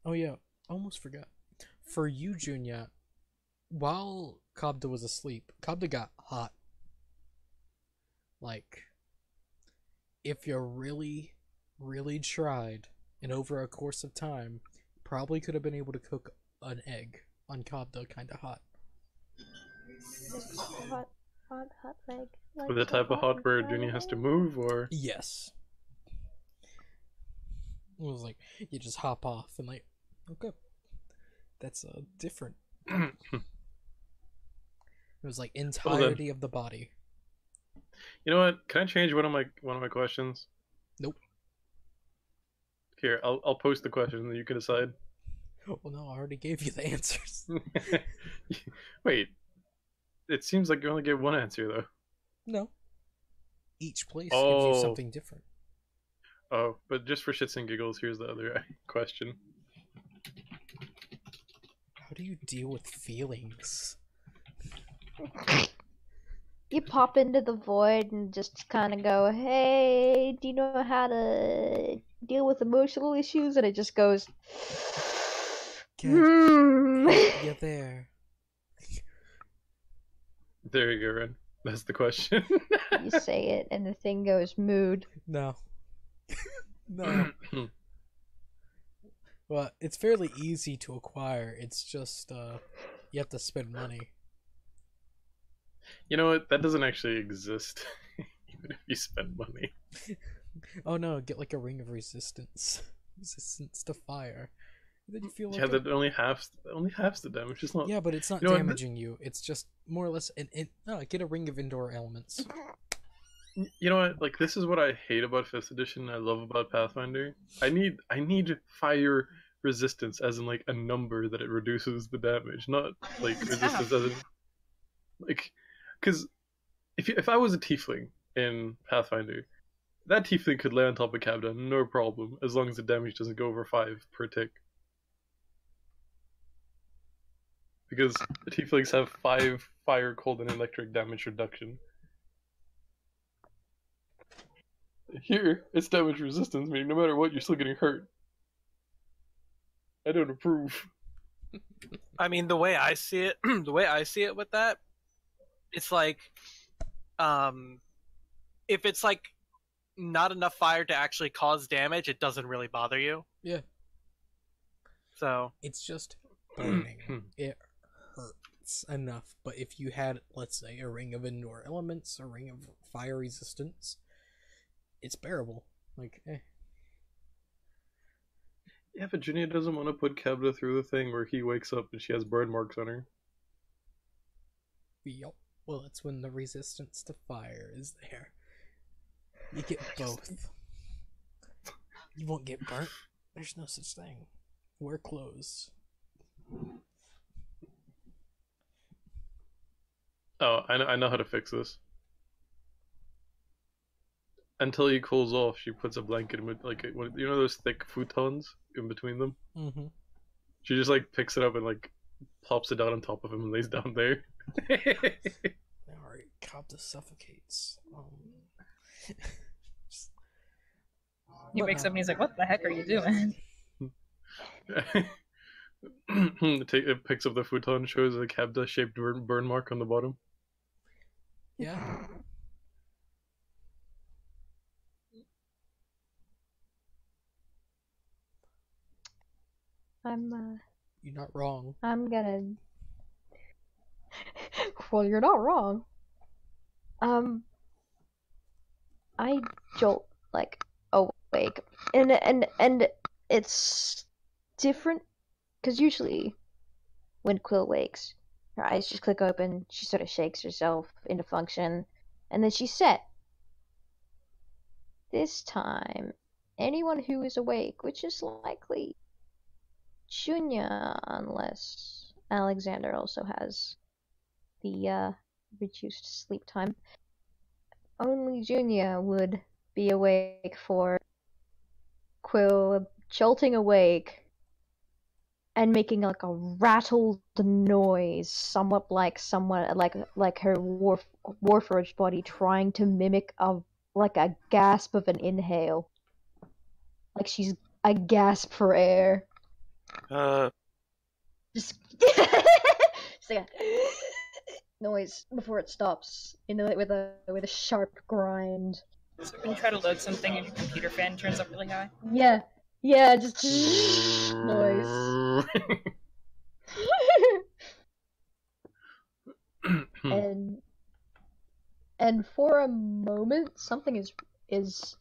Oh yeah, almost forgot. For you, Junya, while Kabda was asleep, Kabda got hot. Like, if you really, really tried, and over a course of time, probably could have been able to cook an egg on Kabda kind of hot.
Hot leg. Like
With the type of hot where Junie has to move, or
Yes. It was like, you just hop off and like, okay. That's different. It was like entirety of the body.
You know what? Can I change one of my questions?
Nope.
Here, I'll post the question and you can decide.
Well, no, I already gave you the answers.
Wait. It seems like you only gave one answer though.
No. Each place gives you
Oh.
something different.
Oh, but just for shits and giggles, here's the other question.
How do you deal with feelings?
You pop into the void and just kind of go, "Hey, do you know how to deal with emotional issues?" And it just goes,
Get,
"Hmm."
get there.
There you go, Ren. That's the question.
You say it, and the thing goes, "Mood."
No. No. Well, it's fairly easy to acquire. It's just, you have to spend money.
You know what? That doesn't actually exist. Even if you spend money.
Oh no, get like a ring of resistance. Resistance to fire. Then you feel like
Yeah, that only halves the damage. It's not.
yeah, but it's not
You know what?
damaging you. It's just more or less no, get a ring of indoor elements.
You know what? Like, this is what I hate about 5th edition. I love about Pathfinder. I need fire resistance, as in like a number that it reduces the damage, not like resistance as in like, because if I was a tiefling in Pathfinder, that tiefling could lay on top of Kabda, no problem, as long as the damage doesn't go over 5 per tick. Because the tieflings have 5 fire, cold, and electric damage reduction. Here, it's damage resistance, meaning no matter what, you're still getting hurt. I don't approve.
I mean, the way I see it, with that, it's like, if it's like not enough fire to actually cause damage, it doesn't really bother you.
Yeah.
So
It's just burning. It hurts enough. But if you had, let's say, a ring of indoor elements, a ring of fire resistance, it's bearable. Like,
Yeah, but Junia doesn't want to put Kebda through the thing where he wakes up and she has burn marks on her.
Yup. Well, it's when the resistance to fire is there. You get both. You won't get burnt. There's no such thing. Wear clothes.
Oh, I know how to fix this. Until he cools off, she puts a blanket in, like, you know those thick futons in between them?
Mm-hmm.
She just, like, picks it up and, like, plops it down on top of him and lays down there.
Alright, Kebda suffocates.
He wakes up and he's like, "What the heck are you doing?"
It picks up the futon, shows a Kebda shaped burn mark on the bottom.
Yeah. You're not wrong.
I'm gonna. Well, you're not wrong. I jolt like awake, and it's different because usually when Quill wakes, her eyes just click open. She sort of shakes herself into function, and then she's set. This time, anyone who is awake, which is likely Junya, unless Alexander also has the reduced sleep time, only Junya would be awake for Quill jolting awake and making like a rattled noise, somewhat like her Warforged body trying to mimic a gasp of an inhale, like she's a gasp for air. Just like a noise before it stops, with a sharp grind.
So when you try to load something and your computer fan turns up really high.
Yeah, just noise. and for a moment, something is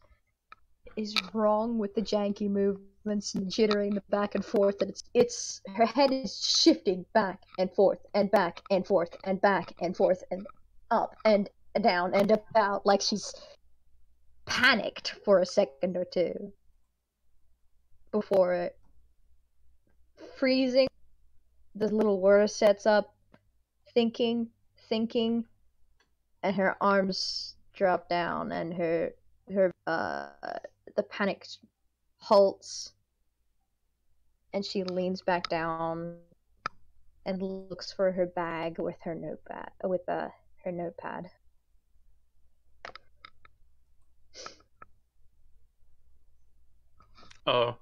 wrong with the janky movements and jittering the back and forth. And it's her head is shifting back and forth and back and forth and back and forth and up and down and about, like she's panicked for a second or two before freezing. The little word sets up, thinking, and her arms drop down, and the panic halts, and she leans back down and looks for her bag with her notepad.
Oh,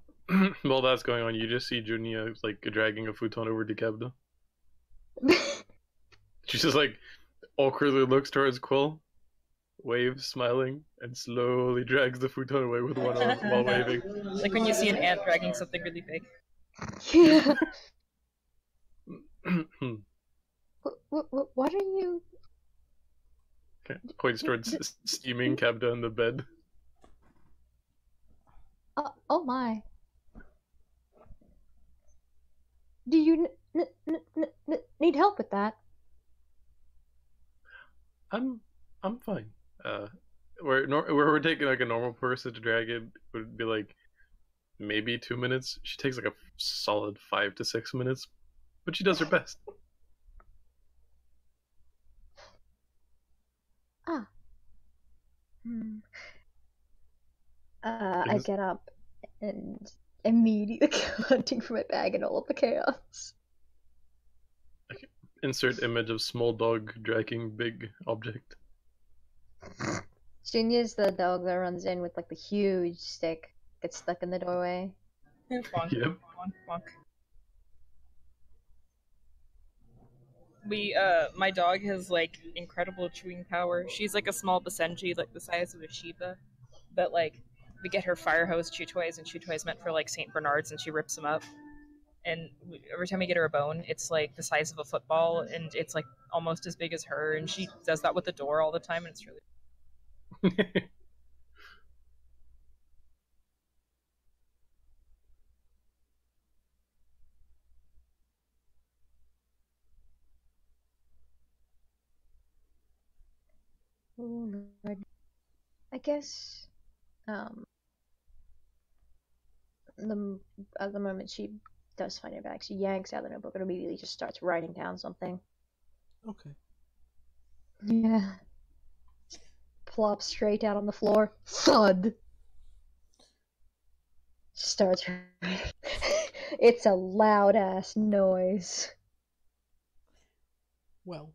while that's going on, you just see Junia like dragging a futon over to Kebda. She just like awkwardly looks towards Quill, waves, smiling, and slowly drags the futon away with one arm while waving.
Like when you see an ant dragging something really big.
Yeah. What are you?
Okay. Point starts steaming Kebda in the bed.
Oh my. Do you need help with that?
I'm fine. Where we're taking like a normal person to drag it would be like maybe 2 minutes. She takes like a solid 5 to 6 minutes, but she does her best.
Ah. I get up and immediately go hunting for my bag in all of the chaos.
Insert image of small dog dragging big object.
Junya's the dog that runs in with like the huge stick, gets stuck in the doorway.
Bonk,
Yep.
bonk, bonk. My dog has like incredible chewing power. She's like a small Basenji, like the size of a Shiba, but like we get her fire hose chew toys, and chew toys meant for like Saint Bernards, and she rips them up. And every time we get her a bone, it's like the size of a football, and it's like almost as big as her, and she does that with the door all the time, and it's really.
Lord. I guess, the at the moment she does find it back, she yanks out the notebook and immediately just starts writing down something.
Okay.
Yeah. Plops straight out on the floor. Thud! Starts writing. It's a loud ass noise.
Well,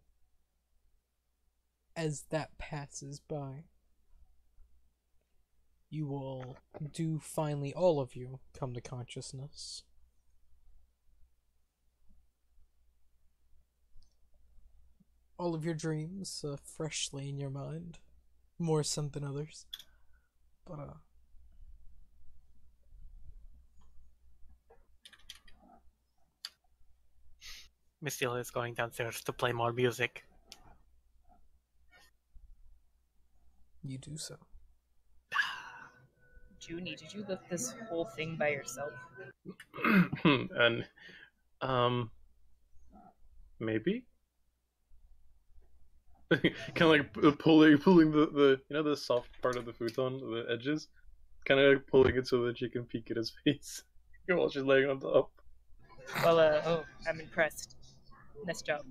as that passes by, you will do finally, all of you, come to consciousness. All of your dreams freshly in your mind. More some than others. But,
Mistila is going downstairs to play more music.
you do so.
Junie, did you lift this whole thing by yourself?
And maybe kind of like pulling the the soft part of the futon, the edges, kind of like pulling it so that she can peek at his face while she's laying on top.
Well, I'm impressed. Nice job.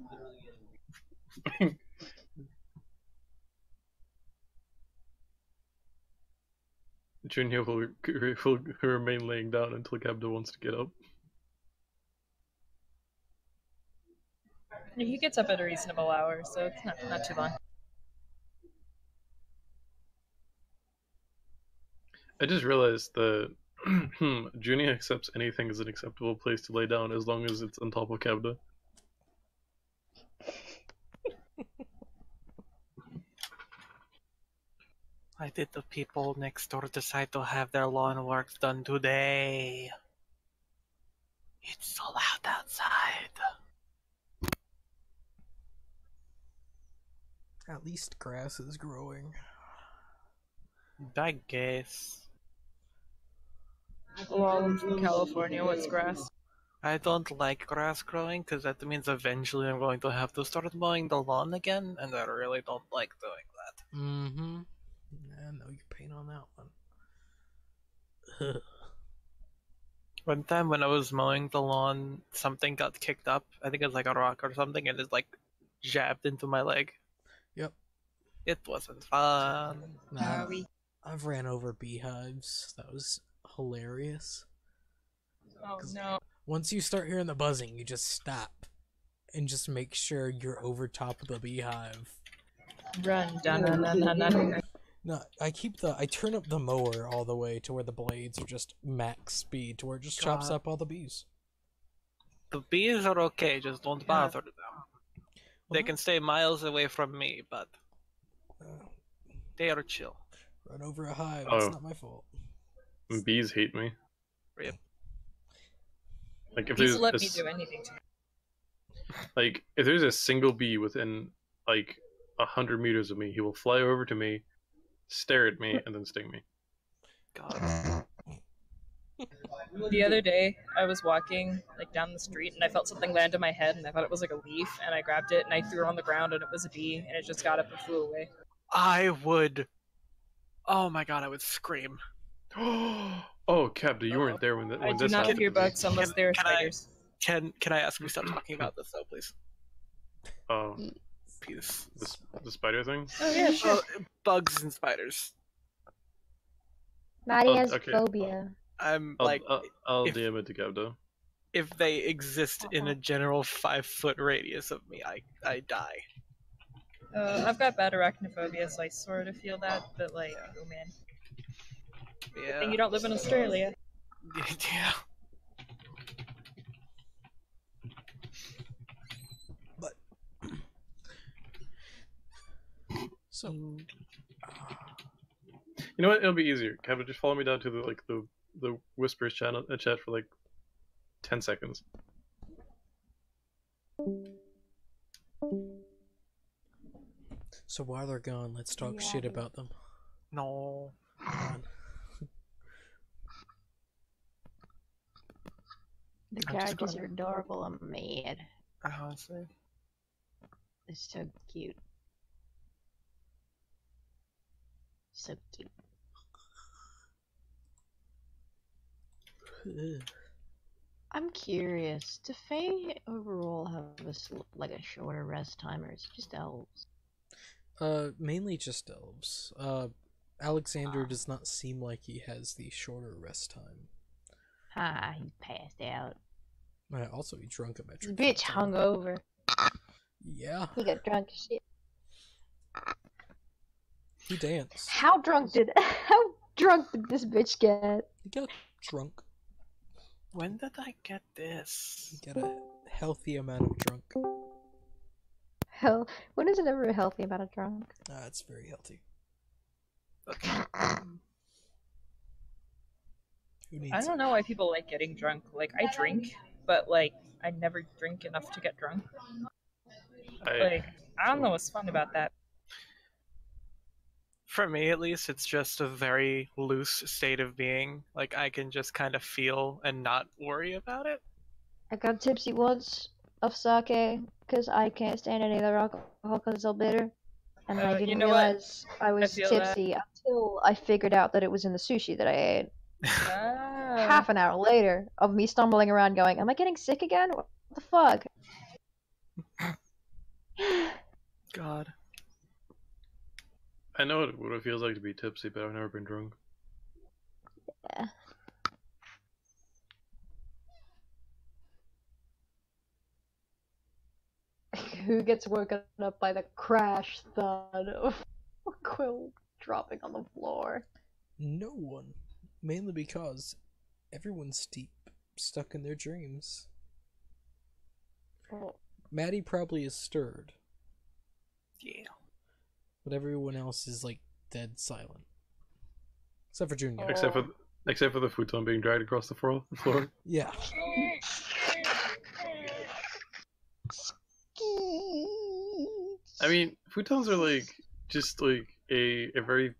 Junior will remain laying down until Gabdo wants to get up.
He gets up at a reasonable hour, so it's not too long.
I just realized that Junie accepts anything as an acceptable place to lay down as long as it's on top of Kabda.
Why did the people next door decide to have their lawn work done today? It's so loud outside.
At least grass is growing.
I guess.
Well, I'm from California. What's grass?
I don't like grass growing because that means eventually I'm going to have to start mowing the lawn again, and I really don't like doing that.
Mm-hmm. I know your pain on that one.
One time when I was mowing the lawn, something got kicked up. I think it was like a rock or something, and it like jabbed into my leg.
Yep.
It wasn't fun.
Nah, I've ran over beehives. That was hilarious.
Oh no.
Once you start hearing the buzzing, you just stop and just make sure you're over top of the beehive.
Run, dun.
No, I turn up the mower all the way to where the blades are just max speed, to where it just chops
God.
up all the bees.
The bees are okay, just don't bother them. They
Well,
can stay miles away from me, but they are chill.
run over a hive.
Oh.
It's not my fault.
Bees hate me.
Rip.
Like if
Please
there's
let
a
me do anything to me.
like if there's a single bee within like 100 meters of me, he will fly over to me, stare at me, and then sting me.
God.
The other day, I was walking like down the street, and I felt something land on my head, and I thought it was like a leaf, and I grabbed it and I threw it on the ground, and it was a bee, and it just got up and flew away.
I would. Oh my god, I would scream.
Oh, Kabda, you weren't there when,
I do
this
not
happened.
fear bugs unless they're
Can I-
spiders.
Can I ask we stop talking about this though, please?
Oh,
Please.
the spider thing?
Oh yeah, sure.
Bugs and spiders.
Maddie
Oh,
has
okay.
phobia.
I'm
I'll,
like,
I'll
if-
DM it to Kabda.
if they exist in a general 5-foot radius of me, I die.
I've got bad arachnophobia, so I sort of feel that, but like, oh man.
Yeah.
And you don't live in Australia.
Yeah.
So,
You know what? It'll be easier. Kabda, just follow me down to the whispers channel chat for like 10 seconds.
so while they're gone, let's talk shit about them.
No.
Come on.
The
I'm just
characters
gonna-
are adorable. I'm mad.
Honestly.
It's so cute.
So cute. I'm curious. Do Fae overall have like a shorter rest time, or is it just elves?
Mainly just elves. Alexander does not seem like he has the shorter rest time.
Ha, he passed out.
Also, he drunk a
This
metric.
bitch
foot
hung
ton.
over.
Yeah,
He got drunk as shit.
he danced.
How drunk did this bitch get?
He got drunk.
When did I get this?
He got a healthy amount of drunk.
Hell, when is it ever a healthy amount of drunk?
It's very healthy.
Okay.
Who needs
I don't know why people like getting drunk. Like, I drink, but like, I never drink enough to get drunk. Like, I don't know what's fun about that.
For me, at least, it's just a very loose state of being. Like, I can just kind of feel and not worry about it.
I got tipsy once of sake because I can't stand any other alcohol because it's all bitter. And I
You
didn't
know what?
realize I was
feel that.
tipsy until I figured out that it was in the sushi that I ate.
Ah.
Half an hour later of me stumbling around going, am I getting sick again? What the fuck?
God.
I know what it feels like to be tipsy, but I've never been drunk.
Yeah. Who gets woken up by the crash thud of Quill dropping on the floor?
No one. Mainly because everyone's stuck in their dreams.
Oh.
Maddie probably is stirred,
Yeah.
but everyone else is like dead silent. Except for Junior.
Oh.
Except for the futon being dragged across the floor.
Yeah.
I mean, futons are like just like a very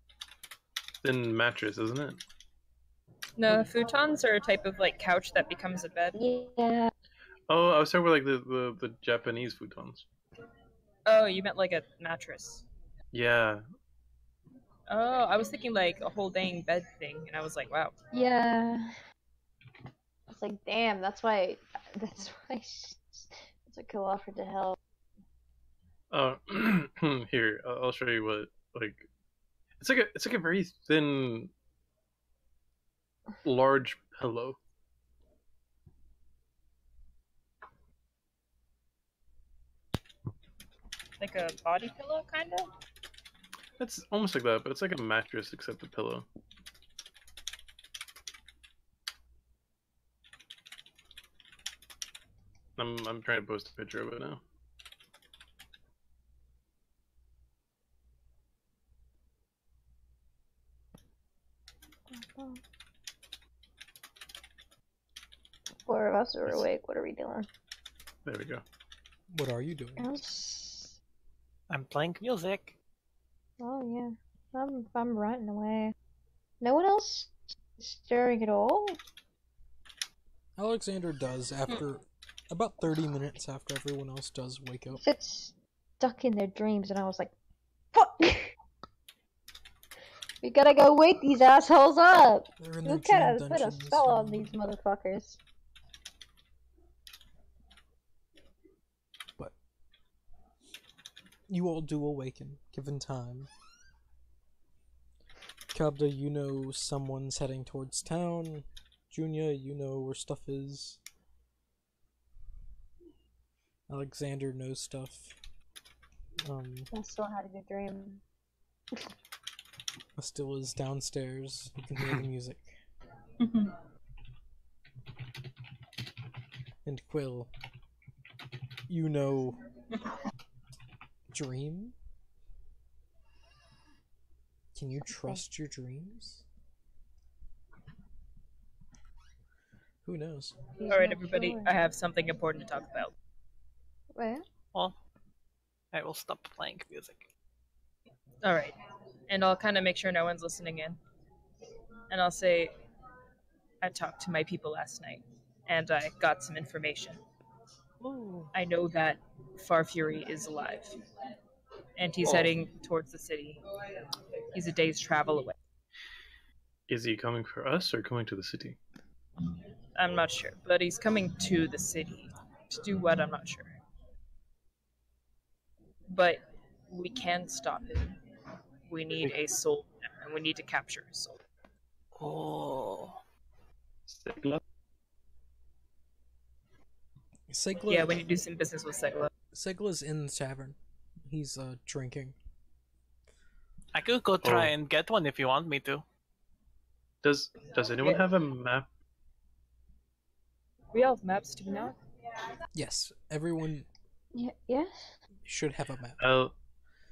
thin mattress, isn't it?
No, futons are a type of like couch that becomes a bed.
Yeah.
Oh, I was talking about like the Japanese futons.
Oh, you meant like a mattress.
Yeah.
Oh, I was thinking like a whole dang bed thing, and I was like, wow.
Yeah. It's like, damn, that's why Kill offered to help.
Here, I'll show you what like. It's like a very thin, large pillow.
Like a body pillow, kind of?
It's almost like that, but it's like a mattress except a pillow. I'm trying to post a picture of it now.
Four of us are awake. What are we doing?
There we go.
What are you doing?
I'm playing music.
Oh yeah, I'm running away. No one else stirring at all.
Alexander does after about 30 minutes after everyone else does wake up.
It's stuck in their dreams, and I was like, "Fuck! We gotta go wake these assholes up.
They're in their
Who can
dream
put a
dungeons.
spell on these motherfuckers?"
But you all do awaken, given time. Kabda, you know someone's heading towards town. Junia, you know where stuff is. Alexander knows stuff.
I still had a good dream.
Still is downstairs. You can hear the music. And Quill, you know dream? Can you trust your dreams? Who knows?
He's
Alright,
not
everybody,
sure.
I have something important to talk about.
Well,
Well, I will stop playing music.
Alright, and I'll kind of make sure no one's listening in. And I'll say, I talked to my people last night, and I got some information. I know that Far Fury is alive. and he's
Oh.
heading towards the city. He's a day's travel away.
Is he coming for us or coming to the city?
I'm not sure, but he's coming to the city. To do what, I'm not sure. But we can stop him. We need a soul, and we need to capture his soul.
Oh.
Segla?
Segla,
Yeah, we need to do some business with Segla.
Segla's in the tavern. He's drinking.
I could go try
Oh.
and get one if you want me to.
Does anyone have a map?
We all have maps, do we not?
Yes, everyone
Yeah.
should have a map.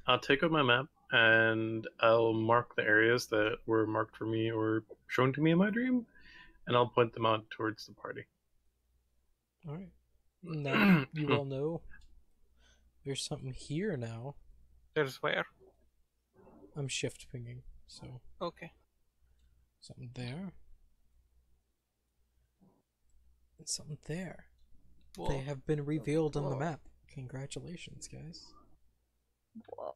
I'll take out my map and I'll mark the areas that were marked for me or shown to me in my dream, and I'll point them out towards the party.
All right. Now you all know there's something here now.
There's where?
I'm shift pinging, so
Okay.
something there. And something there.
Whoa.
They have been revealed on the map. Congratulations, guys.
Whoa.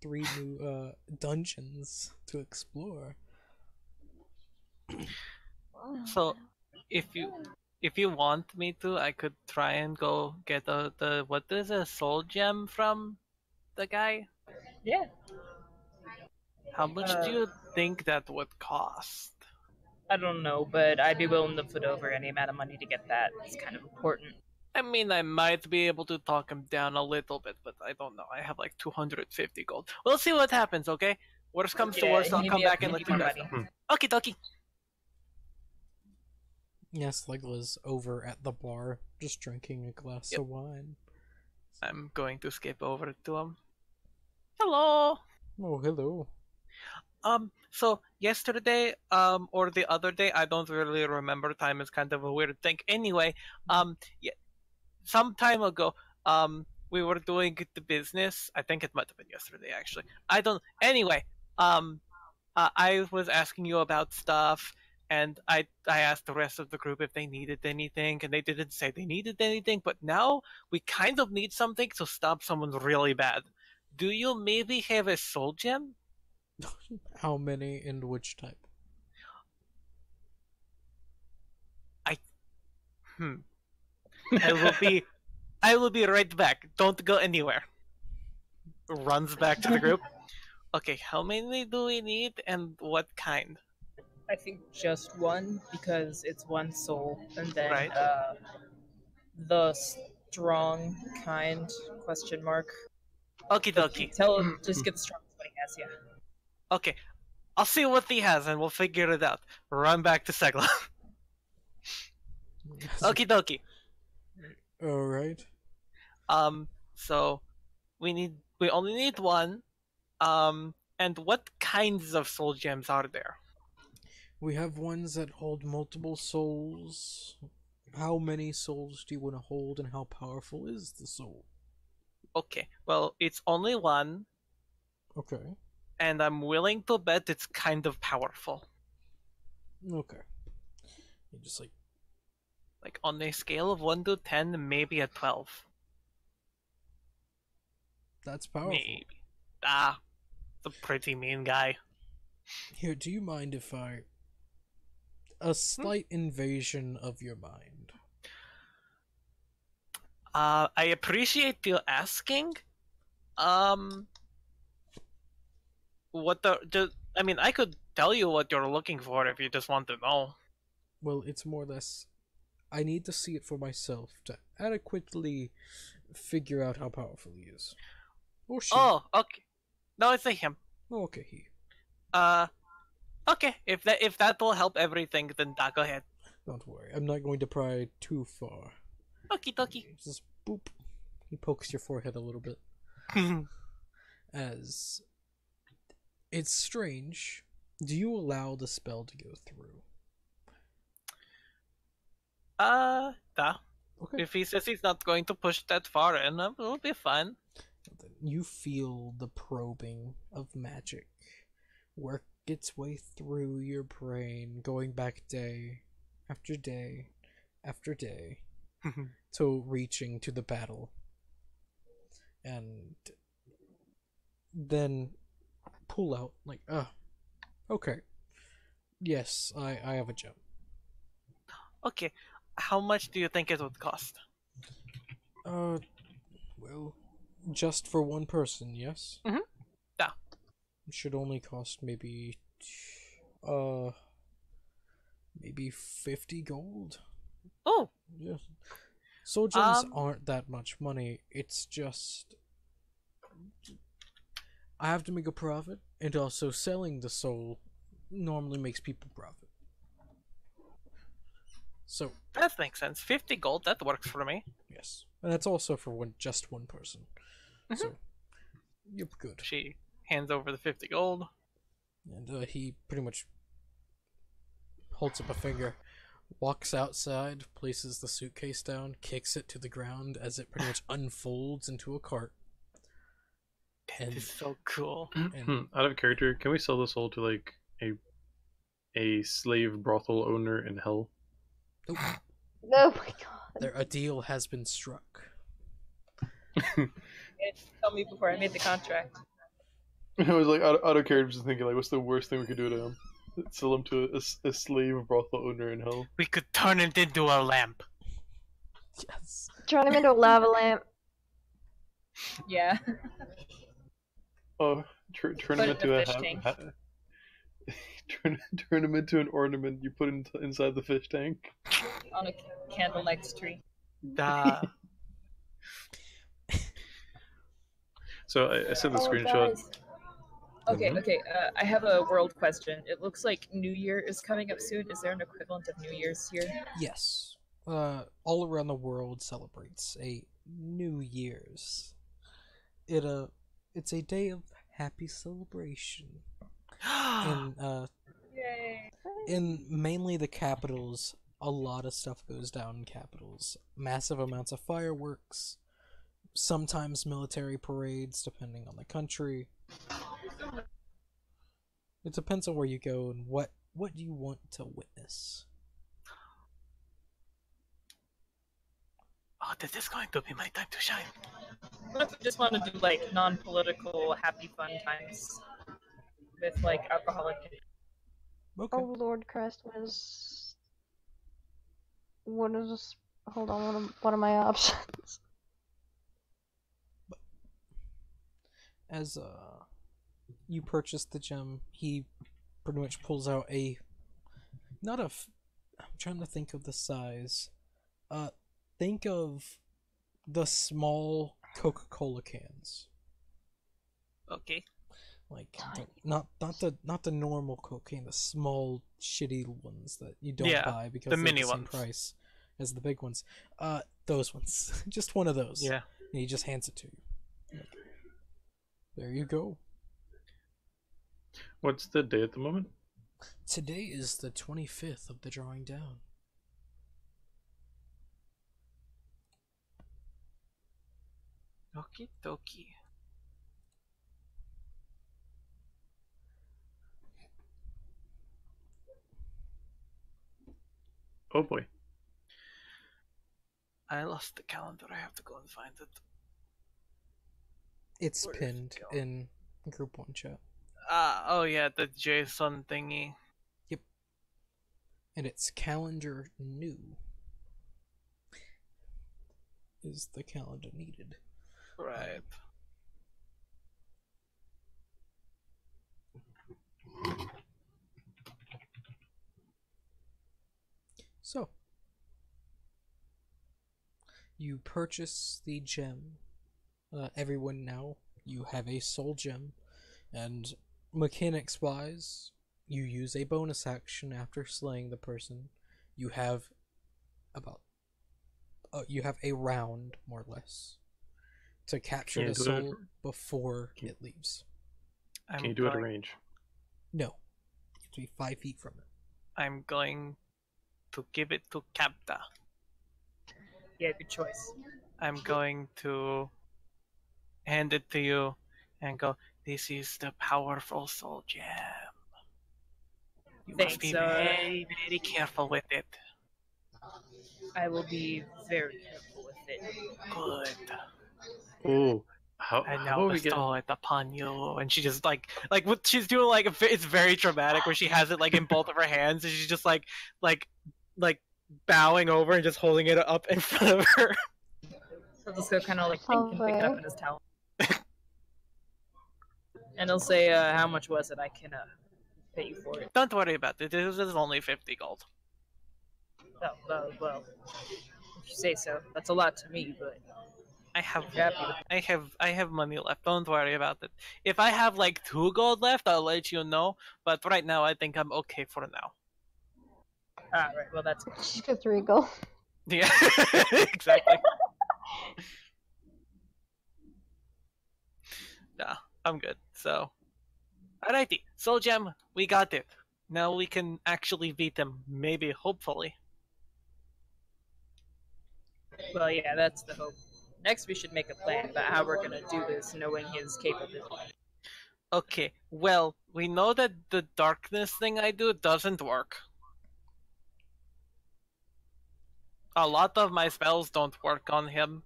3 new dungeons to explore.
So, if you want me to, I could try and go get the what is a soul gem from the guy.
Yeah.
How much do you think that would cost?
I don't know, but I'd be willing to put over any amount of money to get that. It's kind of important.
I mean, I might be able to talk him down a little bit, but I don't know. I have like 250 gold. We'll see what happens, okay? Worst comes to
Yeah,
worst, I'll
give
come
me a-
back and
give
let
me
you
more
guys know.
money.
Okie dokie.
Yes, Legla's over at the bar, just drinking a glass
Yep.
of wine.
I'm going to skip over to him. Hello.
Oh, hello.
So yesterday, or the other day, I don't really remember. Time is kind of a weird thing. Anyway, yeah, some time ago, we were doing the business. I think it might have been yesterday, actually. I don't. Anyway, I was asking you about stuff, and I asked the rest of the group if they needed anything, and they didn't say they needed anything. But now we kind of need something to stop someone really bad. Do you maybe have a soul gem?
How many and which type?
I will be right back. Don't go anywhere. Runs back to the group. Okay, how many do we need and what kind?
I think just one, because it's one soul, and then
Right.
The strong kind, question mark.
Okie dokie.
Tell him, just get the strongest one he has, yeah.
Okay. I'll see what he has and we'll figure it out. Run back to Segla. Okie dokie.
Alright.
So we only need one. And what kinds of soul gems are there?
We have ones that hold multiple souls. How many souls do you want to hold, and how powerful is the soul?
Okay, well, it's only one,
Okay.
and I'm willing to bet it's kind of powerful.
Okay. You just
Like on a scale of 1 to 10, maybe a 12.
that's powerful.
Maybe. Ah, it's a pretty mean guy.
Here, do you mind if a slight invasion of your mind?
I appreciate you asking. I mean, I could tell you what you're looking for if you just want to know.
Well, it's more or less. I need to see it for myself to adequately figure out how powerful he is. Or she.
Oh, okay. No, it's a him.
Oh, okay, he.
Okay. If that will help everything, then go ahead.
Don't worry, I'm not going to pry too far.
Okie dokie.
Just boop. He pokes your forehead a little bit. As it's strange. Do you allow the spell to go through?
Da.
Okay.
If he says he's not going to push that far in, it'll be fine.
You feel the probing of magic work its way through your brain, going back day after day after day to reaching to the battle. And then pull out, like, okay. Yes, I have a gem.
Okay, how much do you think it would cost?
Well, just for one person, yes?
Mhm. Yeah.
It should only cost maybe 50 gold.
Oh,
Yeah. Soul gems
Um,
aren't that much money. It's just I have to make a profit, and also selling the soul normally makes people profit. So
that makes sense. 50 gold, that works for me.
yes, and that's also for just one person. So yep, good.
She hands over the 50 gold.
And he pretty much holds up a finger, walks outside, places the suitcase down, kicks it to the ground as it pretty much unfolds into a cart. And
This is so cool.
Out of character, can we sell the soul to like a slave brothel owner in hell?
oh,
Oh my god.
a deal has been struck.
Tell me before I made the contract.
I was like out of character, just thinking like, what's the worst thing we could do to him? Sell him to a slave brothel owner in hell.
We could turn it into a lamp.
Yes.
Turn him into a lava lamp.
Yeah.
Oh, turn
Put
him
it
into
in a
a
fish tank.
turn him into an ornament you put inside the fish tank.
On a candle next tree.
Duh.
So I sent the
Oh,
screenshot.
guys. Okay, okay. I have a world question. It looks like New Year is coming up soon. Is there an equivalent of New Year's here?
Yes. All around the world celebrates a New Year's. It's a day of happy celebration.
Yay!
In mainly the capitals, a lot of stuff goes down in capitals. Massive amounts of fireworks, sometimes military parades, depending on the country. It depends on where you go and what you want to witness.
Oh, this is going to be my time to shine.
What if we just want to do like non-political, happy, fun times with like alcoholic?
Okay.
Oh Lord Christ, what is this? Hold on, what are my options?
As you purchase the gem, he pretty much pulls out I'm trying to think of the size. Think of the small Coca-Cola cans.
Okay.
Like not the normal cocaine, the small shitty ones that you don't
Yeah,
buy because
the
they're
mini
the same
ones.
price as the big ones. Those ones. Just one of those.
Yeah.
And he just hands it to you. Like, there you go.
What's the day at the moment?
Today is the 25th of the drawing down.
Okie dokie.
Oh boy.
I lost the calendar. I have to go and find it.
It's
Where is it
pinned
going?
in Group 1 chat.
Oh yeah, the JSON thingy.
And it's calendar new. Is the calendar needed?
Right.
So, you purchase the gem. Everyone now, you have a soul gem. And mechanics-wise, you use a bonus action after slaying the person. You have you have a round, more or less, to capture
Can you
the
do it-
soul before it leaves.
I'm
Can you do it at
going,
range?
No. You have to be 5 feet from it.
I'm going to give it to Capta.
Yeah, good choice.
I'm going to hand it to you and go, this is the powerful soul gem. You must be
Thanks,
very, very careful with it.
I will be very careful with it.
Good.
Oh,
I
how
now
about we get?
bestow it upon you. And she just like what she's doing, like it's very dramatic where she has it like in both of her hands and she's just like bowing over and just holding it up in front of her.
He'll just go kind of like think and pick it up in his towel. And he'll say, how much was it? I can pay you for it.
Don't worry about it. This is only 50 gold.
Oh, well, if you say so. That's a lot to me, but
I have
I'm happy.
I have money left. Don't worry about it. If I have like 2 gold left, I'll let you know. But right now, I think I'm okay for now.
Ah, right. Well, that's
She's got 3 gold.
Yeah, exactly. Nah, I'm good. So, alrighty. Soul Gem, we got it. Now we can actually beat them. Maybe, hopefully.
well, yeah. That's the hope. Next, we should make a plan about how we're gonna do this, knowing his capability.
Okay, well, we know that the darkness thing I do doesn't work. A lot of my spells don't work on him,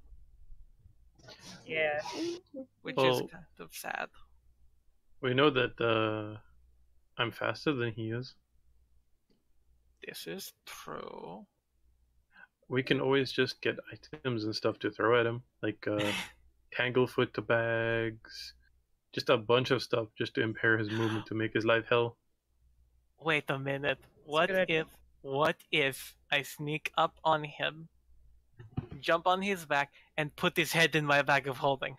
Yeah.
which is
Well-
kind of sad.
We know that I'm faster than he is.
This is true.
We can always just get items and stuff to throw at him, like tanglefoot to bags, just a bunch of stuff just to impair his movement to make his life hell.
Wait a minute.
a good idea.
What if I sneak up on him, jump on his back, and put his head in my bag of holding?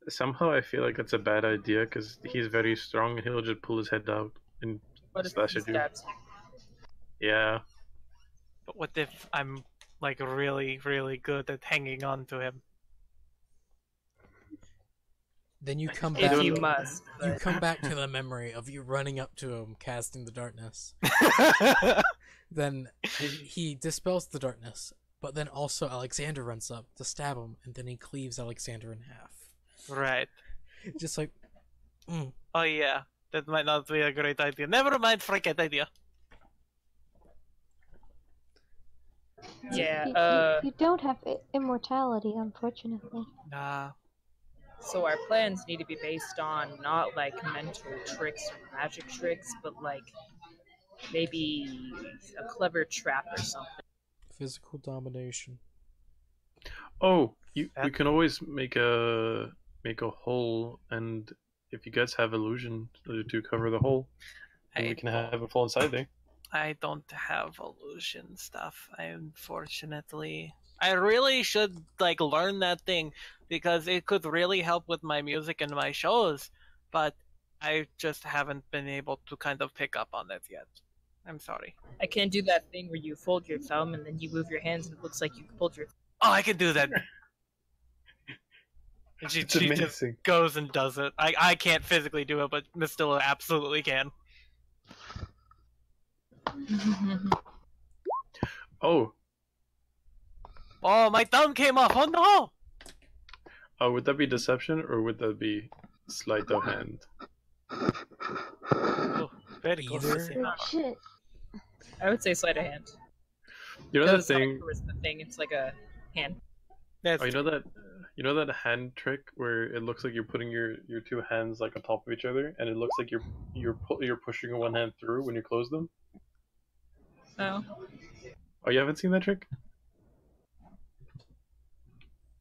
Somehow I feel like that's a bad idea because he's very strong and he'll just pull his head out and
What if
slash
he
at you.
stabs?
Yeah.
But what if I'm like really, really good at hanging on to him?
Then you come
If
back.
you must.
You
But
come back to the memory of you running up to him, casting the darkness. Then he dispels the darkness, but then also Alexander runs up to stab him, and then he cleaves Alexander in half.
Right.
Just like,
Oh yeah, that might not be a great idea. Never mind, forget idea.
yeah.
You don't have immortality, unfortunately.
Nah.
So our plans need to be based on not like mental tricks or magic tricks, but like maybe a clever trap or something.
physical domination.
Oh, we
That-
can always make a hole, and if you guys have illusion to cover the hole, then we can have it fall inside there.
I don't have illusion stuff, unfortunately. I really should like learn that thing because it could really help with my music and my shows, but I just haven't been able to kind of pick up on it yet. I'm sorry.
I can't do that thing where you fold your thumb and then you move your hands and it looks like you pulled your.
Oh, I can do that. And she
It's
just
amazing.
goes and does it. I can't physically do it, but Miss Stilla absolutely can.
Oh,
Oh, my thumb came off. Oh no!
would that be deception or would that be sleight of hand?
Oh, very close to
Either.
saying
Oh
that.
shit.
I would say sleight of hand.
You know that
It's not
thing?
a charisma thing. It's like a hand.
That's
Oh, you know that hand trick where it looks like you're putting your two hands like on top of each other, and it looks like you're pushing one hand through when you close them.
No.
Oh, you haven't seen that trick?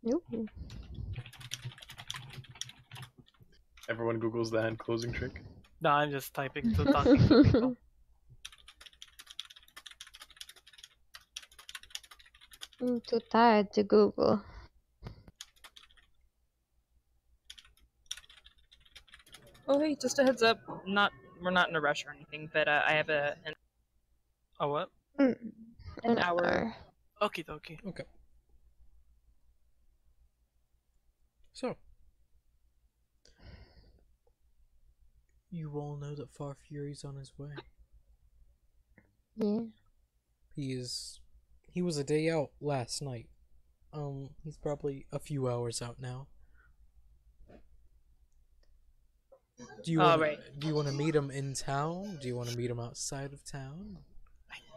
Nope.
Everyone Googles the hand closing trick.
No, I'm just typing to talking to people.
I'm too tired to Google.
Oh hey, just a heads up. We're not in a rush or anything, but I have an
Oh, what?
An hour.
Okie dokie.
Okay. So, you all know that Far Fury's on his way.
Yeah.
He was a day out last night. He's probably a few hours out now. Do you want
Alright.
Do you want to meet him in town? Do you want to meet him outside of town?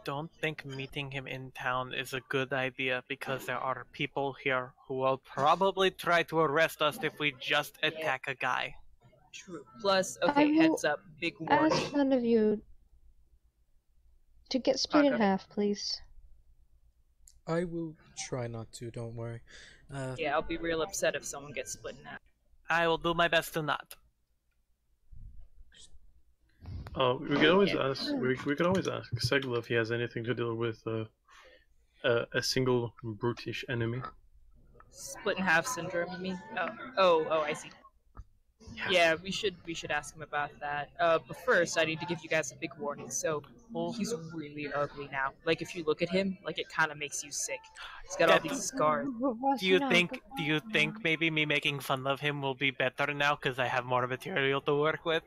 don't think meeting him in town is a good idea because there are people here who will probably try to arrest us if we just attack a guy.
True. Plus,
I
okay,
will
heads up, big warning.
Ask one of you to get split in
Okay.
half, please.
I will try not to, don't worry.
Yeah, I'll be real upset if someone gets split in half.
I will do my best to not.
We could always ask. We could always ask Segla if he has anything to do with a single brutish enemy.
Split in half syndrome, you mean? Oh, I see. Yeah, we should ask him about that. But first, I need to give you guys a big warning. So, he's really ugly now. Like, if you look at him, like, it kind of makes you sick. He's got all these scars.
Do you think maybe me making fun of him will be better now because I have more material to work with?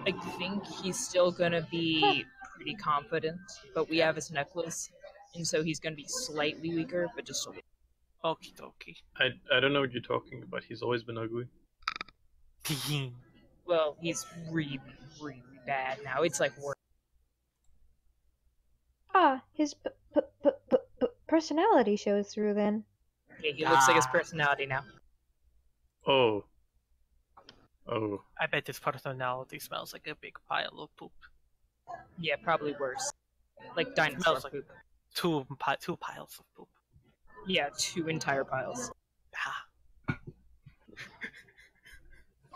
I think he's still gonna be pretty confident, but we have his necklace, and so he's gonna be slightly weaker, but just a little.
Okie dokie.
I don't know what you're talking about. He's always been ugly.
Well, he's really, really bad now. It's like worse.
Ah, his personality shows through then.
Yeah, he looks like his personality now.
Oh.
I bet his personality smells like a big pile of poop.
Yeah, probably worse. Like dinosaur
Smells like-
poop.
Two piles of poop.
Yeah, 2 entire piles.
Ah.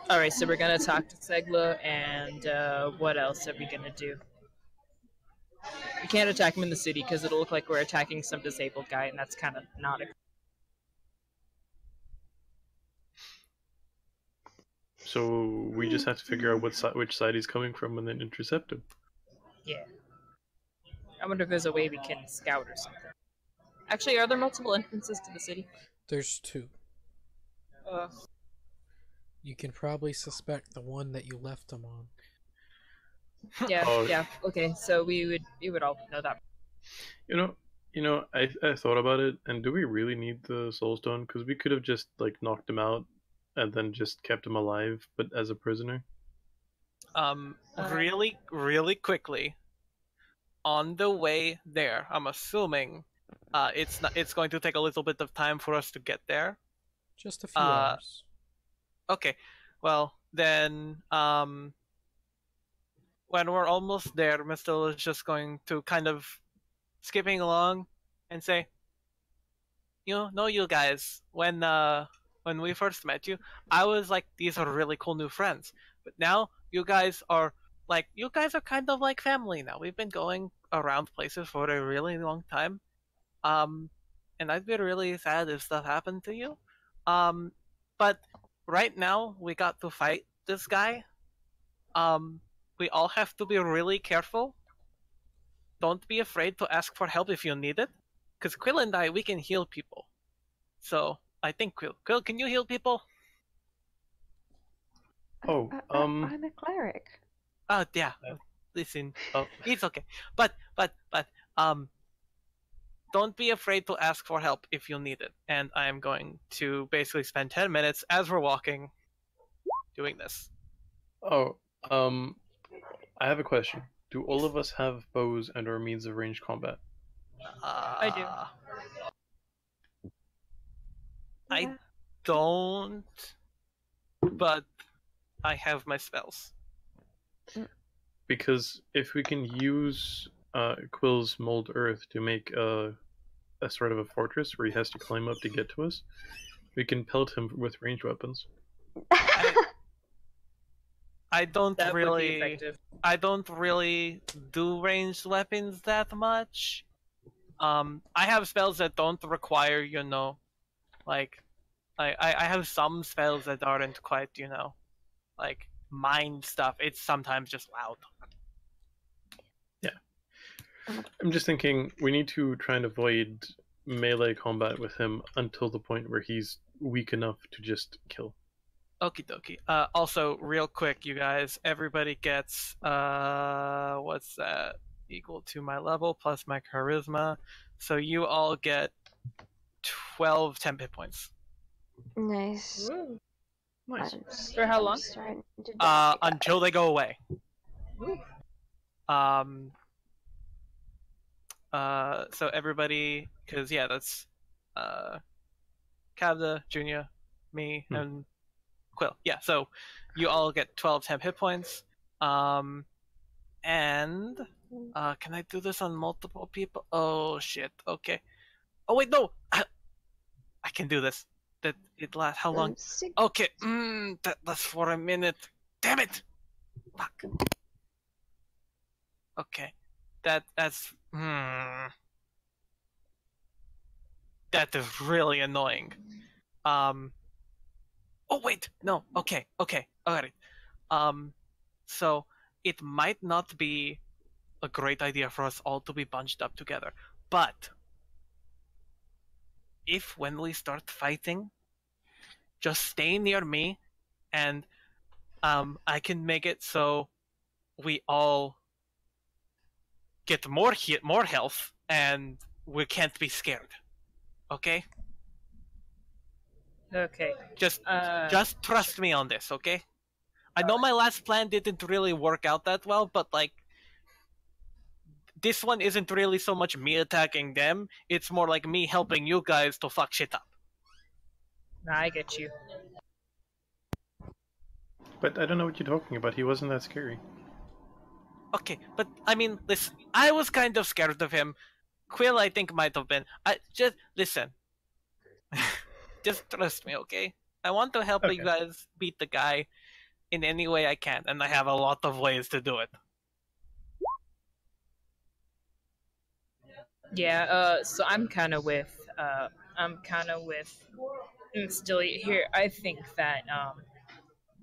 Alright, so we're gonna talk to Segla, and what else are we gonna do? We can't attack him in the city because it'll look like we're attacking some disabled guy, and that's kind of not a.
So we just have to figure out which side he's coming from and then intercept him.
Yeah. I wonder if there's a way we can scout or something. Actually, are there multiple entrances to the city?
There's 2.
Uh,
You can probably suspect the one that you left him on.
yeah,
Oh.
yeah. Okay, so we would all know that.
I thought about it, and do we really need the Soul Stone? Because we could have just like knocked him out, and then just kept him alive, but as a prisoner.
Really quickly. On the way there, I'm assuming, it's going to take a little bit of time for us to get there.
Just a few hours.
Okay, well then, when we're almost there, Mr. is just going to kind of skipping along and say, you guys, when we first met you, I was like, these are really cool new friends, but now you guys are kind of like family now. We've been going around places for a really long time, and I'd be really sad if stuff happened to you, but right now we got to fight this guy. We all have to be really careful. Don't be afraid to ask for help if you need it, because Quill and I, we can heal people. So I think Quill, can you heal people?
Oh,
I'm a cleric.
Oh yeah. Listen, it's okay. But don't be afraid to ask for help if you need it. And I am going to basically spend 10 minutes as we're walking doing this.
Oh, I have a question. Do all of us have bows and or means of ranged combat?
I do.
I
Yeah.
don't, but I have my spells.
Because if we can use Quill's mold earth to make a sort of a fortress where he has to climb up to get to us, we can pelt him with ranged weapons.
I don't
That would be
really,
effective.
I don't really do ranged weapons that much. I have spells that don't require, like, I have some spells that aren't quite, like mind stuff. It's sometimes just loud.
I'm just thinking we need to try and avoid melee combat with him until the point where he's weak enough to just kill.
Okie dokie. Also, real quick, you guys, everybody gets, what's that? Equal to my level plus my charisma. So you all get 12 temp hit points.
Nice.
Ooh.
Nice.
For how long?
Starting to die.
Until they go away. So everybody, because yeah, that's Kavda, Junior, me, and Quill. Yeah, so you all get 12 temp hit points. And can I do this on multiple people? Oh shit. Okay. Oh wait, no. I can do this. That it lasts how long? Okay. That lasts for a minute. Damn it. Fuck. Okay. That's that is really annoying. Oh wait, no. Okay. I got it. So it might not be a great idea for us all to be bunched up together, but if when we start fighting, just stay near me, and I can make it so we all get more health, and we can't be scared. Okay?
Okay.
Just trust me on this, okay? I know my last plan didn't really work out that well, but like this one isn't really so much me attacking them, it's more like me helping you guys to fuck shit up.
Nah, I get you.
But I don't know what you're talking about. He wasn't that scary.
Okay, but I mean, listen, I was kind of scared of him. Quill, I think, might have been. Just listen. Just trust me, okay? I want to help you guys beat the guy in any way I can, and I have a lot of ways to do it.
Yeah, so I'm kind of with still here. I think that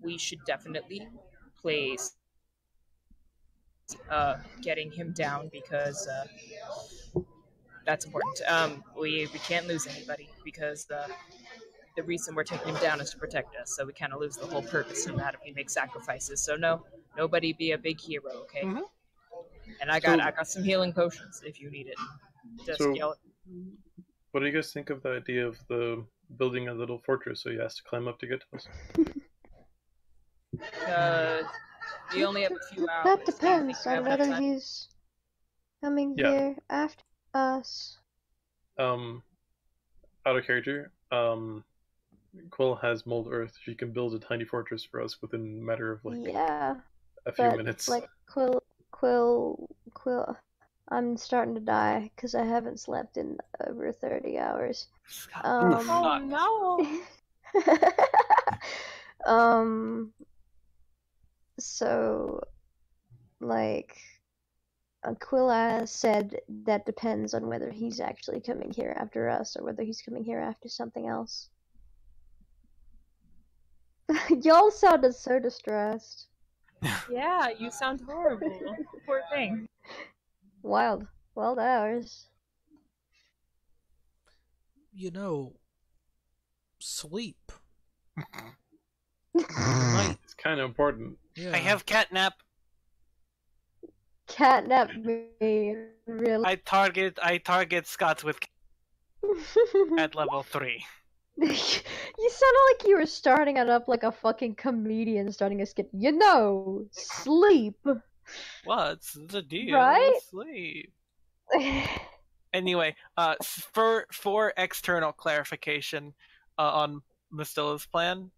we should definitely place getting him down because that's important. We can't lose anybody because the reason we're taking him down is to protect us. So we kind of lose the whole purpose of that if we make sacrifices. So no, nobody be a big hero, okay?
Mm-hmm.
And I got some healing potions if you need it. Just yell it.
What do you guys think of the idea of the building a little fortress so he has to climb up to get to us?
We only have a few hours.
That depends on whether he's coming here after us.
Out of character, Quill has mold earth. She can build a tiny fortress for us within a matter of a few minutes.
Like Quill, I'm starting to die because I haven't slept in over 30 hours.
Oh
no. So, like, Aquila said that depends on whether he's actually coming here after us or whether he's coming here after something else. Y'all sounded so distressed.
Yeah, you sound horrible. Poor thing.
Wild hours.
You know, sleep.
It's kind of important.
Yeah.
I have catnap.
Catnap me, really.
I target Scott with at level 3.
You sounded like you were starting it up like a fucking comedian starting a skit. You know, sleep.
What's the deal
Right?
with sleep? Anyway, for external clarification on Mystilla's plan,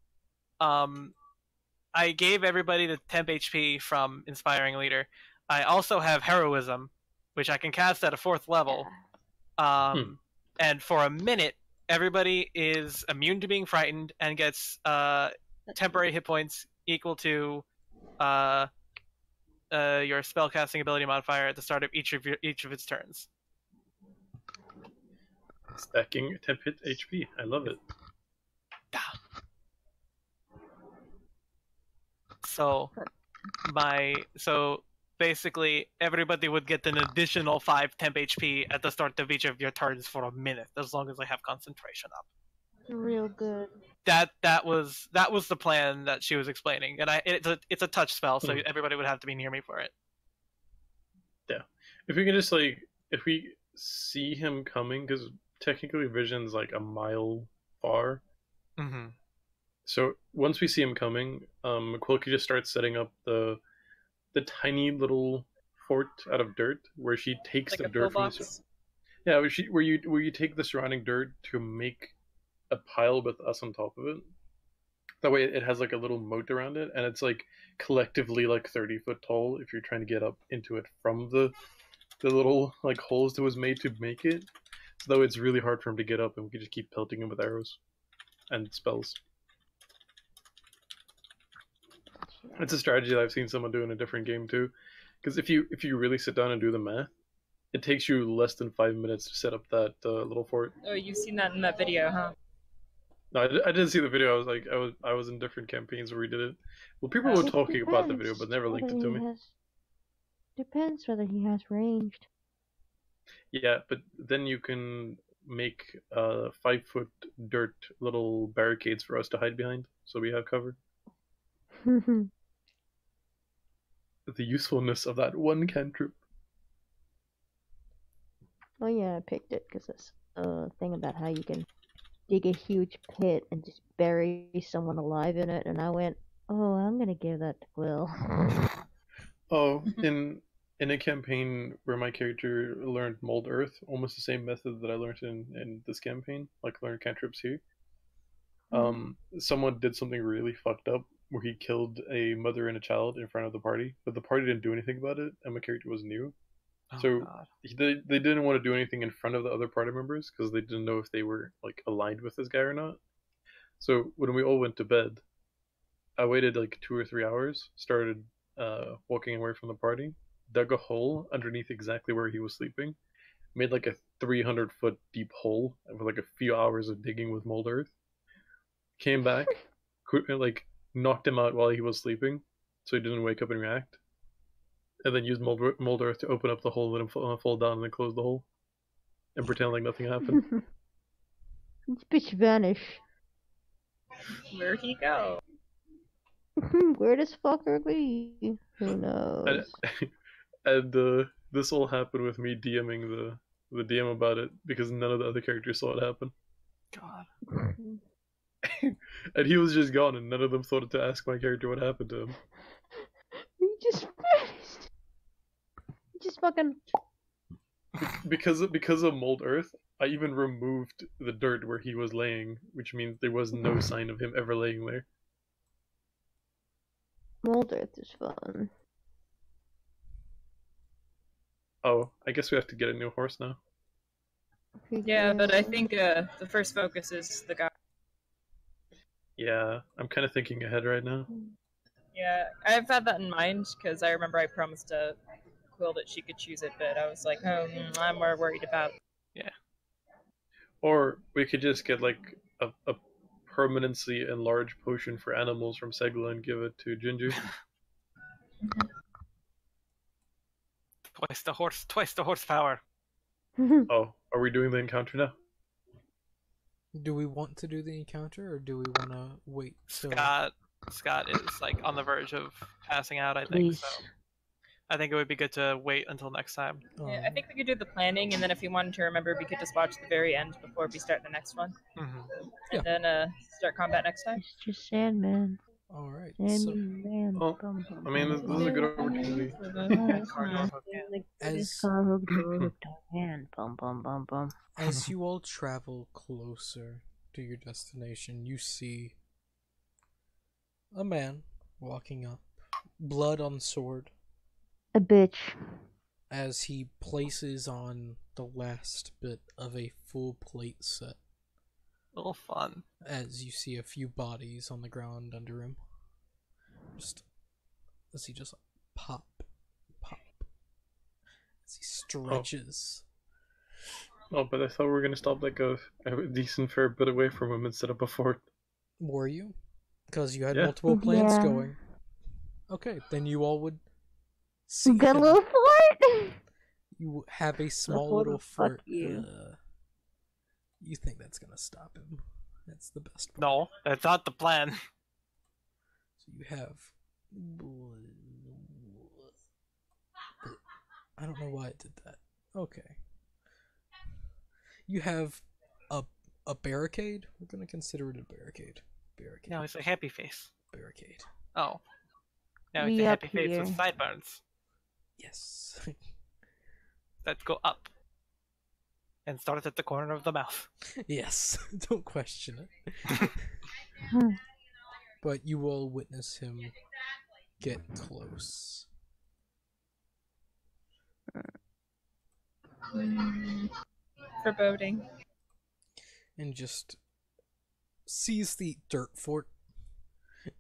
I gave everybody the temp HP from Inspiring Leader. I also have Heroism, which I can cast at a 4th level. And for a minute, everybody is immune to being frightened and gets temporary hit points equal to your spellcasting ability modifier at the start of each of its turns.
Stacking temp hit HP. I love it.
So basically everybody would get an additional 5 temp HP at the start of each of your turns for a minute, as long as I have concentration up.
Real good.
That was the plan that she was explaining, and it's a touch spell, so everybody would have to be near me for it.
Yeah, if we can just if we see him coming, because technically Vision's like a mile far.
Mm-hmm.
So once we see him coming, Quill could just start setting up the tiny little fort out of dirt where she takes
Like
the
a
dirt from the
pillbox.
yeah, where you take the surrounding dirt to make a pile with us on top of it. That way, it has like a little moat around it, and it's like collectively like 30 foot tall. If you're trying to get up into it from the little like holes that was made to make it, so that way it's really hard for him to get up, and we can just keep pelting him with arrows and spells. It's a strategy that I've seen someone do in a different game too, because if you really sit down and do the math, it takes you less than 5 minutes to set up that little fort.
Oh, you've seen that in that video, huh?
No, I didn't see the video. I was like, I was in different campaigns where we did it. Well, people were
It
talking about the video,
depends
but never linked it
whether
to
he
me.
Depends whether he has ranged.
Yeah, but then you can make 5 foot dirt little barricades for us to hide behind, so we have cover. The usefulness of that one cantrip.
Oh yeah, I picked it because it's a thing about how you can dig a huge pit and just bury someone alive in it, and I went, oh, I'm gonna give that to Will.
Oh, in a campaign where my character learned Mold Earth, almost the same method that I learned in this campaign, like learn cantrips here. Someone did something really fucked up where he killed a mother and a child in front of the party, but the party didn't do anything about it, and my character was new.
Oh,
So
God.
they didn't want to do anything in front of the other party members because they didn't know if they were like aligned with this guy or not. So when we all went to bed, I waited like 2 or 3 hours, started walking away from the party, dug a hole underneath exactly where he was sleeping, made like a 300-foot deep hole with like a few hours of digging with mold earth. Came back, like knocked him out while he was sleeping, so he didn't wake up and react. And then used mold earth to open up the hole, let him fall down, and then close the hole, and pretend like nothing happened.
This bitch vanish.
Where'd he go?
Where does fucker be? Who knows?
And this all happened with me DMing the DM about it because none of the other characters saw it happen.
God.
And he was just gone, and none of them thought to ask my character what happened to him.
He just vanished. He just fucking.
Because of mold earth, I even removed the dirt where he was laying, which means there was no sign of him ever laying there.
Mold Earth is fun.
Oh, I guess we have to get a new horse now.
Yeah, but I think the first focus is the guy.
Yeah, I'm kind of thinking ahead right now.
Yeah, I've had that in mind because I remember I promised Quill that she could choose it, but I was like, oh, I'm more worried about.
Or we could just get like a permanency enlarged potion for animals from Segla and give it to Ginger.
Twice the horsepower.
Oh, are we doing the encounter now?
Do we want to do the encounter, or do we want to wait till...
Scott is like on the verge of passing out, I think.
Please.
So I think it would be good to wait until next time.
Yeah, I think we could do the planning, and then if you wanted to remember, we could just watch the very end before we start the next one,
Mm-hmm.
and then start combat next time.
It's just Sandman.
All right. So,
Sandman.
Well, I mean, this is a good opportunity.
as as you all travel closer to your destination, you see a man walking up, blood on sword,
A bitch.
as he places on the last bit of a full plate set.
little fun.
As you see a few bodies on the ground under him. Just as he just pop. As he stretches.
Oh, but I thought we were gonna stop like a decent fair bit away from him instead of a fort.
Were you? Because you had
Yeah.
multiple plans
Yeah.
going. Okay, then you all would see
Got a
him.
little fort.
You have a small
fort
little
will fuck
fort.
you.
You think that's gonna stop him? That's the best part.
No, that's not the plan.
So you have. I don't know why it did that. Okay. You have a barricade. We're gonna consider it a barricade. Barricade.
No, it's a happy face.
Barricade.
Oh. No, it's
We
a
up
happy face with
here.
sideburns.
Yes.
that go up and start at the corner of the mouth.
Yes. Don't question it.
Hmm.
But you will witness him get close.
Foreboding.
And just sees the dirt fort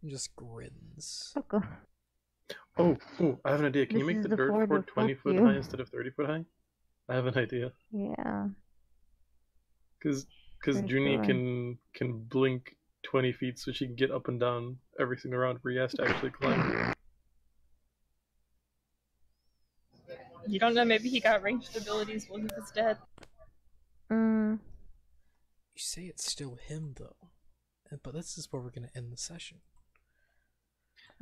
and just grins.
Fuck off.
Oh, I have an idea. Can you
This
make
is
the
the
dirt
Ford
fort
to
20
fuck
foot
you.
high instead of 30 foot high? I have an idea.
Yeah.
Because
Sure,
Junie
sure.
can blink 20 feet so she can get up and down every single round where he has to actually climb.
You don't know, maybe he got ranged abilities while he was dead.
Mm.
You say it's still him, though. But this is where we're going to end the session.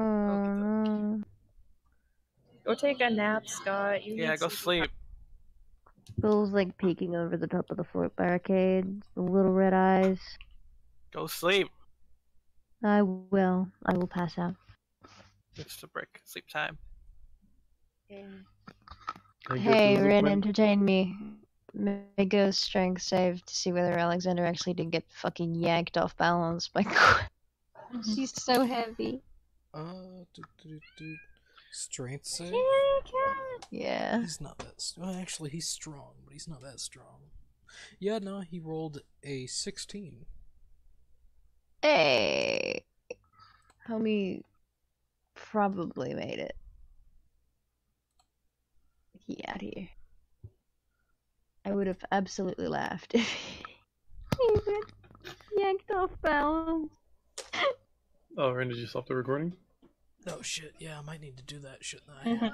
Mm.
Go take a nap, Scott. You
Yeah,
need
go sleep.
Bill's like peeking over the top of the fort barricade, the little red eyes.
Go sleep.
I will. I will pass out.
It's the break. Sleep time.
I guess
Hey,
this is
Rin,
my-
entertain me. Make a strength save to see whether Alexander actually did get fucking yanked off balance by She's so heavy.
Strength save?
Yeah.
He's not that. Well, actually, he's strong, but he's not that strong. Yeah, no, he rolled a 16.
Hey. Homie probably made it. He out here. I would have absolutely laughed if he got yanked off balance.
Oh, Ren, did you stop the recording?
Oh shit, yeah, I might need to do that, shouldn't I?